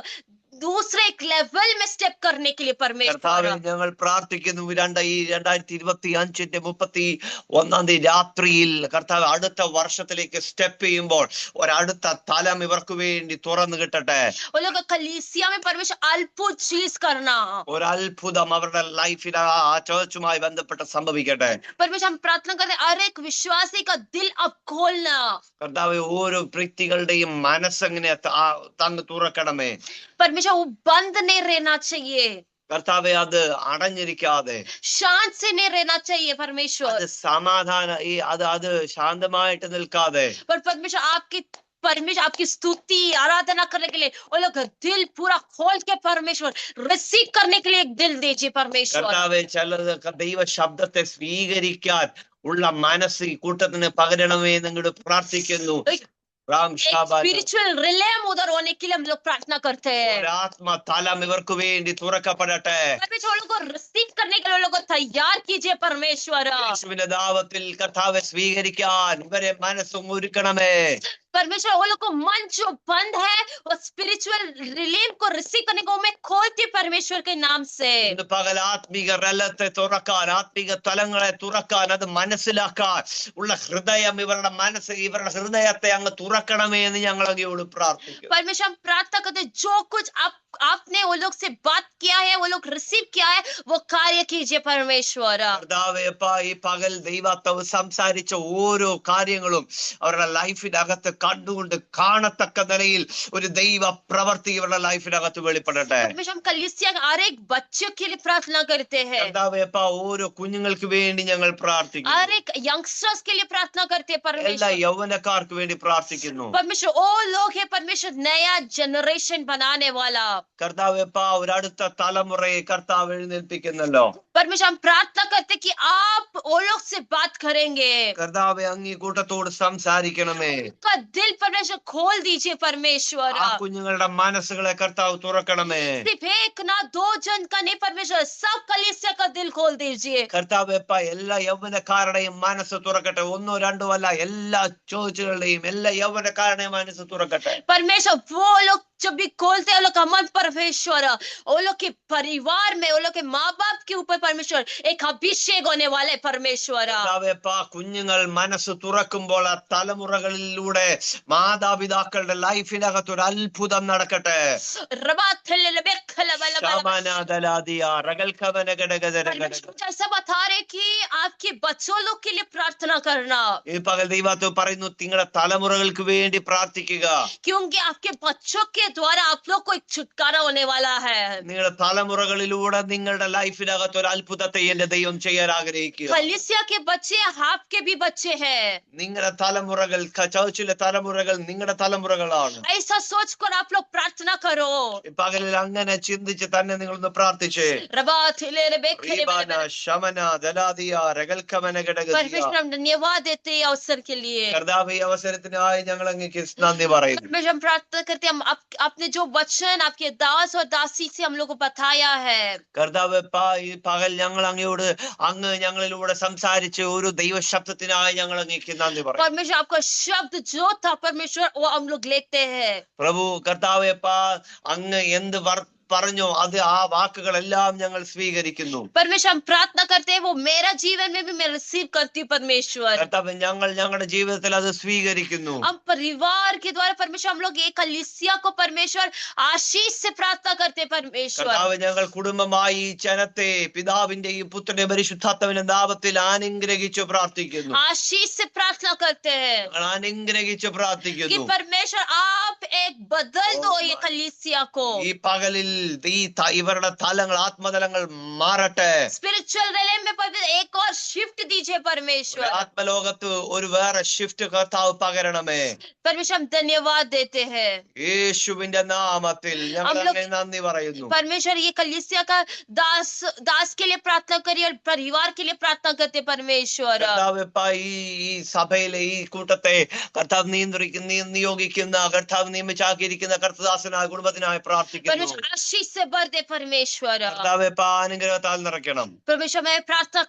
दूसरे एक लेवल में स्टेप करने के लिए परमेश्वर കർത്താവേ, ഞങ്ങൾ പ്രാർത്ഥിക്കുന്നു. 2025 31 രാത്രിയിൽ കർത്താവ് അടുത്ത വർഷത്തിലേക്ക് സ്റ്റെപ്പ് ചെയ്യുമ്പോൾ ഒരടുത്ത തലം ഇവർക്ക് വേണ്ടി തുറന്നു കിട്ടട്ടെ. वो लोग कलीसिया में परमेश्वर अद्भुत चीज करना, ഒരത്ഭുതം അവരുടെ ലൈഫിൽ ആ ചർച്ചുമായി ബന്ധപ്പെട്ട് സംഭവിക്കട്ടെ. परमेश्वर हम प्रार्थना करते हैं हर एक विश्वासी का दिल अब खोलना। കർത്താവേ, ഓരോ വ്യക്തികളുടെയും മനസ്സെങ്ങനെ തങ്ങ് തുറക്കണമേ. परमेश्वर वो बंद नहीं रहना चाहिए, കർത്താവെ, അത് അടഞ്ഞിരിക്കാതെ शांत से नहीं रहना चाहिए परमेश्वर, അത് സമാധാന അത് ശാന്തമായിട്ട് നിൽക്കാതെ पर परमेश्वर आपकी स्तुति आराधना करने के लिए वो लोग दिल पूरा खोल के परमेश्वर रिसीव करने के लिए एक दिल दीजिए परमेश्वर। കർത്താവെ, ചിലത് ദൈവ ശബ്ദത്തെ സ്വീകരിക്കാൻ ഉള്ള മനസ്സ് ഈ കൂട്ടത്തിന് പകരണമേ നിങ്ങളോട് പ്രാർത്ഥിക്കുന്നു. स्पिरिचुअल रिलेम उधर होने के लिए हम लोग प्रार्थना करते हैं। ആത്മ തലം ഇവർക്ക് വേണ്ടി തുറക്കപ്പെടട്ടെ. परमेश्वर लोगों को रिसीव करने के लिए लोगों को तैयार कीजिए परमेश्वर। യേശുവിന്റെ നാമത്തിൽ കർത്താവെ സ്വീകരിക്കാൻ ഇവരെ മനസ്സും ഒരുക്കണമേ. परमेश्वर वो लोग को मन जो बंद है वो स्पिरिचुअल रिलीफ को रिसीव करने को मैं खोलती परमेश्वर के नाम से। ഇന്ന് പകൽ ആത്മീക രലത്തെ തുറക്കാൻ, ആത്മീക തലങ്ങളെ തുറക്കാൻ, അത് മനസ്സിലാക്കാൻ ഉള്ള ഹൃദയം ഇവരുടെ ഹൃദയത്തെ അങ്ങ് തുറക്കണമേ എന്ന് ഞങ്ങൾ അങ്ങയോട് പ്രാർത്ഥിക്കും. परमेश्वर हम प्रार्थना करते जो कुछ आपने वो लोग से बात किया है, वो लोग रिसीव किया है, वो कार्य कीजिए परमेश्वर। കർത്താവേ, ഈ പകൽ ദൈവത്തോട് സംസാരിച്ച ഓരോ കാര്യങ്ങളും അവരുടെ ലൈഫിനകത്ത് കണ്ടുകൊണ്ട് കാണത്തക്ക നിലയിൽ ഒരു ദൈവ പ്രവൃത്തി ഇവരുടെ ലൈഫിനകത്ത് വെളിപ്പെടട്ടെ. परमेश्वर हम कलीसिया के हर एक बच्चों के लिए प्रार्थना करते हैं। കർത്താവേ, ഓരോ കുഞ്ഞുങ്ങൾക്ക് വേണ്ടി ഞങ്ങൾ പ്രാർത്ഥിക്കുന്നു. हर एक यंगस्टर्स के लिए प्रार्थना करते हैं എല്ലാ परमेश्वर। യൗവനക്കാർക്ക് വേണ്ടി പ്രാർത്ഥിക്കുന്നു. परमेश्वर वो लोग है परमेश्वर नया जनरेशन बनाने वाला। കർത്താവേ, ഒരടുത്ത തലമുറയെ കർത്താവ് എഴുന്നേൽപ്പിക്കുന്നല്ലോ. परमेश्वर हम प्रार्थना करते कि आप वो लोग से बात करेंगे। കർത്താവെ, അങ്ങ് ഈ കൂട്ടത്തോട് സംസാരിക്കണമേ. का दिल परमेश्वर खोल दीजिए परमेश्वर। ആ കുഞ്ഞുങ്ങളുടെ മനസ്സുകളെ കർത്താവ് തുറക്കണമേ. सिर्फ एक ना 2 जन का नहीं परमेश्वर, सब कलीसिया का दिल खोल दीजिए। കർത്താവെ, എല്ലാ യൗവനക്കാരുടെയും മനസ്സ് തുറക്കട്ടെ. 1 2 അല്ല, എല്ലാ ചോദിച്ചുകളുടെയും എല്ലാ യൗവനക്കാരുടെയും മനസ്സ് തുറക്കട്ടെ. परमेश्वर वो लोग जब भी खोलते हैं वो लोग का मन परमेश्वर, वो लोग के परिवार में, वो लोग के माँ बाप के ऊपर परमेश्वर एक अभिषेक होने वाले परमेश्वर। കർത്താവെ, കുഞ്ഞുങ്ങൾ മനസ്സ് തുറക്കുമ്പോൾ ആ തലമുറകളിലൂടെ മാതാപിതാക്കളുടെ ലൈഫിനകത്ത് ഒരു അത്ഭുതം നടക്കട്ടെ. ऐसा बता रहे कि आपके बच्चों लोग के लिए प्रार्थना करना, ഈ പകൽ ദൈവത്തോട് പറയുന്നു, നിങ്ങളുടെ തലമുറകൾക്ക് വേണ്ടി പ്രാർത്ഥിക്കുക. क्योंकि आपके बच्चों के द्वारा आप लोग को एक छुटकारा होने वाला है। നിങ്ങളുടെ തലമുറകളിലൂടെ നിങ്ങളുടെ ലൈഫിനകത്ത് ഒരു അത്ഭുതത്തെ എന്റെ ദൈവം ചെയ്യാൻ ആഗ്രഹിക്കുക. कलीसिया के बच्चे आपके भी बच्चे हैं। നിങ്ങളുടെ തലമുറകൾ, ചർച്ചിലെ തലമുറകൾ നിങ്ങളുടെ തലമുറകളാണ്. ऐसा सोच कर आप लोग प्रार्थना करो। ഈ പകലിൽ അങ്ങനെ ചിന്തിച്ച് തന്നെ നിങ്ങളൊന്ന് പ്രാർത്ഥിച്ചേ. परमेश्वर हम धन्यवाद देते हैं अवसर के लिए। കർത്താവേ, ഈ അവസരത്തിനായി ഞങ്ങൾ അങ്ങേക്ക് നന്ദി പറയുന്നു. परमेश्वर हम प्रार्थना करते हैं, आपने जो वचन आपके दास और दासी से हम लोग को बताया है, കർത്താവേ, ഈ പകൽ ഞങ്ങൾ അങ്ങ് ഞങ്ങളിലൂടെ സംസാരിച്ച ഒരു ദൈവ ശബ്ദത്തിനായി ഞങ്ങൾ അങ്ങേക്ക് നന്ദി പറയുന്നു. परमेश्वर आपका शब्द जो था परमेश्वर वो हम लोग लेते हैं। പ്രഭു കർത്താവേ, അങ്ങ് എന്ത് പറഞ്ഞോ അത് ആ വാക്കുകളെല്ലാം ഞങ്ങൾ സ്വീകരിക്കുന്നു. परमेश्वर हम प्रार्थना करते हैं वो मेरा जीवन में भी मैं रिसीव करती हूँ परमेश्वर। കർത്താവേ, ഞങ്ങൾ ഞങ്ങളുടെ ജീവിതത്തിൽ അത് സ്വീകരിക്കുന്നു. हम परिवार के द्वारा परमेश्वर हम लोग एक कलीसिया को परमेश्वर आशीष से प्रार्थना करते हैं परमेश्वर। കർത്താവേ, ഞങ്ങൾ കുടുംബമായി ഈ ജനത്തെ പിതാവിന്റെയും പുത്രന്റെയും പരിശുദ്ധാത്മാവിന്റെ നാമത്തിൽ അനുഗ്രഹിച്ചു പ്രാർത്ഥിക്കുന്നു. आशीष से प्रार्थना करते हैं അനുഗ്രഹിച്ചു कि പ്രാർത്ഥിക്കുന്നു. परमेश्वर आप एक बदल दो ये कलीसिया को। ഈ പകലിൽ ഇവരുടെ തലങ്ങൾ, ആത്മതലങ്ങൾ മാറട്ടെ. स्पिरिचुअल रिलेम में एक और शिफ्ट दीजिए परमेश्वर. ആത്മലോകത്ത് ഒരു വേറെ ഷിഫ്റ്റ് കർത്താവ് പകരണമേ. परमेश्वर हम धन्यवाद देते हैं യേശുവിന്റെ നാമത്തിൽ ഞങ്ങൾ അങ്ങേ നന്ദി പറയുന്നു. परमेश्वर. ये कलीसिया का दास के लिए प्रार्थना करिए और परिवार के लिए प्रार्थना करते परमेश्वर. കർത്താവ് ഈ സഭയിലെ ഈ കൂട്ടത്തെ കർത്താവ് നിയോഗിക്കുന്ന, കർത്താവ് നിയമിച്ചാക്കിയിരിക്കുന്ന കർത്തദാസനായ കുടുംബത്തിനായി പ്രാർത്ഥിക്കുന്നു. परमेश्वर आशीष से भर दे परमेश्वर. കർത്താവ് അനുഗ്രഹത്താൽ നിറയ്ക്കണം. परमेश्वर मैं प्रार्थना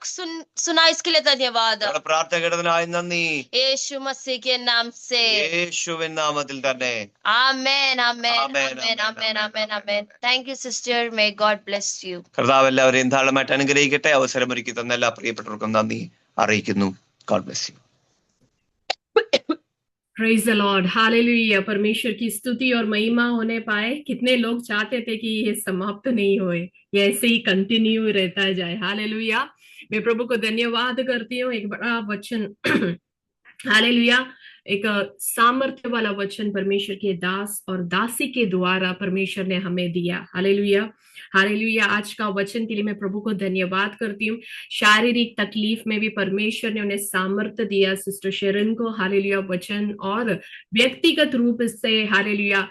सुना इसके लिए धन्यवाद. പ്രാർത്ഥന കേട്ടതിനായി നന്ദി. यीशु मसीह के नाम से. യേശുവിൻ നാമത്തിൽ തന്നെ. Amen amen amen amen amen amen. Thank you sister. May God bless you. കർത്താവ് എല്ലാവരെയും ധാരാളമായിട്ട് അനുഗ്രഹിക്കട്ടെ. അവസരമൊരുക്കി തന്ന എല്ലാ പ്രിയപ്പെട്ടവർക്കും നന്ദി അറിയിക്കുന്നു. God bless you. Praise the Lord. Hallelujah. परमेश्वर की स्तुति और महिमा होने पाए. कितने लोग चाहते थे कि ये समाप्त नहीं होए, ये ऐसे ही कंटिन्यू रहता जाए. हालेलुया. मैं प्रभु को धन्यवाद करती हूँ. एक बड़ा वचन हालेलुया, एक सामर्थ्य वाला वचन परमेश्वर के दास और दासी के द्वारा परमेश्वर ने हमें दिया. Hallelujah hallelujah. आज का वचन के लिए मैं प्रभु को धन्यवाद करती हूँ. शारीरिक तकलीफ में भी परमेश्वर ने उन्हें सामर्थ्य दिया सिस्टर शेरन को. हालेलुया. वचन और व्यक्तिगत रूप से हालेलुया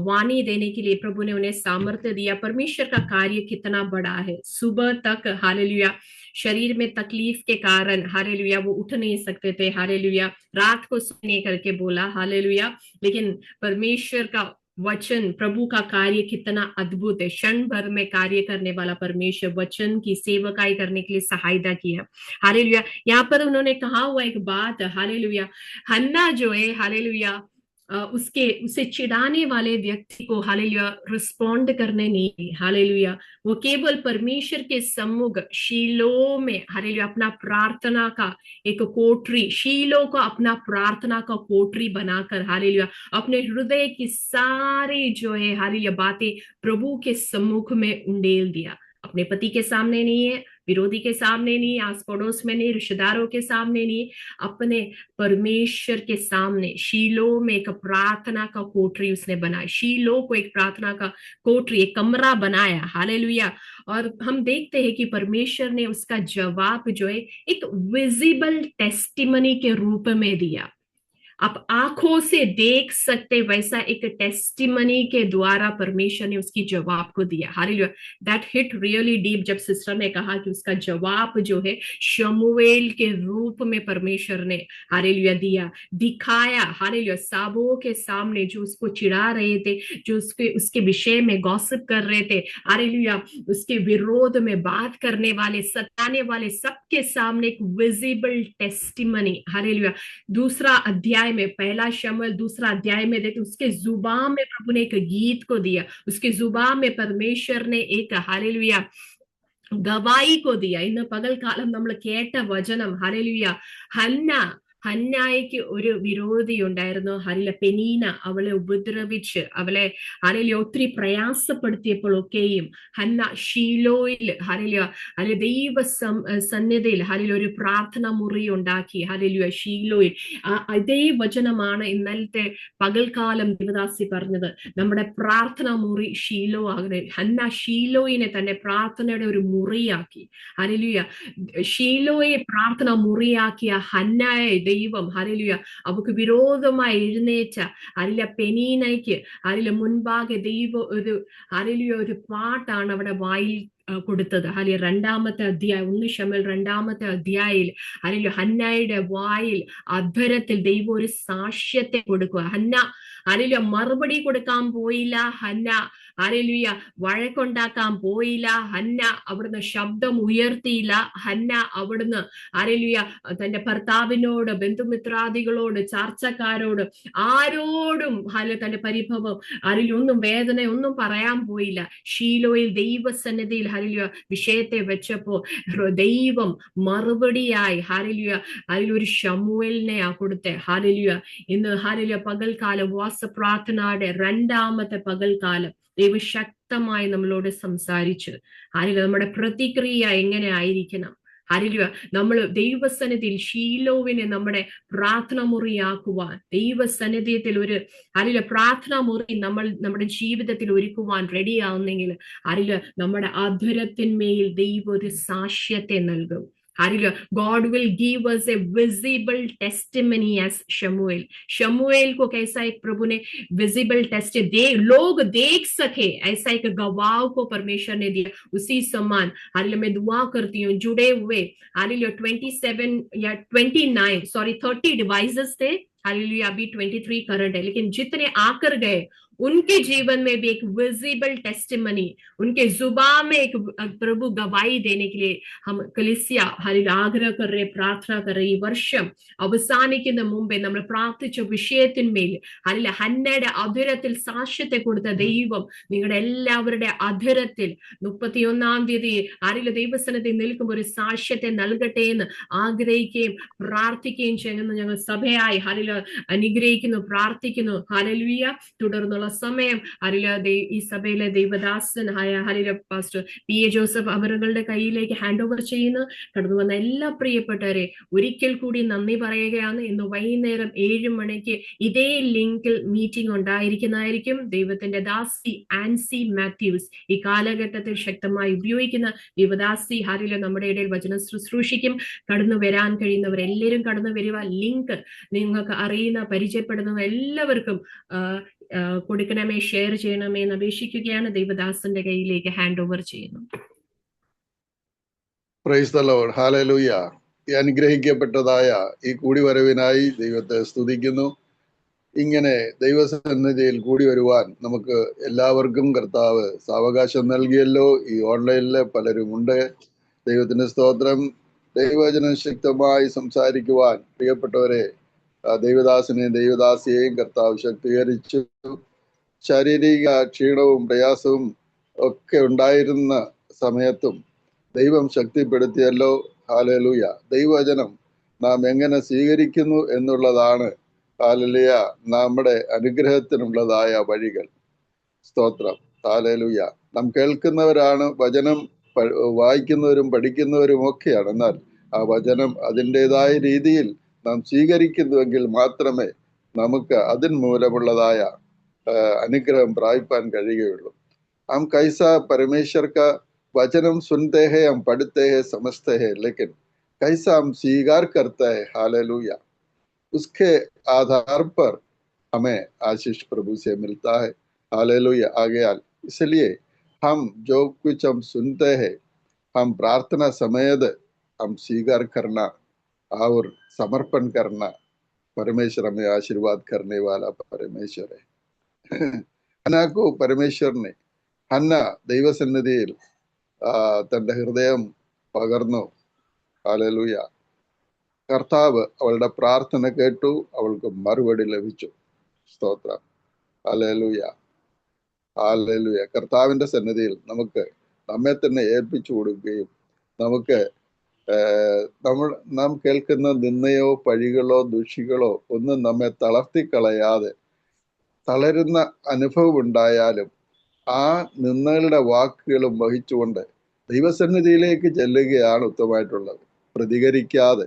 वाणी देने के लिए प्रभु ने उन्हें सामर्थ्य दिया. परमेश्वर का कार्य कितना बड़ा है. सुबह तक हालेलुया शरीर में तकलीफ के कारण हालेलुया वो उठ नहीं सकते थे. हालेलुया रात को सोने करके बोला. हालेलुया. लेकिन परमेश्वर का वचन, प्रभु का कार्य कितना अद्भुत है. क्षण भर में कार्य करने वाला परमेश्वर वचन की सेवकाई करने के लिए सहायता किया. हालेलुया. यहाँ पर उन्होंने कहा हुआ एक बात, हालेलुया, हन्ना जो है हालेलुया उसे चिढ़ाने वाले व्यक्ति को हालेलुया रिस्पॉन्ड करने नहीं. हालेलुया वो केवल परमेश्वर के सम्मुख शीलो में हालेलुया अपना प्रार्थना का एक कोठरी, शीलो को अपना प्रार्थना का कोठरी बनाकर हालेलुया अपने हृदय की सारी जो है हालेलुया बातें प्रभु के सम्मुख में उंडेल दिया. अपने पति के सामने नहीं है, विरोधी के सामने नहीं, आस पड़ोस में नहीं, रिश्तेदारों के सामने नहीं, अपने परमेश्वर के सामने शीलो में एक प्रार्थना का कोठरी उसने बनाया. शीलो को एक प्रार्थना का कोठरी, एक कमरा बनाया. हालेलुया. और हम देखते हैं कि परमेश्वर ने उसका जवाब जो है एक विजिबल टेस्टिमनी के रूप में दिया. आप आंखों से देख सकते वैसा एक टेस्टिमनी के द्वारा परमेश्वर ने उसकी जवाब को दिया. Hallelujah. That hit really deep जब सिस्टर ने कहा कि उसका जवाब जो है शमूएल के रूप में परमेश्वर ने हालेलुया दिया, दिखाया. हालेलुया साबों के सामने जो उसको चिढ़ा रहे थे, जो उसके विषय में गॉसिप कर रहे थे, हालेलुया उसके विरोध में बात करने वाले, सताने वाले सबके सामने एक विजिबल टेस्टिमनी. हालेलुया. दूसरा अध्याय में, पहला शमूएल दूसरा अध्याय में देखते उसके जुबान में प्रभु ने एक गीत को दिया. उसके जुबान में परमेश्वर ने एक हालेलुया गवाही को दिया. ഇന്ന് പകൽക്കാലം നമ്മൾ കേട്ട വചനം ഹല്ലേലൂയ, ഹന്നായ്ക്ക് ഒരു വിരോധി ഉണ്ടായിരുന്നു. ഹല്ലേലൂയ പെനീന അവളെ ഉപദ്രവിച്ച് അവളെ ഹല്ലേലൂയ ഒത്തിരി പ്രയാസപ്പെടുത്തിയപ്പോഴൊക്കെയും ഹന്ന ഷീലോയിൽ ഹല്ലേലൂയ ദൈവ സന്നിധിയിൽ ഹല്ലേലൂയ ഒരു പ്രാർത്ഥന മുറി ഉണ്ടാക്കി. ഹല്ലേലൂയ ഷീലോയിൽ ഇതേ വചനമാണ് ഇന്നലത്തെ പകൽക്കാലം ദേവദാസി പറഞ്ഞത്. നമ്മുടെ പ്രാർത്ഥന മുറി ഷീലോ ആകണേ. ഹന്ന ഷീലോയിനെ തന്നെ പ്രാർത്ഥനയുടെ ഒരു മുറിയാക്കി. ഹല്ലേലൂയ ഷീലോയെ പ്രാർത്ഥന മുറിയാക്കിയ ഹന്നായെ ദൈവം ഹല്ലേലൂയ അവക്ക് വിരോധമായി എഴുന്നേറ്റ ഹല്ലേലൂയ പെനീനയ്ക്ക് ഹല്ലേലൂയ മുൻപാകെ ദൈവം ഒരു ഹല്ലേലൂയ ഒരു പാട്ടാണ് അവിടെ വായിൽ കൊടുത്തത്. ഹല്ലേലൂയ രണ്ടാമത്തെ അധ്യായം 1 ശമൂവേൽ രണ്ടാമത്തെ അധ്യായത്തിൽ ഹല്ലേലൂയ ഹന്നായുടെ വായിൽ അധരത്തിൽ ദൈവം ഒരു സാക്ഷ്യത്തെ കൊടുക്കുക. ഹന്ന ഹല്ലേലൂയ മറുപടി കൊടുക്കാൻ പോയില്ല. ഹന്ന ഹല്ലേലൂയ വഴക്കുണ്ടാക്കാൻ പോയില്ല. ഹന്ന അവിടുന്ന് ശബ്ദം ഉയർത്തിയില്ല. ഹന്ന അവിടുന്ന് ഹല്ലേലൂയ തന്റെ ഭർത്താവിനോട്, ബന്ധുമിത്രാദികളോട്, ചർച്ചക്കാരോട്, ആരോടും ഹല്ലേലൂയ തന്റെ പരിഭവം ഹല്ലേലൂയ ഒന്നും വേദന ഒന്നും പറയാൻ പോയില്ല. ഷീലോയിൽ ദൈവസന്നിധിയിൽ ഹല്ലേലൂയ വിഷയത്തെ വെച്ചപ്പോ ദൈവം മറുപടിയായി ഹല്ലേലൂയ ഒരു ശമൂവേലിനെ കൊടുത്തെ. ഹല്ലേലൂയ ഇന്ന് ഹല്ലേലൂയ പകൽക്കാലം ഉപവാസപ്രാർത്ഥനയുടെ രണ്ടാമത്തെ പകൽക്കാലം ദൈവം ശക്തമായി നമ്മളോട് സംസാരിച്ചു. ഹല്ലേലൂയ നമ്മുടെ പ്രതിക്രിയ എങ്ങനെ ആയിരിക്കണം. ഹല്ലേലൂയ. നമ്മൾ ദൈവസന്നിധിയിൽ ഷീലോവിനെ നമ്മുടെ പ്രാർത്ഥന മുറിയാക്കുവാൻ, ദൈവസന്നിധിയിൽ ഒരു ഹല്ലേലൂയ പ്രാർത്ഥനാ മുറി നമ്മൾ നമ്മുടെ ജീവിതത്തിൽ ഒരുക്കുവാൻ റെഡിയാവുന്നെങ്കിൽ ഹല്ലേലൂയ നമ്മുടെ അധരത്തിന്മേൽ ദൈവം ഒരു സാക്ഷ്യത്തെ നൽകും. Hallelujah. God will give us a visible testimony as Shamuel. शमूएल को कैसा एक प्रभु ने विजिबल टेस्ट लोग देख सके, ऐसा एक गवाह को परमेश्वर ने दिया. उसी समान हालेलुया मैं दुआ करती हूँ जुड़े हुए हालेलुया 27 या 30 डिवाइसेस थे. हालेलुया अभी 23 करंट है, लेकिन जितने आकर गए उनके जीवन में भी एक विजिबल टेस्टिमनी, उनके जुबान में एक प्रभु गवाही देने के लिए हम कलीसिया हालेलुया ആഗ്രഹം कर रहे, പ്രാർത്ഥന कर रहे. ഈ വർഷം അവസാനിക്കുന്ന മുമ്പേ നമ്മൾ പ്രാർത്ഥിച്ച വിഷയത്തിന്മേൽ ഹല്ലേലൂയ ഹന്നയുടെ അധരത്തിൽ സാക്ഷ്യത്തെ കൊടുത്ത ദൈവം നിങ്ങളുടെ എല്ലാവരുടെ അധരത്തിൽ 31-ാം തീയതി ആരെങ്കിലും ദൈവസന്നിധിയിൽ നിൽക്കുമ്പോൾ ഒരു സാക്ഷ്യത്തെ നൽകട്ടെ എന്ന് ആഗ്രഹിക്കുകയും പ്രാർത്ഥിക്കുകയും ചെയ്യുന്നു. ഞങ്ങൾ സഭയായി ഹല്ലേലൂയ അനുഗ്രഹിക്കുന്നു, പ്രാർത്ഥിക്കുന്നു. ഹല്ലേലൂയ. തുടർന്നുള്ള സമയം ഹല്ലേലൂയ ഈ സഭയിലെ ദൈവദാസനായ ഹല്ലേലൂയ പാസ്റ്റർ പി.എ. ജോസഫ് അവരുടെ കയ്യിലേക്ക് ഹാൻഡ് ഓവർ ചെയ്യുന്നു. കടന്നു വന്ന എല്ലാ പ്രിയപ്പെട്ടവരെ ഒരിക്കൽ കൂടി നന്ദി പറയുകയാണ്. ഇന്ന് വൈകുന്നേരം 7 മണിക്ക് ഇതേ ലിങ്കിൽ മീറ്റിംഗ് ഉണ്ടായിരിക്കുന്നതായിരിക്കും. ദൈവത്തിന്റെ ദാസി ആൻസി മാത്യൂസ് ഈ കാലഘട്ടത്തിൽ ശക്തമായി ഉപയോഗിക്കുന്ന ദൈവദാസി ഹല്ലേലൂയ നമ്മുടെ ഇടയിൽ വചനം ശുശ്രൂഷിക്കും. കടന്നു വരാൻ കഴിയുന്നവരെല്ലാവരും കടന്നു വരിക. ലിങ്ക് നിങ്ങൾക്ക് അറിയുന്ന പരിചയപ്പെടുന്ന എല്ലാവർക്കും കൊടുക്കണമേ, ഷെയർ ചെയ്യണമേ എന്ന് അപേക്ഷിക്കുകയാണ്. ദൈവദാസന്റെ കയ്യിലേക്ക് ഹാൻഡ് ഓവർ ചെയ്യുന്നു. Price the Lord. ഹല്ലേലൂയ. ഈ അനുഗ്രഹിക്കപ്പെട്ടതായ ഈ കൂടിവരവിനായി ദൈവത്തെ സ്തുതിക്കുന്നു. ഇങ്ങനെ ദൈവസന്നിധിയിൽ കൂടി വരുവാൻ നമുക്ക് എല്ലാവർക്കും കർത്താവ് സാവകാശം നൽകിയല്ലോ. ഈ ഓൺലൈനില് പലരും ഉണ്ട്. ദൈവത്തിന്റെ സ്തോത്രം. ദൈവവചനം ശക്തമായി സംസാരിക്കുവാൻ പ്രിയപ്പെട്ടവരെ ദൈവദാസനെയും ദൈവദാസിയെയും കർത്താവ് ശക്തീകരിച്ചു. ശാരീരിക ക്ഷീണവും പ്രയാസവും ഒക്കെ ഉണ്ടായിരുന്ന സമയത്തും ദൈവം ശക്തിപ്പെടുത്തിയല്ലോ. ഹല്ലേലൂയ. ദൈവവചനം നാം എങ്ങനെ സ്വീകരിക്കുന്നു എന്നുള്ളതാണ് ഹല്ലേലൂയ നമ്മുടെ അനുഗ്രഹത്തിനുള്ളതായ വഴികൾ. സ്തോത്രം. ഹല്ലേലൂയ. നാം കേൾക്കുന്നവരാണ്, വചനം വായിക്കുന്നവരും പഠിക്കുന്നവരും ഒക്കെയാണ്. എന്നാൽ ആ വചനം അതിൻ്റെതായ രീതിയിൽ നാം സ്വീകരിക്കുന്നുവെങ്കിൽ മാത്രമേ നമുക്ക് അതിന് മൂലമുള്ളതായ അനുഗ്രഹം പ്രാപിപ്പാൻ കഴിയുകയുള്ളൂ. हम कैसा परमेश्वर का वचनम सुनते हैं, हम पढ़ते हैं, समझते हैं, लेकिन कैसा हम स्वीकार करते हैं, हालेलुया, उसके आधार पर हमें आशीष प्रभु से मिलता है. हालेलुया. आगे इसलिए हम जो कुछ हम सुनते हैं, हम प्रार्थना समेत हम स्वीकार करना और समर्पण करना. परमेश्वर हमें आशीर्वाद करने वाला परमेश्वर है. हन्ना को परमेश्वर ने ഹന്ന ദൈവസന്നിധിയിൽ തന്റെ ഹൃദയം പകർന്നു. ഹല്ലേലൂയ. കർത്താവ് അവളുടെ പ്രാർത്ഥന കേട്ടു, അവൾക്ക് മറുപടി ലഭിച്ചു. സ്തോത്രം. ഹല്ലേലൂയ. ഹല്ലേലൂയ. കർത്താവിന്റെ സന്നിധിയിൽ നമുക്ക് നമ്മെ തന്നെ ഏൽപ്പിച്ചു കൊടുക്കുകയും നമുക്ക് നാം കേൾക്കുന്ന നിന്ദയോ പഴികളോ ദുഷികളോ ഒന്നും നമ്മെ തളർത്തിക്കളയാതെ, തളരുന്ന അനുഭവം ഉണ്ടായാലും ആ നിന്ദകളുടെ വാക്കുകളും വഹിച്ചുകൊണ്ട് ദൈവസന്നിധിയിലേക്ക് ചെല്ലുകയാണ് ഉത്തമമായിട്ടുള്ളത്. പ്രതികരിക്കാതെ.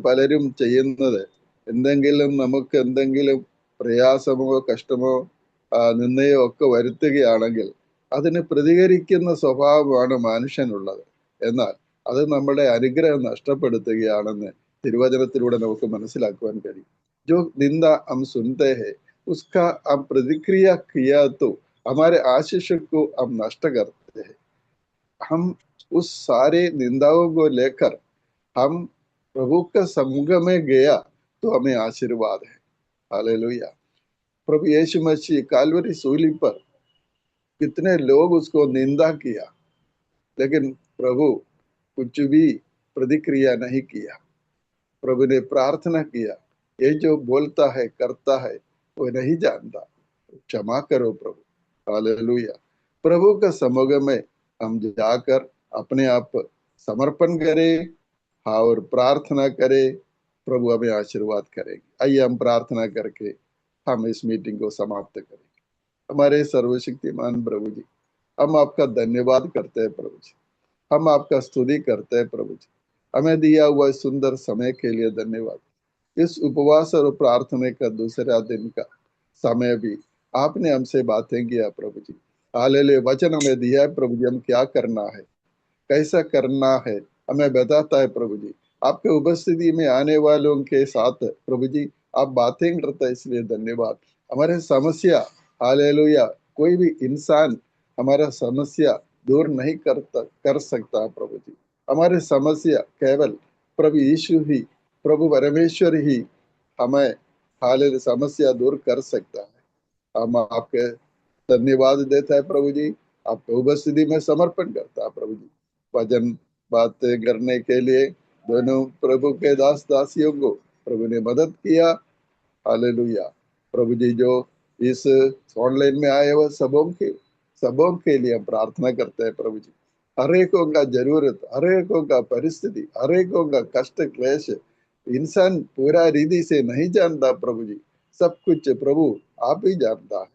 പലരും ചെയ്യുന്നത് നമുക്ക് എന്തെങ്കിലും പ്രയാസമോ കഷ്ടമോ നിന്ദയോ ഒക്കെ വരുത്തുകയാണെങ്കിൽ അതിന് പ്രതികരിക്കുന്ന സ്വഭാവമാണ് മനുഷ്യനുള്ളത്. എന്നാൽ അത് നമ്മുടെ അനുഗ്രഹം നഷ്ടപ്പെടുത്തുകയാണെന്ന് തിരുവചനത്തിലൂടെ നമുക്ക് മനസ്സിലാക്കുവാൻ കഴിയും. ജോ നിന്ദ ഹം സുനത്തെ ഹൈ ഉസ്കാ ഹം പ്രതിക്രിയ കിയാ തോ हमारे आशीष को हम नष्ट करते हैं. हम उस सारे निंदाओं को लेकर हम प्रभु के समुख में गया तो हमें आशीर्वाद है. हालेलुया. प्रभु यीशु मसीह कालवरी सूली पर कितने लोग उसको निंदा किया, लेकिन प्रभु कुछ भी प्रतिक्रिया नहीं किया. प्रभु ने प्रार्थना किया, ये जो बोलता है करता है वो नहीं जानता, क्षमा करो प्रभु. हालेलुया. प्रभु के समुख में हम जाकर अपने आप समर्पण करें और प्रार्थना करें. प्रभु हमें आशीर्वाद करेंगे. आइए हम प्रार्थना करके हम इस मीटिंग को समाप्त करेंगे. हमारे सर्वशक्तिमान प्रभु जी, हम आपका धन्यवाद करते हैं प्रभु जी, हम आपका स्तुति करते हैं प्रभु जी. हमें दिया हुआ सुंदर समय के लिए धन्यवाद। इस उपवास और प्रार्थना का दूसरा दिन का समय भी आपने हमसे बातें किया प्रभु जी। हालेलुया, वचन हमें दिया है प्रभु जी, हम क्या करना है, कैसा करना है, हमें बताता है प्रभु जी। आपके उपस्थिति में आने वालों के साथ प्रभु जी आप बातें करते हैं, इसलिए धन्यवाद। हमारे समस्या, हालेलुया, कोई भी इंसान हमारा समस्या दूर नहीं कर सकता प्रभु जी। हमारे समस्या केवल प्रभु यीशु ही, प्रभु परमेश्वर ही हमें हालेलुया समस्या दूर कर सकता है। हम आपके धन्यवाद देता है प्रभु जी, आपके उपस्थिति में समर्पण करता है प्रभु जी। वचन बातें करने के लिए दोनों प्रभु के दास दासियों को प्रभु ने मदद किया। हालेलुया, प्रभु जी जो इस ऑनलाइन में आए हुए सबों के लिए हम प्रार्थना करते हैं प्रभु जी। हर एकों का जरूरत, हर एकों का परिस्थिति, हर एकों का कष्ट क्लेश इंसान पूरा रीति से नहीं जानता प्रभु जी, सब कुछ प्रभु आप ही जानता है।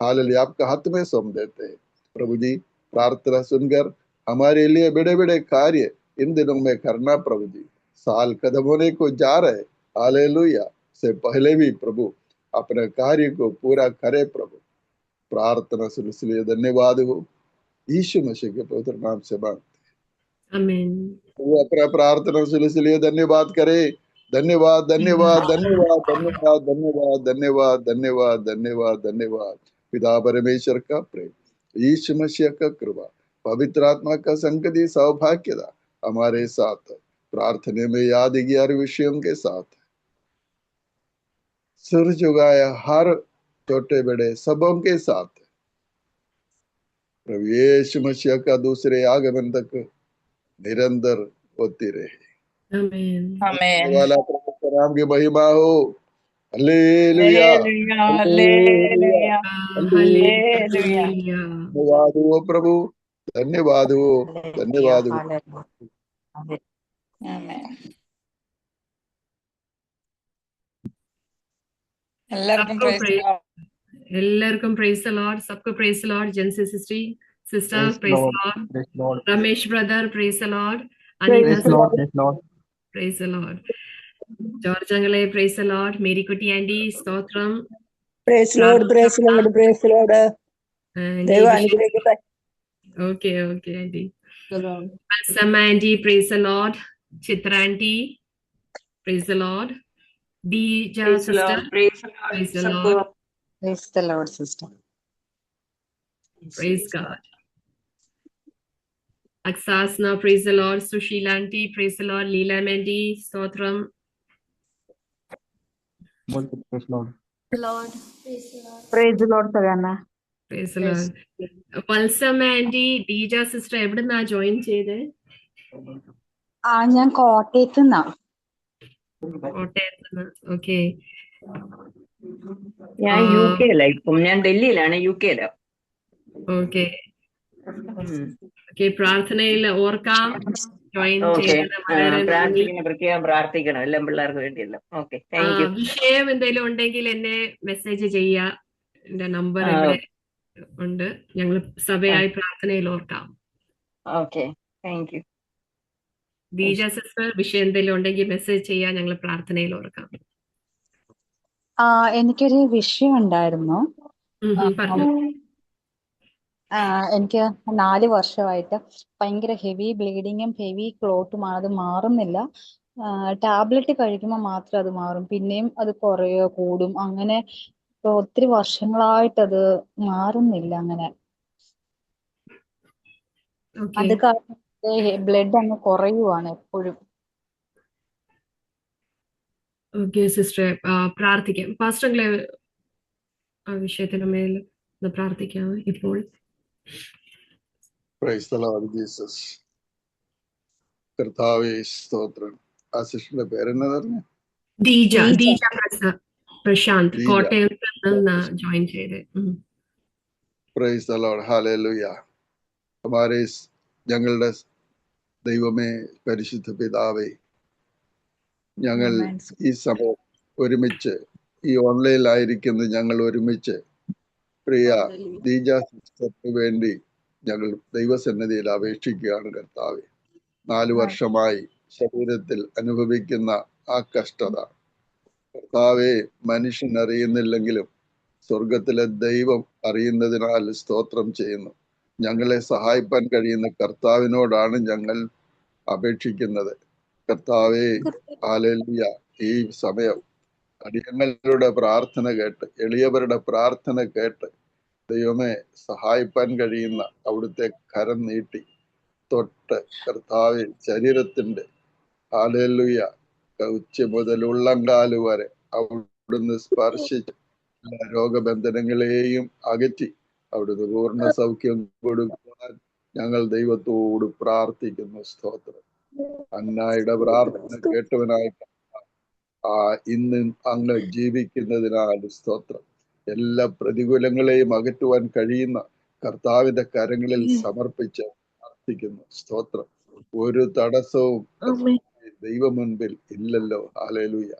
हालेलुया, आपका हाथ में सौंप देते हैं प्रभु जी। प्रार्थना सुनकर हमारे लिए बड़े बड़े कार्य इन दिनों में करना प्रभु जी। साल खत्म होने को जा रहे, हालेलुया, से पहले भी प्रभु अपने कार्य को पूरा करे प्रभु। प्रार्थना सुन इसलिए धन्यवाद हो, यीशु मसीह के पवित्र नाम से मांगते आमीन। वो अपना प्रार्थना सुन इसलिए धन्यवाद करे। धन्यवाद धन्यवाद धन्यवाद धन्यवाद धन्यवाद धन्यवाद धन्यवाद धन्यवाद धन्यवाद। पिता परमेश्वर का प्रेम, यीशु मसीह का कृपा, पवित्र आत्मा का संगति सौभाग्यता हमारे साथ प्रार्थना में याद 11 विषयों के साथ सिर झुकाया हर छोटे बड़े सबों के साथ प्रभु यीशु मसीह का दूसरे आगमन तक निरंतर होती रहे। आमीन। आमेन। वाला प्रभु का नाम की महिमा हो। Hallelujah hallelujah hallelujah hallelujah. धन्यवाद हो प्रभु, धन्यवाद हो, धन्यवाद हो। ആമേൻ. എല്ലാവർക്കും सबको praise the praise, Lord. എല്ലാവർക്കും praise the Lord, सबको praise the Lord, Jency sister, praise the Lord, Ramesh brother, praise the Lord, Anita sister, praise the Lord, George Angale, praise the Lord, Mary Kuti Andy, Stotram, Praise Lord, praise Lord, praise Lord. ദൈവം അനുഗ്രഹിക്കട്ടെ. Okay, Andy. Sam Andy, praise the Lord, Chitra Aunty, praise the Lord, Dija sister, praise the Lord. Praise the Lord, sister. Praise God. Aksasna, praise the Lord. Sushila Aunty, praise the Lord. Leela Mandy, Stotram. Praise the Lord. Praise the Lord, Sagana. Praise the Lord. Valsam Andy, Dija sister, എവിടുന്നാ join ചെയ്തേ? ഞാൻ കോട്ടയത്ത് നിന്നാ. കോട്ടയത്ത്. Okay. ഞാൻ യുകെയിലാ ഇപ്പം. ഞാൻ ഡൽഹിയിലാണ്, യുകെയിലാ. Okay. Okay, പ്രാർത്ഥനയിൽ ഓർക്കാം. join ചെയ്തത് വളരെ നന്ദി. പ്രത്യേകം പ്രാർത്ഥിക്കണം എല്ലാം പിള്ളേർക്ക് വേണ്ടിയെല്ലാം. Okay, thank U. വിഷയം എന്തെങ്കിലും ഉണ്ടെങ്കിൽ എന്നെ മെസ്സേജ് ചെയ്യാ. എന്റെ നമ്പർ ഇവിടെ ഉണ്ട്. ഞങ്ങൾ സഭയായി പ്രാർത്ഥനയിൽ ഓർക്കാം. Okay, thank you. Deeja sister, വിഷയം എന്തെങ്കിലും ഉണ്ടെങ്കിൽ മെസ്സേജ് ചെയ്യാൻ, ഞങ്ങൾ പ്രാർത്ഥനയിൽ ഓർക്കാം. എനിക്കൊരു വിഷയം ഉണ്ടായിരുന്നു. എനിക്ക് 4 വർഷമായിട്ട് ഭയങ്കര ഹെവി ബ്ലീഡിങ്ങും ഹെവി ക്ലോട്ടുമാണ്. അത് മാറുന്നില്ല. ടാബ്ലറ്റ് കഴിക്കുമ്പോൾ മാത്രം അത് മാറും, പിന്നെയും അത് കുറയോ കൂടും. അങ്ങനെ ഇപ്പൊ ഒത്തിരി വർഷങ്ങളായിട്ട് അത് മാറുന്നില്ല. അങ്ങനെ അത് കാരണം ബ്ലഡ് അങ്ങ് കുറയുവാണ് എപ്പോഴും. ഓക്കെ സിസ്റ്റർ, പ്രാർത്ഥിക്കാം. പാസ്റ്ററിലെ ആ വിഷയത്തിന് മേൽ പ്രാർത്ഥിക്കാം ഇപ്പോൾ. Praise the Lord Jesus. കർത്താവേ സ്തോത്രം. ആ സിസ്റ്ററിന്റെ പേരെന്നാ പറഞ്ഞു? ദീജ പ്രശാന്ത്, കോട്ടയത്ത് നിന്ന് ജോയിൻ ചെയ്തേ. Praise the Lord. Hallelujah. हमारे ഞങ്ങളുടെ ദൈവമേ, പരിശുദ്ധ പിതാവേ, ഞങ്ങൾ ഈ സമയം ഒരുമിച്ച് ഈ ഓൺലൈനിലായിരിക്കുന്ന ഞങ്ങൾ ഒരുമിച്ച് പ്രിയ ദീജ സിസ്റ്റർക്ക് വേണ്ടി ഞങ്ങൾ ദൈവസന്നിധിയിൽ അപേക്ഷിക്കുകയാണ് കർത്താവേ. 4 വർഷമായി ശരീരത്തിൽ അനുഭവിക്കുന്ന ആ കഷ്ടത കർത്താവെ മനുഷ്യൻ അറിയുന്നില്ലെങ്കിലും സ്വർഗത്തിലെ ദൈവം അറിയുന്നതിനാൽ സ്തോത്രം ചെയ്യുന്നു. ഞങ്ങളെ സഹായിപ്പാൻ കഴിയുന്ന കർത്താവിനോടാണ് ഞങ്ങൾ അപേക്ഷിക്കുന്നത്. കർത്താവെ ഹല്ലേലൂയ, ഈ സമയം അടിയങ്ങളുടെ പ്രാർത്ഥന കേട്ട്, എളിയവരുടെ പ്രാർത്ഥന കേട്ട് ദൈവമേ സഹായിപ്പാൻ കഴിയുന്ന അവിടുത്തെ കരം നീട്ടി തൊട്ട് കർത്താവെ ശരീരത്തിന്റെ ഹല്ലേലൂയ ഉച്ച മുതൽ ഉള്ളങ്കാല് വരെ അവിടുന്ന് സ്പർശിച്ച് എല്ലാ രോഗബന്ധനങ്ങളെയും അകറ്റി അവിടുന്ന് പൂർണ്ണ സൗഖ്യം കൊടുക്കുവാൻ ഞങ്ങൾ ദൈവത്തോട് പ്രാർത്ഥിക്കുന്നു. സ്തോത്രം. അന്നായുടെ പ്രാർത്ഥന കേട്ടവനായിട്ട് ഇന്ന് അങ്ങ് ജീവിക്കുന്നതിനാൽ സ്തോത്രം. എല്ലാ പ്രതികൂലങ്ങളെയും അകറ്റുവാൻ കഴിയുന്ന കർത്താവിന്റെ കരങ്ങളിൽ സമർപ്പിച്ച് പ്രാർത്ഥിക്കുന്നു. സ്തോത്രം. ഒരു തടസ്സവും ദൈവ മുൻപിൽ ഇല്ലല്ലോ. ഹല്ലേലൂയ.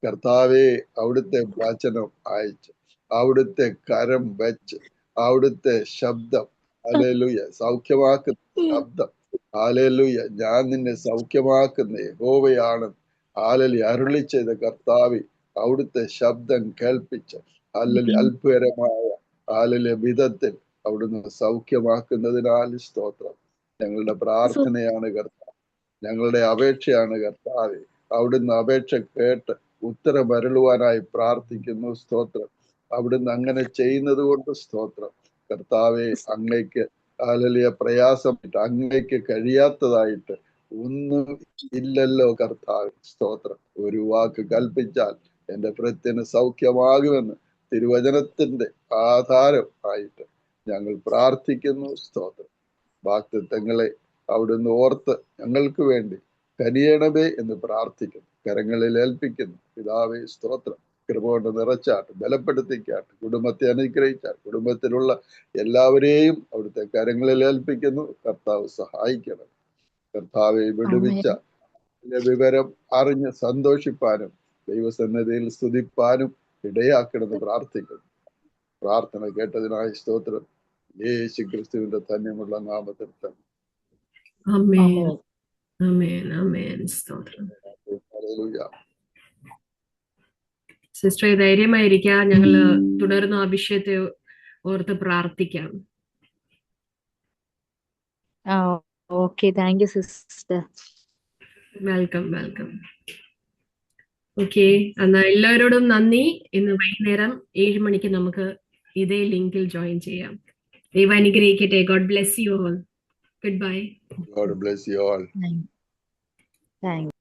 കർത്താവെ അവിടുത്തെ വചനം അയച്ച് അവിടുത്തെ കരം വെച്ച് അവിടുത്തെ ശബ്ദം ഹല്ലേലൂയ സൗഖ്യമാക്കുന്ന ശബ്ദം ഹല്ലേലൂയ ഞാൻ നിന്നെ സൗഖ്യമാക്കുന്ന യഹോവയാണ് ഹല്ലേലൂയ അരുളി ചെയ്ത കർത്താവെ അവിടുത്തെ ശബ്ദം കേൾപ്പിച്ച് ഹല്ലേലൂയ അത്ഭുതകരമായ ഹല്ലേലൂയ വിധത്തിൽ അവിടുന്ന് സൗഖ്യമാക്കുന്നതിനാൽ സ്തോത്രം. ഞങ്ങളുടെ പ്രാർത്ഥനയാണ് കർത്താവ്, ഞങ്ങളുടെ അപേക്ഷയാണ് കർത്താവെ. അവിടുന്ന് അപേക്ഷ കേട്ട് ഉത്തരമരുളുവാനായി പ്രാർത്ഥിക്കുന്നു. സ്തോത്രം. അവിടുന്ന് അങ്ങനെ ചെയ്യുന്നത് കൊണ്ട് സ്തോത്രം. കർത്താവെ അങ്ങയ്ക്ക് ഹല്ലേലൂയ പ്രയാസം അങ്ങയ്ക്ക് കഴിയാത്തതായിട്ട് ഒന്നും ഇല്ലല്ലോ കർത്താവ്. സ്തോത്രം. ഒരു വാക്ക് കൽപ്പിച്ചാൽ എന്റെ ഭൃത്യന് സൗഖ്യമാകുമെന്ന് തിരുവചനത്തിന്റെ ആധാരം ആയിട്ട് ഞങ്ങൾ പ്രാർത്ഥിക്കുന്നു. സ്തോത്രം. വാഗ്ദത്തങ്ങളെ അവിടുന്ന് ഓർത്ത് ഞങ്ങൾക്ക് വേണ്ടി കനിയണമേ എന്ന് പ്രാർത്ഥിക്കുന്നു, കരങ്ങളിൽ ഏൽപ്പിക്കുന്നു. പിതാവേ സ്തോത്രം. കൃപ കൊണ്ട് നിറച്ചാട്ട്, ബലപ്പെടുത്തിക്കാട്ട്, കുടുംബത്തെ അനുഗ്രഹിച്ചാട്ട്, കുടുംബത്തിലുള്ള എല്ലാവരെയും അവിടുത്തെ കരങ്ങളിൽ ഏൽപ്പിക്കുന്നു. കർത്താവ് സഹായിക്കണം. കർത്താവെ വിടുവിച്ച വിവരം അറിഞ്ഞ് സന്തോഷിപ്പാനും ദൈവസന്നിധിയിൽ സ്തുതിപ്പാനും ഇടയാക്കണമെന്ന് പ്രാർത്ഥിക്കുന്നു. പ്രാർത്ഥന കേട്ടതിനായി സ്തോത്രം. യേശു ക്രിസ്തുവിന്റെ ധന്യമുള്ള നാമത്തിൽ തന്നെ. ആമേൻ. ആമേൻ. ആമേൻ. സ്തോത്രം. ഹല്ലേലൂയ. സിസ്റ്ററെ ധൈര്യമായിരിക്കാം. ഞങ്ങള് തുടർന്ന് ആ വിഷയത്തെ ഓർത്ത് പ്രാർത്ഥിക്കാം. Okay, thank you sister. Welcome. Welcome. Okay, എന്നാ എല്ലാവരോടും നന്ദി. ഇന്ന് വൈകുന്നേരം 7 മണിക്ക് നമുക്ക് ഇതേ ലിങ്കിൽ ജോയിൻ ചെയ്യാം. ദൈവം അനുഗ്രഹിക്കട്ടെ. God bless you all. Good bye. God bless you all. Thank